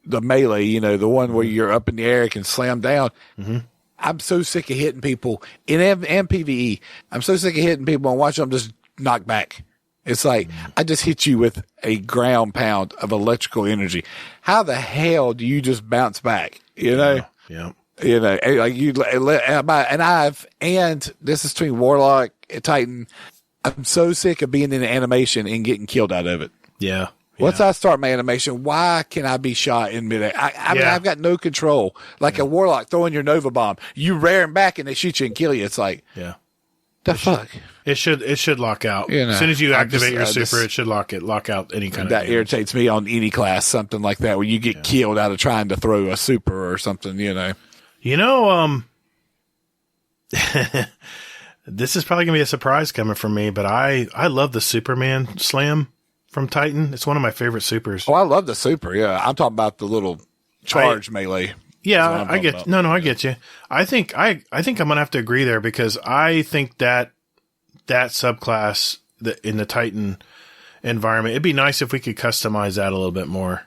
the melee, the one where you're up in the air, can slam down. Mm-hmm. I'm so sick of hitting people in and PvE. I'm so sick of hitting people and watching them just knock back. It's like, I just hit you with a ground pound of electrical energy. How the hell do you just bounce back? Yeah. Like and this is between Warlock and Titan. I'm so sick of being in an animation and getting killed out of it. Yeah. Once I start my animation, why can I be shot in midair? I mean, I've got no control. Like a Warlock throwing your Nova Bomb. You rear them back and they shoot you and kill you. It's like, the fuck? It should lock out. As soon as you activate your super, it should lock out any kind of damage. That irritates me on any class, something like that, where you get killed out of trying to throw a super or something, This is probably going to be a surprise coming from me, but I love the Superman slam from Titan. It's one of my favorite supers. Oh, I love the super, yeah. I'm talking about the little charge melee. Yeah, I get you. No, I get you. I think I'm going to have to agree there because I think that subclass in the Titan environment, it'd be nice if we could customize that a little bit more.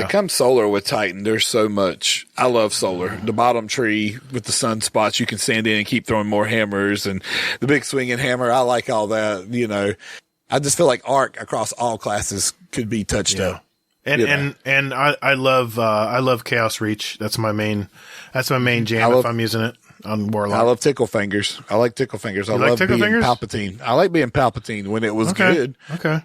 Come Solar with Titan. There's so much. I love Solar. The bottom tree with the sunspots, you can stand in and keep throwing more hammers, and the big swinging hammer. I like all that. I just feel like Arc across all classes could be touched up. And I love Chaos Reach. That's my main jam if I'm using it on Warlock. I love Tickle Fingers. I like Tickle Fingers. I love being Palpatine. I like being Palpatine when it was good. Okay.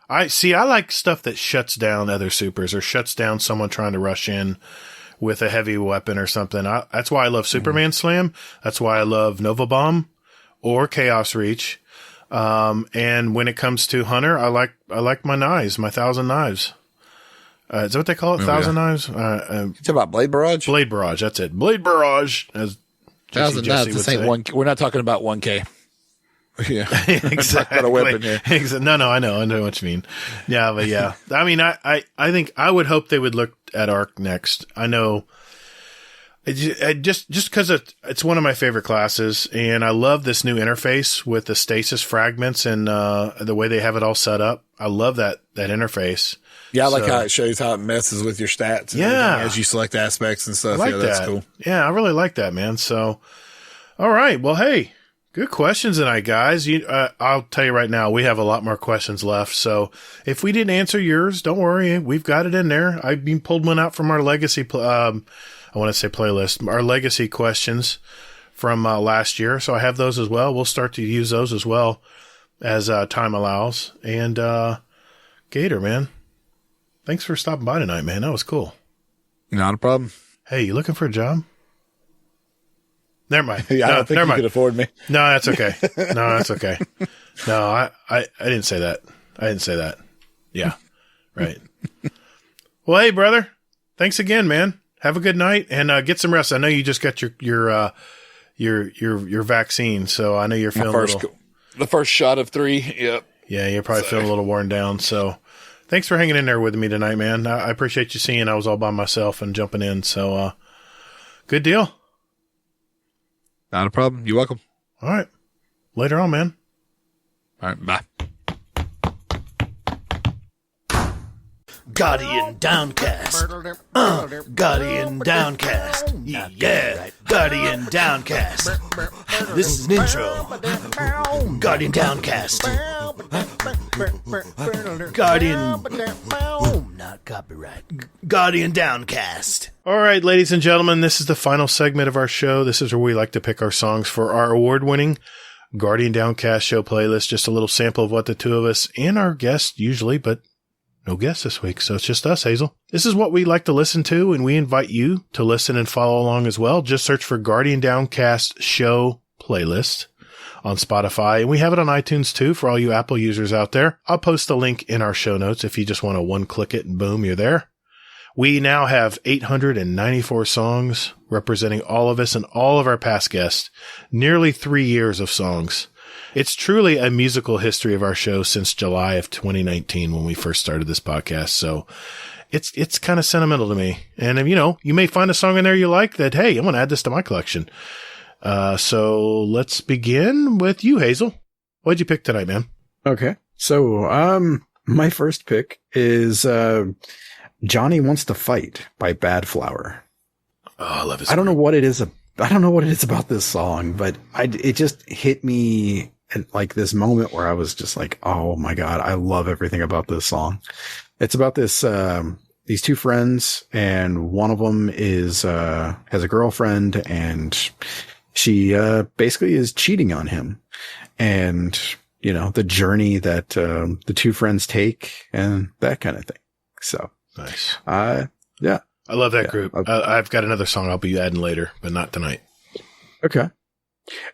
I like stuff that shuts down other supers or shuts down someone trying to rush in with a heavy weapon or something. That's why I love Superman Slam. That's why I love Nova Bomb or Chaos Reach. And when it comes to Hunter, I like my knives, my 1,000 knives. Is that what they call it? 1,000 knives? You talking about Blade Barrage? Blade Barrage. That's it. Blade Barrage. As 1,000 knives. This ain't one. We're not talking about 1K. Yeah, exactly. Got a weapon here. No, I know what you mean. Yeah, but yeah, I mean, I think I would hope they would look at Arc next. I know, just because it's one of my favorite classes, and I love this new interface with the stasis fragments and the way they have it all set up. I love that interface. Yeah, I like how it shows how it messes with your stats. And as you select aspects and stuff. I like that's that. Cool. Yeah, I really like that, man. So, all right, well, hey. Good questions tonight, guys. I'll tell you right now, we have a lot more questions left. So if we didn't answer yours, don't worry. We've got it in there. I've been pulled one out from our legacy, playlist, our legacy questions from last year. So I have those as well. We'll start to use those as well as time allows. And Gatr, man, thanks for stopping by tonight, man. That was cool. Not a problem. Hey, you looking for a job? Never mind. Yeah, I don't think you could afford me. No, that's okay. No, I didn't say that. Yeah. Right. Well, hey, brother. Thanks again, man. Have a good night and get some rest. I know you just got your vaccine, so I know you're feeling the first shot of 3. Yep. Yeah, you're probably feeling a little worn down. So thanks for hanging in there with me tonight, man. I appreciate you seeing I was all by myself and jumping in. So good deal. Not a problem. You're welcome. All right. Later on, man. All right. Bye. Guardian Downcast. Guardian Downcast. Yeah. Guardian Downcast. This is an intro. Guardian Downcast. Guardian. Not copyright. Guardian Downcast. All right, ladies and gentlemen, this is the final segment of our show. This is where we like to pick our songs for our award-winning Guardian Downcast show playlist. Just a little sample of what the two of us and our guest usually, but no guest this week, so it's just us, Hazel. This is what we like to listen to, and we invite you to listen and follow along as well. Just search for Guardian Downcast show playlist on Spotify, and we have it on iTunes too for all you Apple users out there. I'll post the link in our show notes if you just want to one-click it and boom, you're there. We now have 894 songs representing all of us and all of our past guests. Nearly 3 years of songs. It's truly a musical history of our show since July of 2019 when we first started this podcast. So it's kind of sentimental to me. And, you know, you may find a song in there you like that, hey, I'm going to add this to my collection. So let's begin with you, Hazel. What'd you pick tonight, man? Okay. So, my first pick is, Johnny Wants to Fight by Bad Flower. Oh, I love it. I don't know what it is. I don't know what it is about this song, but it just hit me at like this moment where I was just like, oh my God, I love everything about this song. It's about this, these two friends, and one of them is, has a girlfriend, and she, basically is cheating on him. And, you know, the journey that, the two friends take and that kind of thing. So. Nice. Yeah. I love that group. I've got another song I'll be adding later, but not tonight. Okay.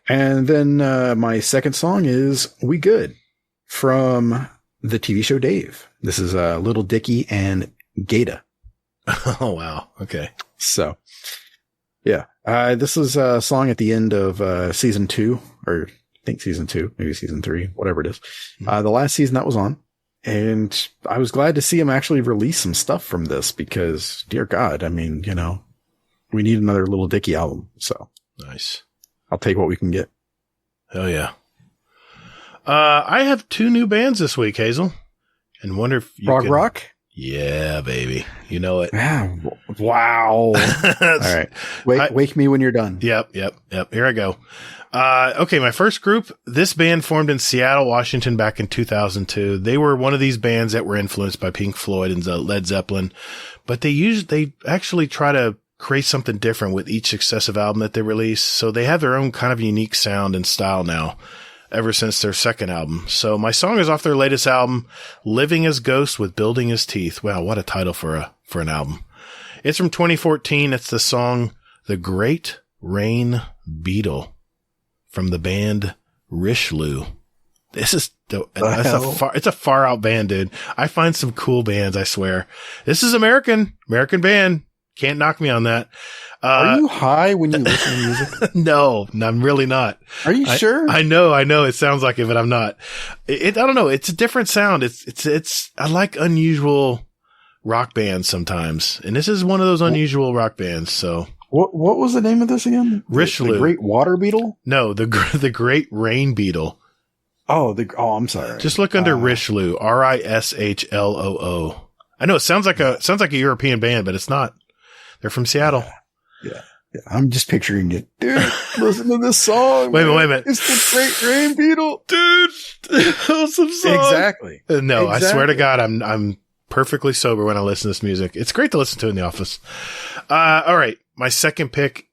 And then, my second song is We Good from the TV show Dave. This is, Little Dicky and Gatr. Oh, wow. Okay. So, yeah. This is a song at the end of, season 2, or I think season 2, maybe season 3, whatever it is. The last season that was on. And I was glad to see him actually release some stuff from this because, dear God, I mean, you know, we need another Little Dicky album. So nice. I'll take what we can get. Hell yeah. I have 2 new bands this week, Hazel, and wonder if you Prog rock? Yeah, baby. You know it. Yeah. Wow. All right. Wake me when you're done. Yep. Here I go. Okay. My first group, this band formed in Seattle, Washington back in 2002. They were one of these bands that were influenced by Pink Floyd and Led Zeppelin, but they actually try to create something different with each successive album that they release. So they have their own kind of unique sound and style now, ever since their second album. So my song is off their latest album, Living as Ghosts with Building His Teeth. Wow, what a title for an album. It's from 2014. It's the song The Great Rain Beetle from the band Richelieu. This is it's a far out band, dude. I find some cool bands, I swear. This is American band. Can't knock me on that. Are you high when you listen to music? No, I'm really not. Are you sure? I know. It sounds like it, but I'm not. I don't know. It's a different sound. I like unusual rock bands sometimes. And this is one of those unusual rock bands. So what was the name of this again? Richelieu. The Great Water Beetle? No, the Great Rain Beetle. Oh, I'm sorry. Just look under Richelieu, Rishloo. I know it sounds like a European band, but it's not. They're from Seattle. Yeah. I'm just picturing it. Dude, listen to this song. Wait a minute. It's the Great Rain Beetle. Dude, awesome song. Exactly. No, I swear to God, I'm perfectly sober when I listen to this music. It's great to listen to in the office. All right. My second pick.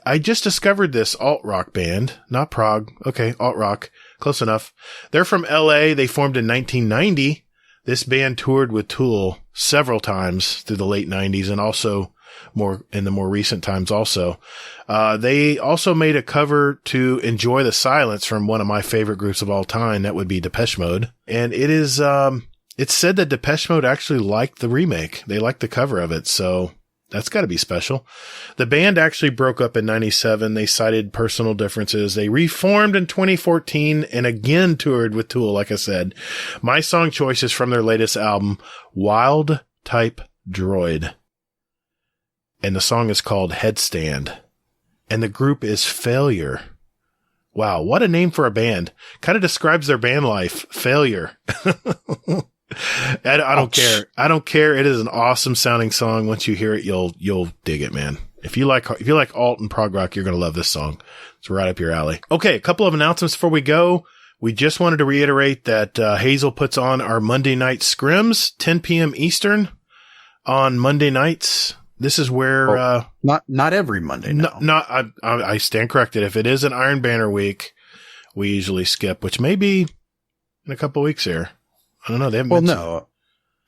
I just discovered this alt rock band, not prog. Okay. Alt rock. Close enough. They're from LA. They formed in 1990. This band toured with Tool several times through the late 90s and also in the more recent times also. They also made a cover to Enjoy the Silence from one of my favorite groups of all time. That would be Depeche Mode. And it is, it's said that Depeche Mode actually liked the remake. They liked the cover of it. So that's got to be special. The band actually broke up in 97. They cited personal differences. They reformed in 2014 and again toured with Tool, like I said. My song choice is from their latest album, Wild Type Droid. And the song is called Headstand. And the group is Failure. Wow, what a name for a band. Kind of describes their band life. Failure. I don't care. I don't care. It is an awesome sounding song. Once you hear it, you'll dig it, man. If you like alt and prog rock, you're going to love this song. It's right up your alley. Okay, a couple of announcements before we go. We just wanted to reiterate that Hazel puts on our Monday night scrims, 10 p.m. Eastern on Monday nights. This is where not every Monday. No. I stand corrected. If it is an Iron Banner week, we usually skip, which may be in a couple weeks here. I don't know. They haven't. No,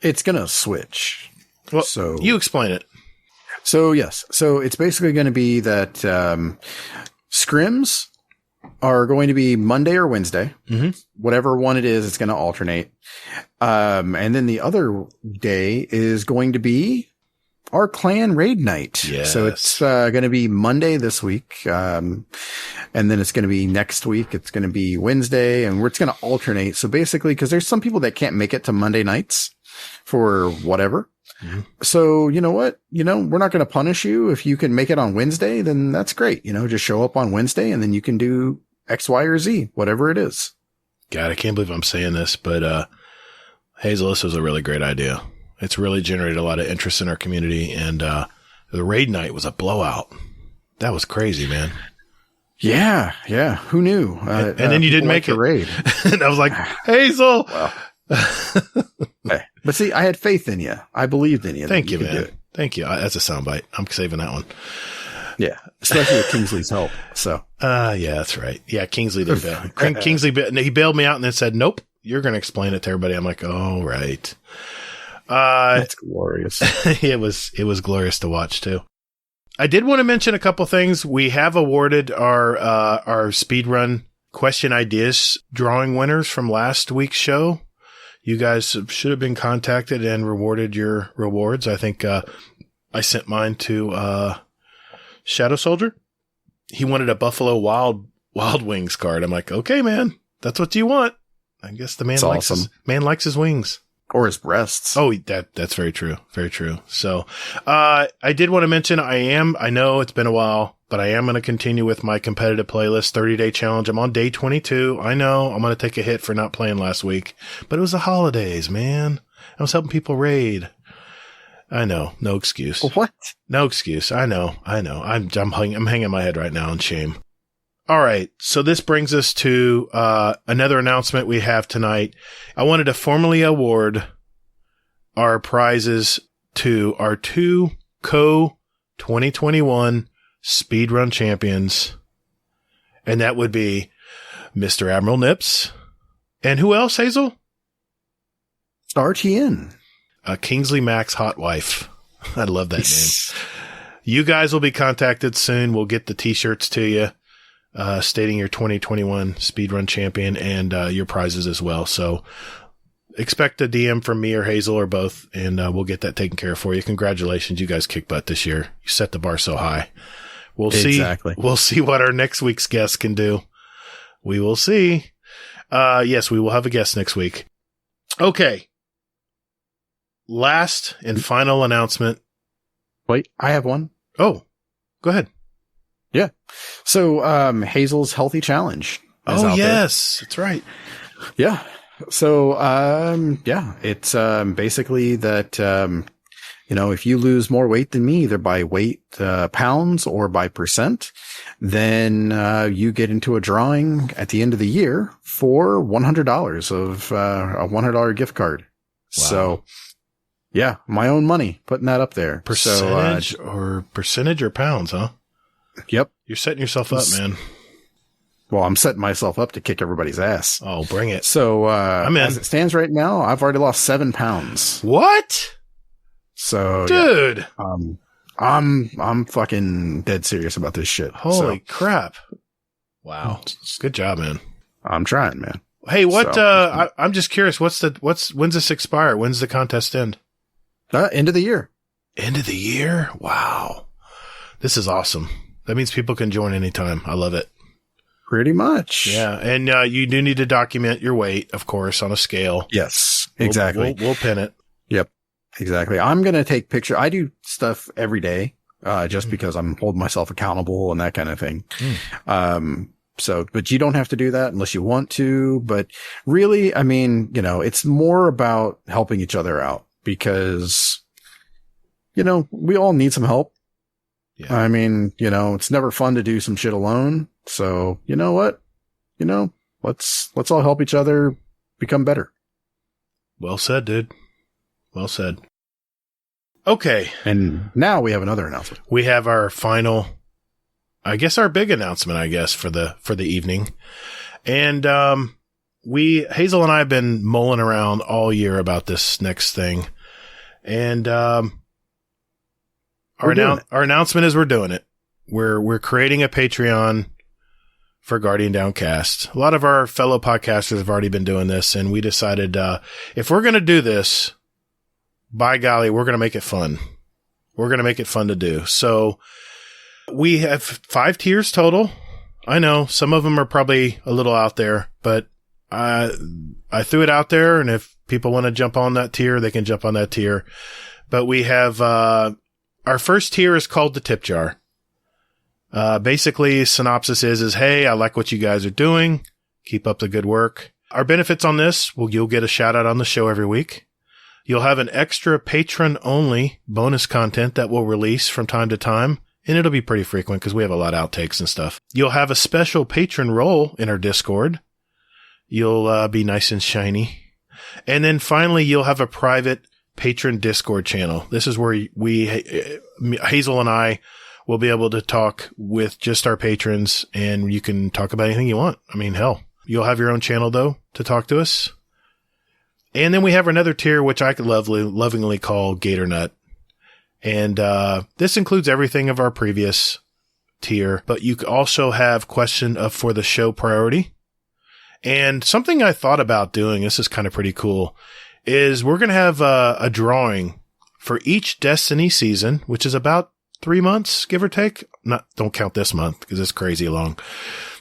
it's gonna switch. Well, so you explain it. So yes, so it's basically going to be that scrims are going to be Monday or Wednesday, whatever one it is. It's going to alternate, and then the other day is going to be our clan raid night. Yes. So it's going to be Monday this week. And then it's going to be next week. It's going to be Wednesday, and it's going to alternate. So basically, because there's some people that can't make it to Monday nights for whatever. Mm-hmm. So you know what? We're not going to punish you. If you can make it on Wednesday, then that's great. Just show up on Wednesday and then you can do X, Y, or Z, whatever it is. God, I can't believe I'm saying this, but, Hazel, this was a really great idea. It's really generated a lot of interest in our community, and, the raid night was a blowout. That was crazy, man. Yeah. Who knew? And then you didn't make it. Raid. And I was like, Hazel. Well, but see, I had faith in you. I believed in you. Thank you, man. Thank you. That's a soundbite. I'm saving that one. Yeah. Especially with Kingsley's help. So. Yeah, that's right. Yeah. Kingsley did bail. Kingsley, he bailed me out and then said, nope, you're going to explain it to everybody. I'm like, oh, right. That's glorious. It was glorious to watch too. I did want to mention a couple things. We have awarded our speedrun question ideas drawing winners from last week's show. You guys should have been contacted and rewarded your rewards. I think, I sent mine to, Shadow Soldier. He wanted a Buffalo Wild Wings card. I'm like, okay, man, that's what you want. I guess the man likes his wings. Or his breasts. Oh, that's very true. Very true. So, I did want to mention I know it's been a while, but I am going to continue with my competitive playlist 30-day challenge. I'm on day 22. I know I'm going to take a hit for not playing last week, but it was the holidays, man. I was helping people raid. I know. No excuse. What? No excuse. I know. I'm hanging my head right now in shame. All right. So this brings us to another announcement we have tonight. I wanted to formally award our prizes to our two co-2021 speedrun champions. And that would be Mr. Admiral Nips. And who else, Hazel? RTN. Kingsley Mac's hot wife. I love that name. You guys will be contacted soon. We'll get the t-shirts to you, stating your 2021 speedrun champion and your prizes as well. So expect a DM from me or Hazel or both, and we'll get that taken care of for you. Congratulations. You guys kicked butt this year. You set the bar so high. We'll see. We'll see what our next week's guest can do. We will see. Yes, we will have a guest next week. Okay. Last and final announcement. Wait, I have one. Oh, go ahead. Yeah. So, Hazel's Healthy Challenge. Oh, yes. That's right. Yeah. So, it's, basically that, if you lose more weight than me, either by weight, pounds or by percent, then, you get into a drawing at the end of the year for $100 of, a $100 gift card. Wow. So, yeah, my own money, putting that up there. Percentage or pounds, huh? Yep. You're setting yourself up, man. Well, I'm setting myself up to kick everybody's ass. Oh, bring it. So, as it stands right now, I've already lost 7 pounds. What? So, dude, yeah, I'm fucking dead serious about this shit. Holy crap. Wow. Good job, man. I'm trying, man. Hey, I'm just curious. When's this expire? When's the contest end? End of the year. End of the year? Wow. This is awesome. That means people can join anytime. I love it. Pretty much. Yeah. And you do need to document your weight, of course, on a scale. Yes, exactly. We'll pin it. Yep, exactly. I'm going to take pictures. I do stuff every day, just because I'm holding myself accountable and that kind of thing. But you don't have to do that unless you want to. But really, I mean, it's more about helping each other out because, we all need some help. Yeah. I mean, it's never fun to do some shit alone. So, you know what? Let's all help each other become better. Well said, dude. Well said. Okay. And now we have another announcement. We have our final, our big announcement, for the evening. And, Hazel and I have been mulling around all year about this next thing. And, our announcement is we're doing it. We're creating a Patreon for Guardian Downcast. A lot of our fellow podcasters have already been doing this, and we decided, if we're going to do this, by golly, we're going to make it fun. We're going to make it fun to do. So we have 5 tiers total. I know. Some of them are probably a little out there, but I threw it out there, and if people want to jump on that tier, they can jump on that tier. But we have, our first tier is called the tip jar. Basically, synopsis is, hey, I like what you guys are doing. Keep up the good work. Our benefits on this, you'll get a shout out on the show every week. You'll have an extra patron only bonus content that we'll release from time to time. And it'll be pretty frequent because we have a lot of outtakes and stuff. You'll have a special patron role in our Discord. You'll be nice and shiny. And then finally, you'll have a private patron Discord channel. This is where Hazel and I will be able to talk with just our patrons, and you can talk about anything you want. I mean, hell, you'll have your own channel, though, to talk to us. And then we have another tier, which I could lovingly call Gatr Nut. And this includes everything of our previous tier, but you also have question for the show priority. And something I thought about doing, this is kind of pretty cool, is we're going to have a drawing for each Destiny season, which is about 3 months, give or take. Don't count this month because it's crazy long.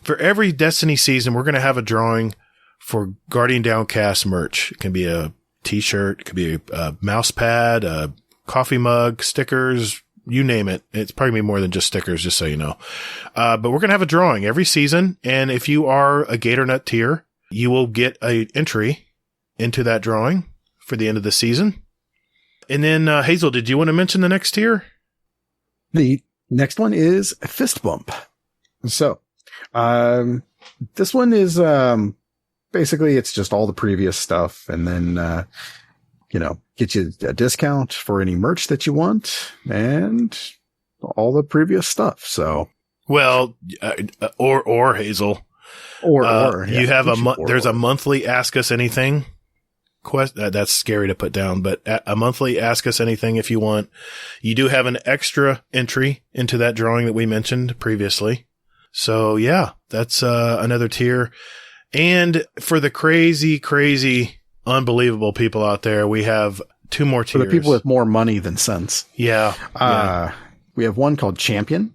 For every Destiny season, we're going to have a drawing for Guardian Downcast merch. It can be a t-shirt, it could be a mouse pad, a coffee mug, stickers, you name it. It's probably gonna be more than just stickers, just so you know. But we're going to have a drawing every season. And if you are a Gatr Nut tier, you will get an entry into that drawing for the end of the season. And then, Hazel, did you want to mention the next tier? The next one is Fist Bump. So, this one is, basically it's just all the previous stuff, and then, get you a discount for any merch that you want and all the previous stuff. So, well, or Hazel, or you have there's a monthly Ask Us Anything. That's scary to put down, but a monthly Ask Us Anything if you want. You do have an extra entry into that drawing that we mentioned previously. So yeah, that's another tier. And for the crazy, unbelievable people out there, we have 2 more tiers. For the people with more money than sense. Yeah. We have one called Champion,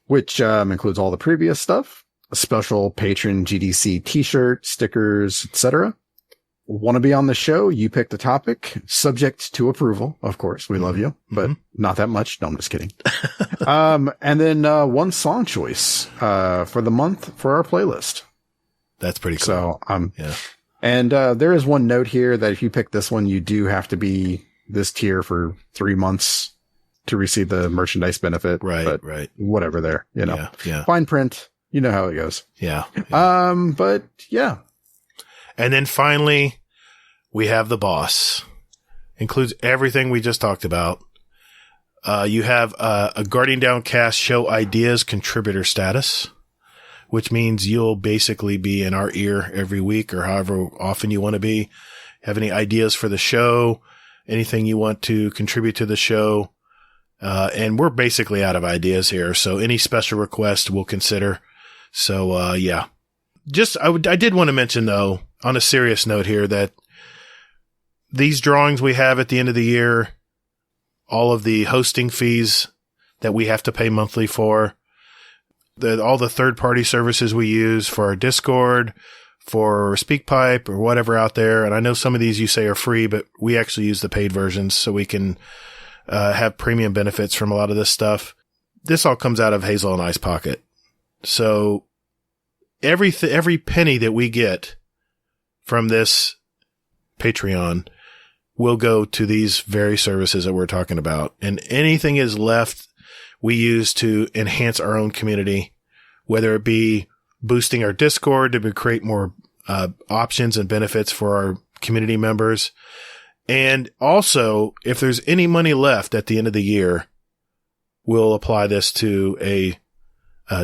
which includes all the previous stuff, a special patron GDC t-shirt, stickers, etc. Want to be on the show? You pick the topic, subject to approval. Of course, we love you, but not that much. No, I'm just kidding. And then one song choice for the month for our playlist. That's pretty cool. So, yeah. And there is one note here that if you pick this one, you do have to be this tier for 3 months to receive the merchandise benefit. Right, but right. Whatever there, Yeah. Fine print. You know how it goes. Yeah. But yeah. And then finally, we have the boss. Includes everything we just talked about. You have a Guardian Downcast show ideas contributor status, which means you'll basically be in our ear every week or however often you want to be. Have any ideas for the show, anything you want to contribute to the show. And we're basically out of ideas here. So any special request we'll consider. So, yeah. I did want to mention though, on a serious note here, that these drawings we have at the end of the year, all of the hosting fees that we have to pay monthly for, all the third-party services we use for our Discord, for Speakpipe or whatever out there. And I know some of these you say are free, but we actually use the paid versions so we can have premium benefits from a lot of this stuff. This all comes out of Hazel and I's pocket. So every penny that we get from this Patreon will go to these very services that we're talking about. And anything is left, we use to enhance our own community, whether it be boosting our Discord to create more options and benefits for our community members. And also, if there's any money left at the end of the year, we'll apply this to a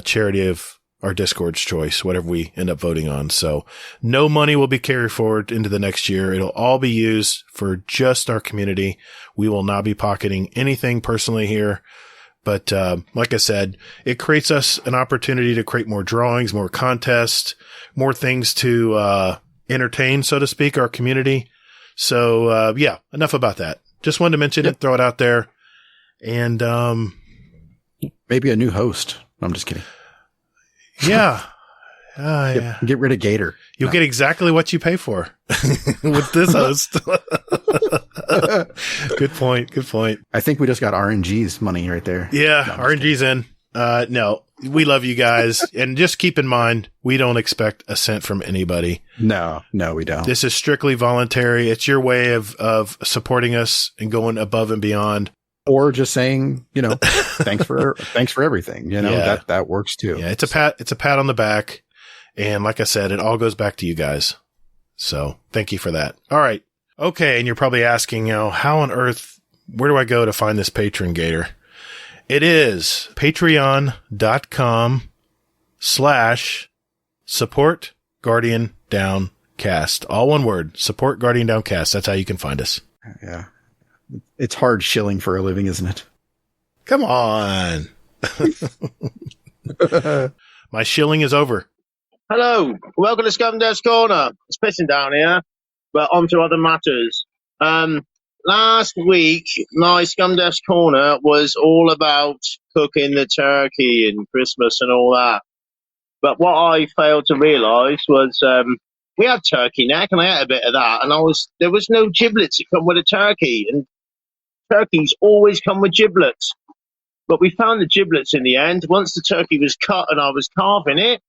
charity of our Discord's choice, whatever we end up voting on. So no money will be carried forward into the next year. It'll all be used for just our community. We will not be pocketing anything personally here. But like I said, it creates us an opportunity to create more drawings, more contests, more things to entertain, so to speak, our community. So, yeah, enough about that. Just wanted to mention it, throw it out there. And maybe a new host. I'm just kidding. Yeah. Yeah. Get rid of Gatr. You'll get exactly what you pay for with this host. Good point. Good point. I think we just got RNG's money right there. Yeah. No, RNG's in. No, we love you guys. And just keep in mind, we don't expect a cent from anybody. No, we don't. This is strictly voluntary. It's your way of supporting us and going above and beyond. Or just saying, thanks for everything. Yeah. That works too. Yeah. It's a pat on the back. And like I said, it all goes back to you guys. So thank you for that. All right. Okay. And you're probably asking, how on earth, where do I go to find this Patron Gatr? It is patreon.com/support Guardian Downcast. All one word, support Guardian Downcast. That's how you can find us. Yeah. It's hard shilling for a living, isn't it? Come on. My shilling is over. Hello, welcome to Scumdev's Corner. It's pissing down here, but on to other matters. Last week, my Scumdev's Corner was all about cooking the turkey and Christmas and all that. But what I failed to realise was we had turkey neck, and I ate a bit of that, and there was no giblets that come with a turkey, and turkeys always come with giblets. But we found the giblets in the end. Once the turkey was cut and I was carving it,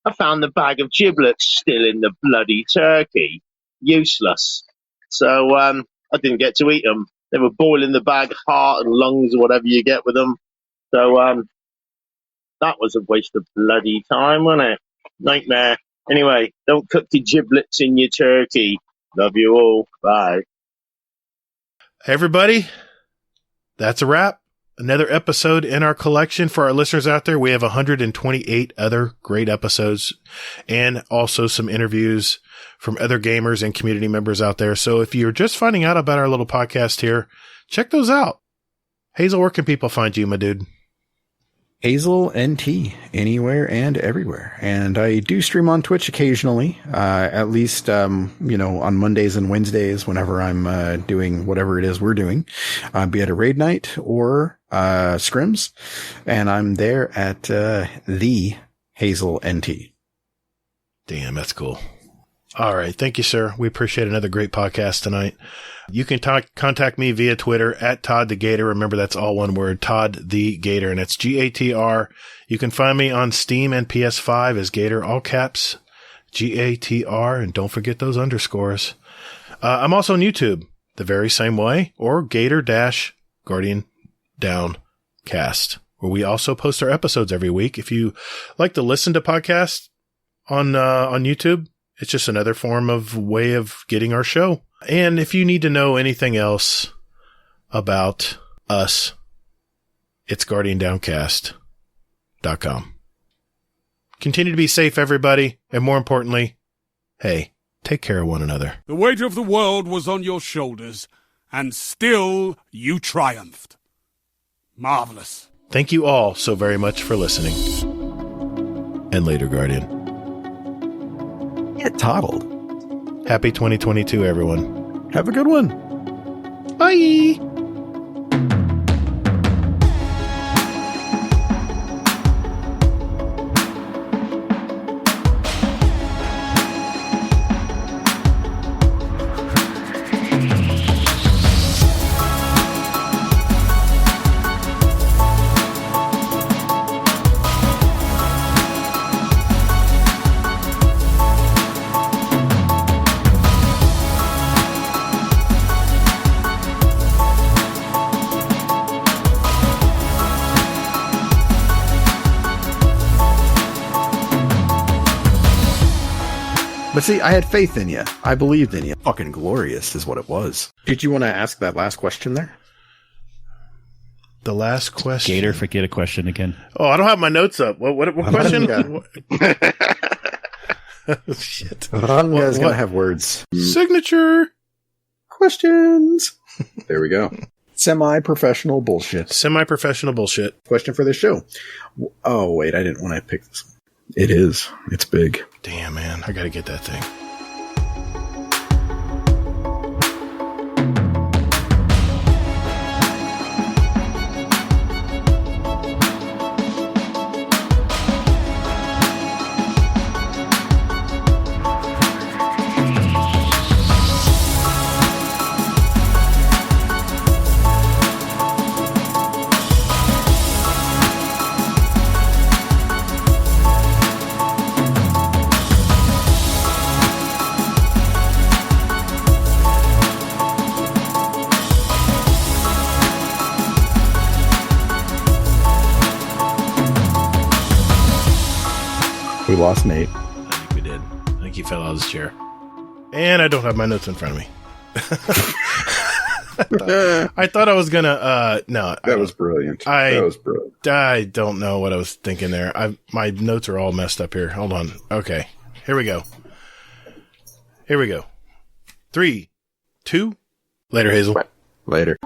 I found the bag of giblets still in the bloody turkey. Useless. So I didn't get to eat them. They were boiling the bag, heart and lungs or whatever you get with them. So that was a waste of bloody time, wasn't it? Nightmare. Anyway, don't cook the giblets in your turkey. Love you all. Bye. Everybody, that's a wrap. Another episode in our collection. For our listeners out there, we have 128 other great episodes and also some interviews from other gamers and community members out there. So if you're just finding out about our little podcast here, check those out. Hazel, where can people find you, my dude? Hazel NT, anywhere and everywhere. And I do stream on Twitch occasionally, at least, on Mondays and Wednesdays whenever I'm doing whatever it is we're doing, be it a raid night or scrims. And I'm there at the Hazel NT. Damn, that's cool. All right. Thank you, sir. We appreciate another great podcast tonight. You can contact me via Twitter at Todd the Gatr. Remember, that's all one word, Todd the Gatr, and it's Gatr. You can find me on Steam and PS5 as Gatr, all caps, Gatr, and don't forget those underscores. I'm also on YouTube the very same way, or Gatr-Guardian Downcast, where we also post our episodes every week. If you like to listen to podcasts on YouTube, it's just another way of getting our show. And if you need to know anything else about us, it's GuardianDowncast.com. Continue to be safe, everybody. And more importantly, hey, take care of one another. The weight of the world was on your shoulders, and still you triumphed. Marvelous. Thank you all so very much for listening. And later, Guardian. Get toddled. Happy 2022, everyone. Have a good one. Bye. But see, I had faith in you. I believed in you. Fucking glorious is what it was. Did you want to ask that last question there? The last question. Gatr, forget a question again. Oh, I don't have my notes up. What question? Shit. I'm going to have words. Signature. Questions. There we go. Semi-professional bullshit. Semi-professional bullshit. Question for the show. Oh, wait, I didn't want to pick this one. It is. It's big. Damn, man. I got to get that thing. we lost Nate. I think we did. I think he fell out of his chair. And I don't have my notes in front of me. I thought I was gonna. No, That was brilliant. I don't know what I was thinking there. My notes are all messed up here. Hold on. Okay, here we go. 3, 2. Later, Hazel. Later.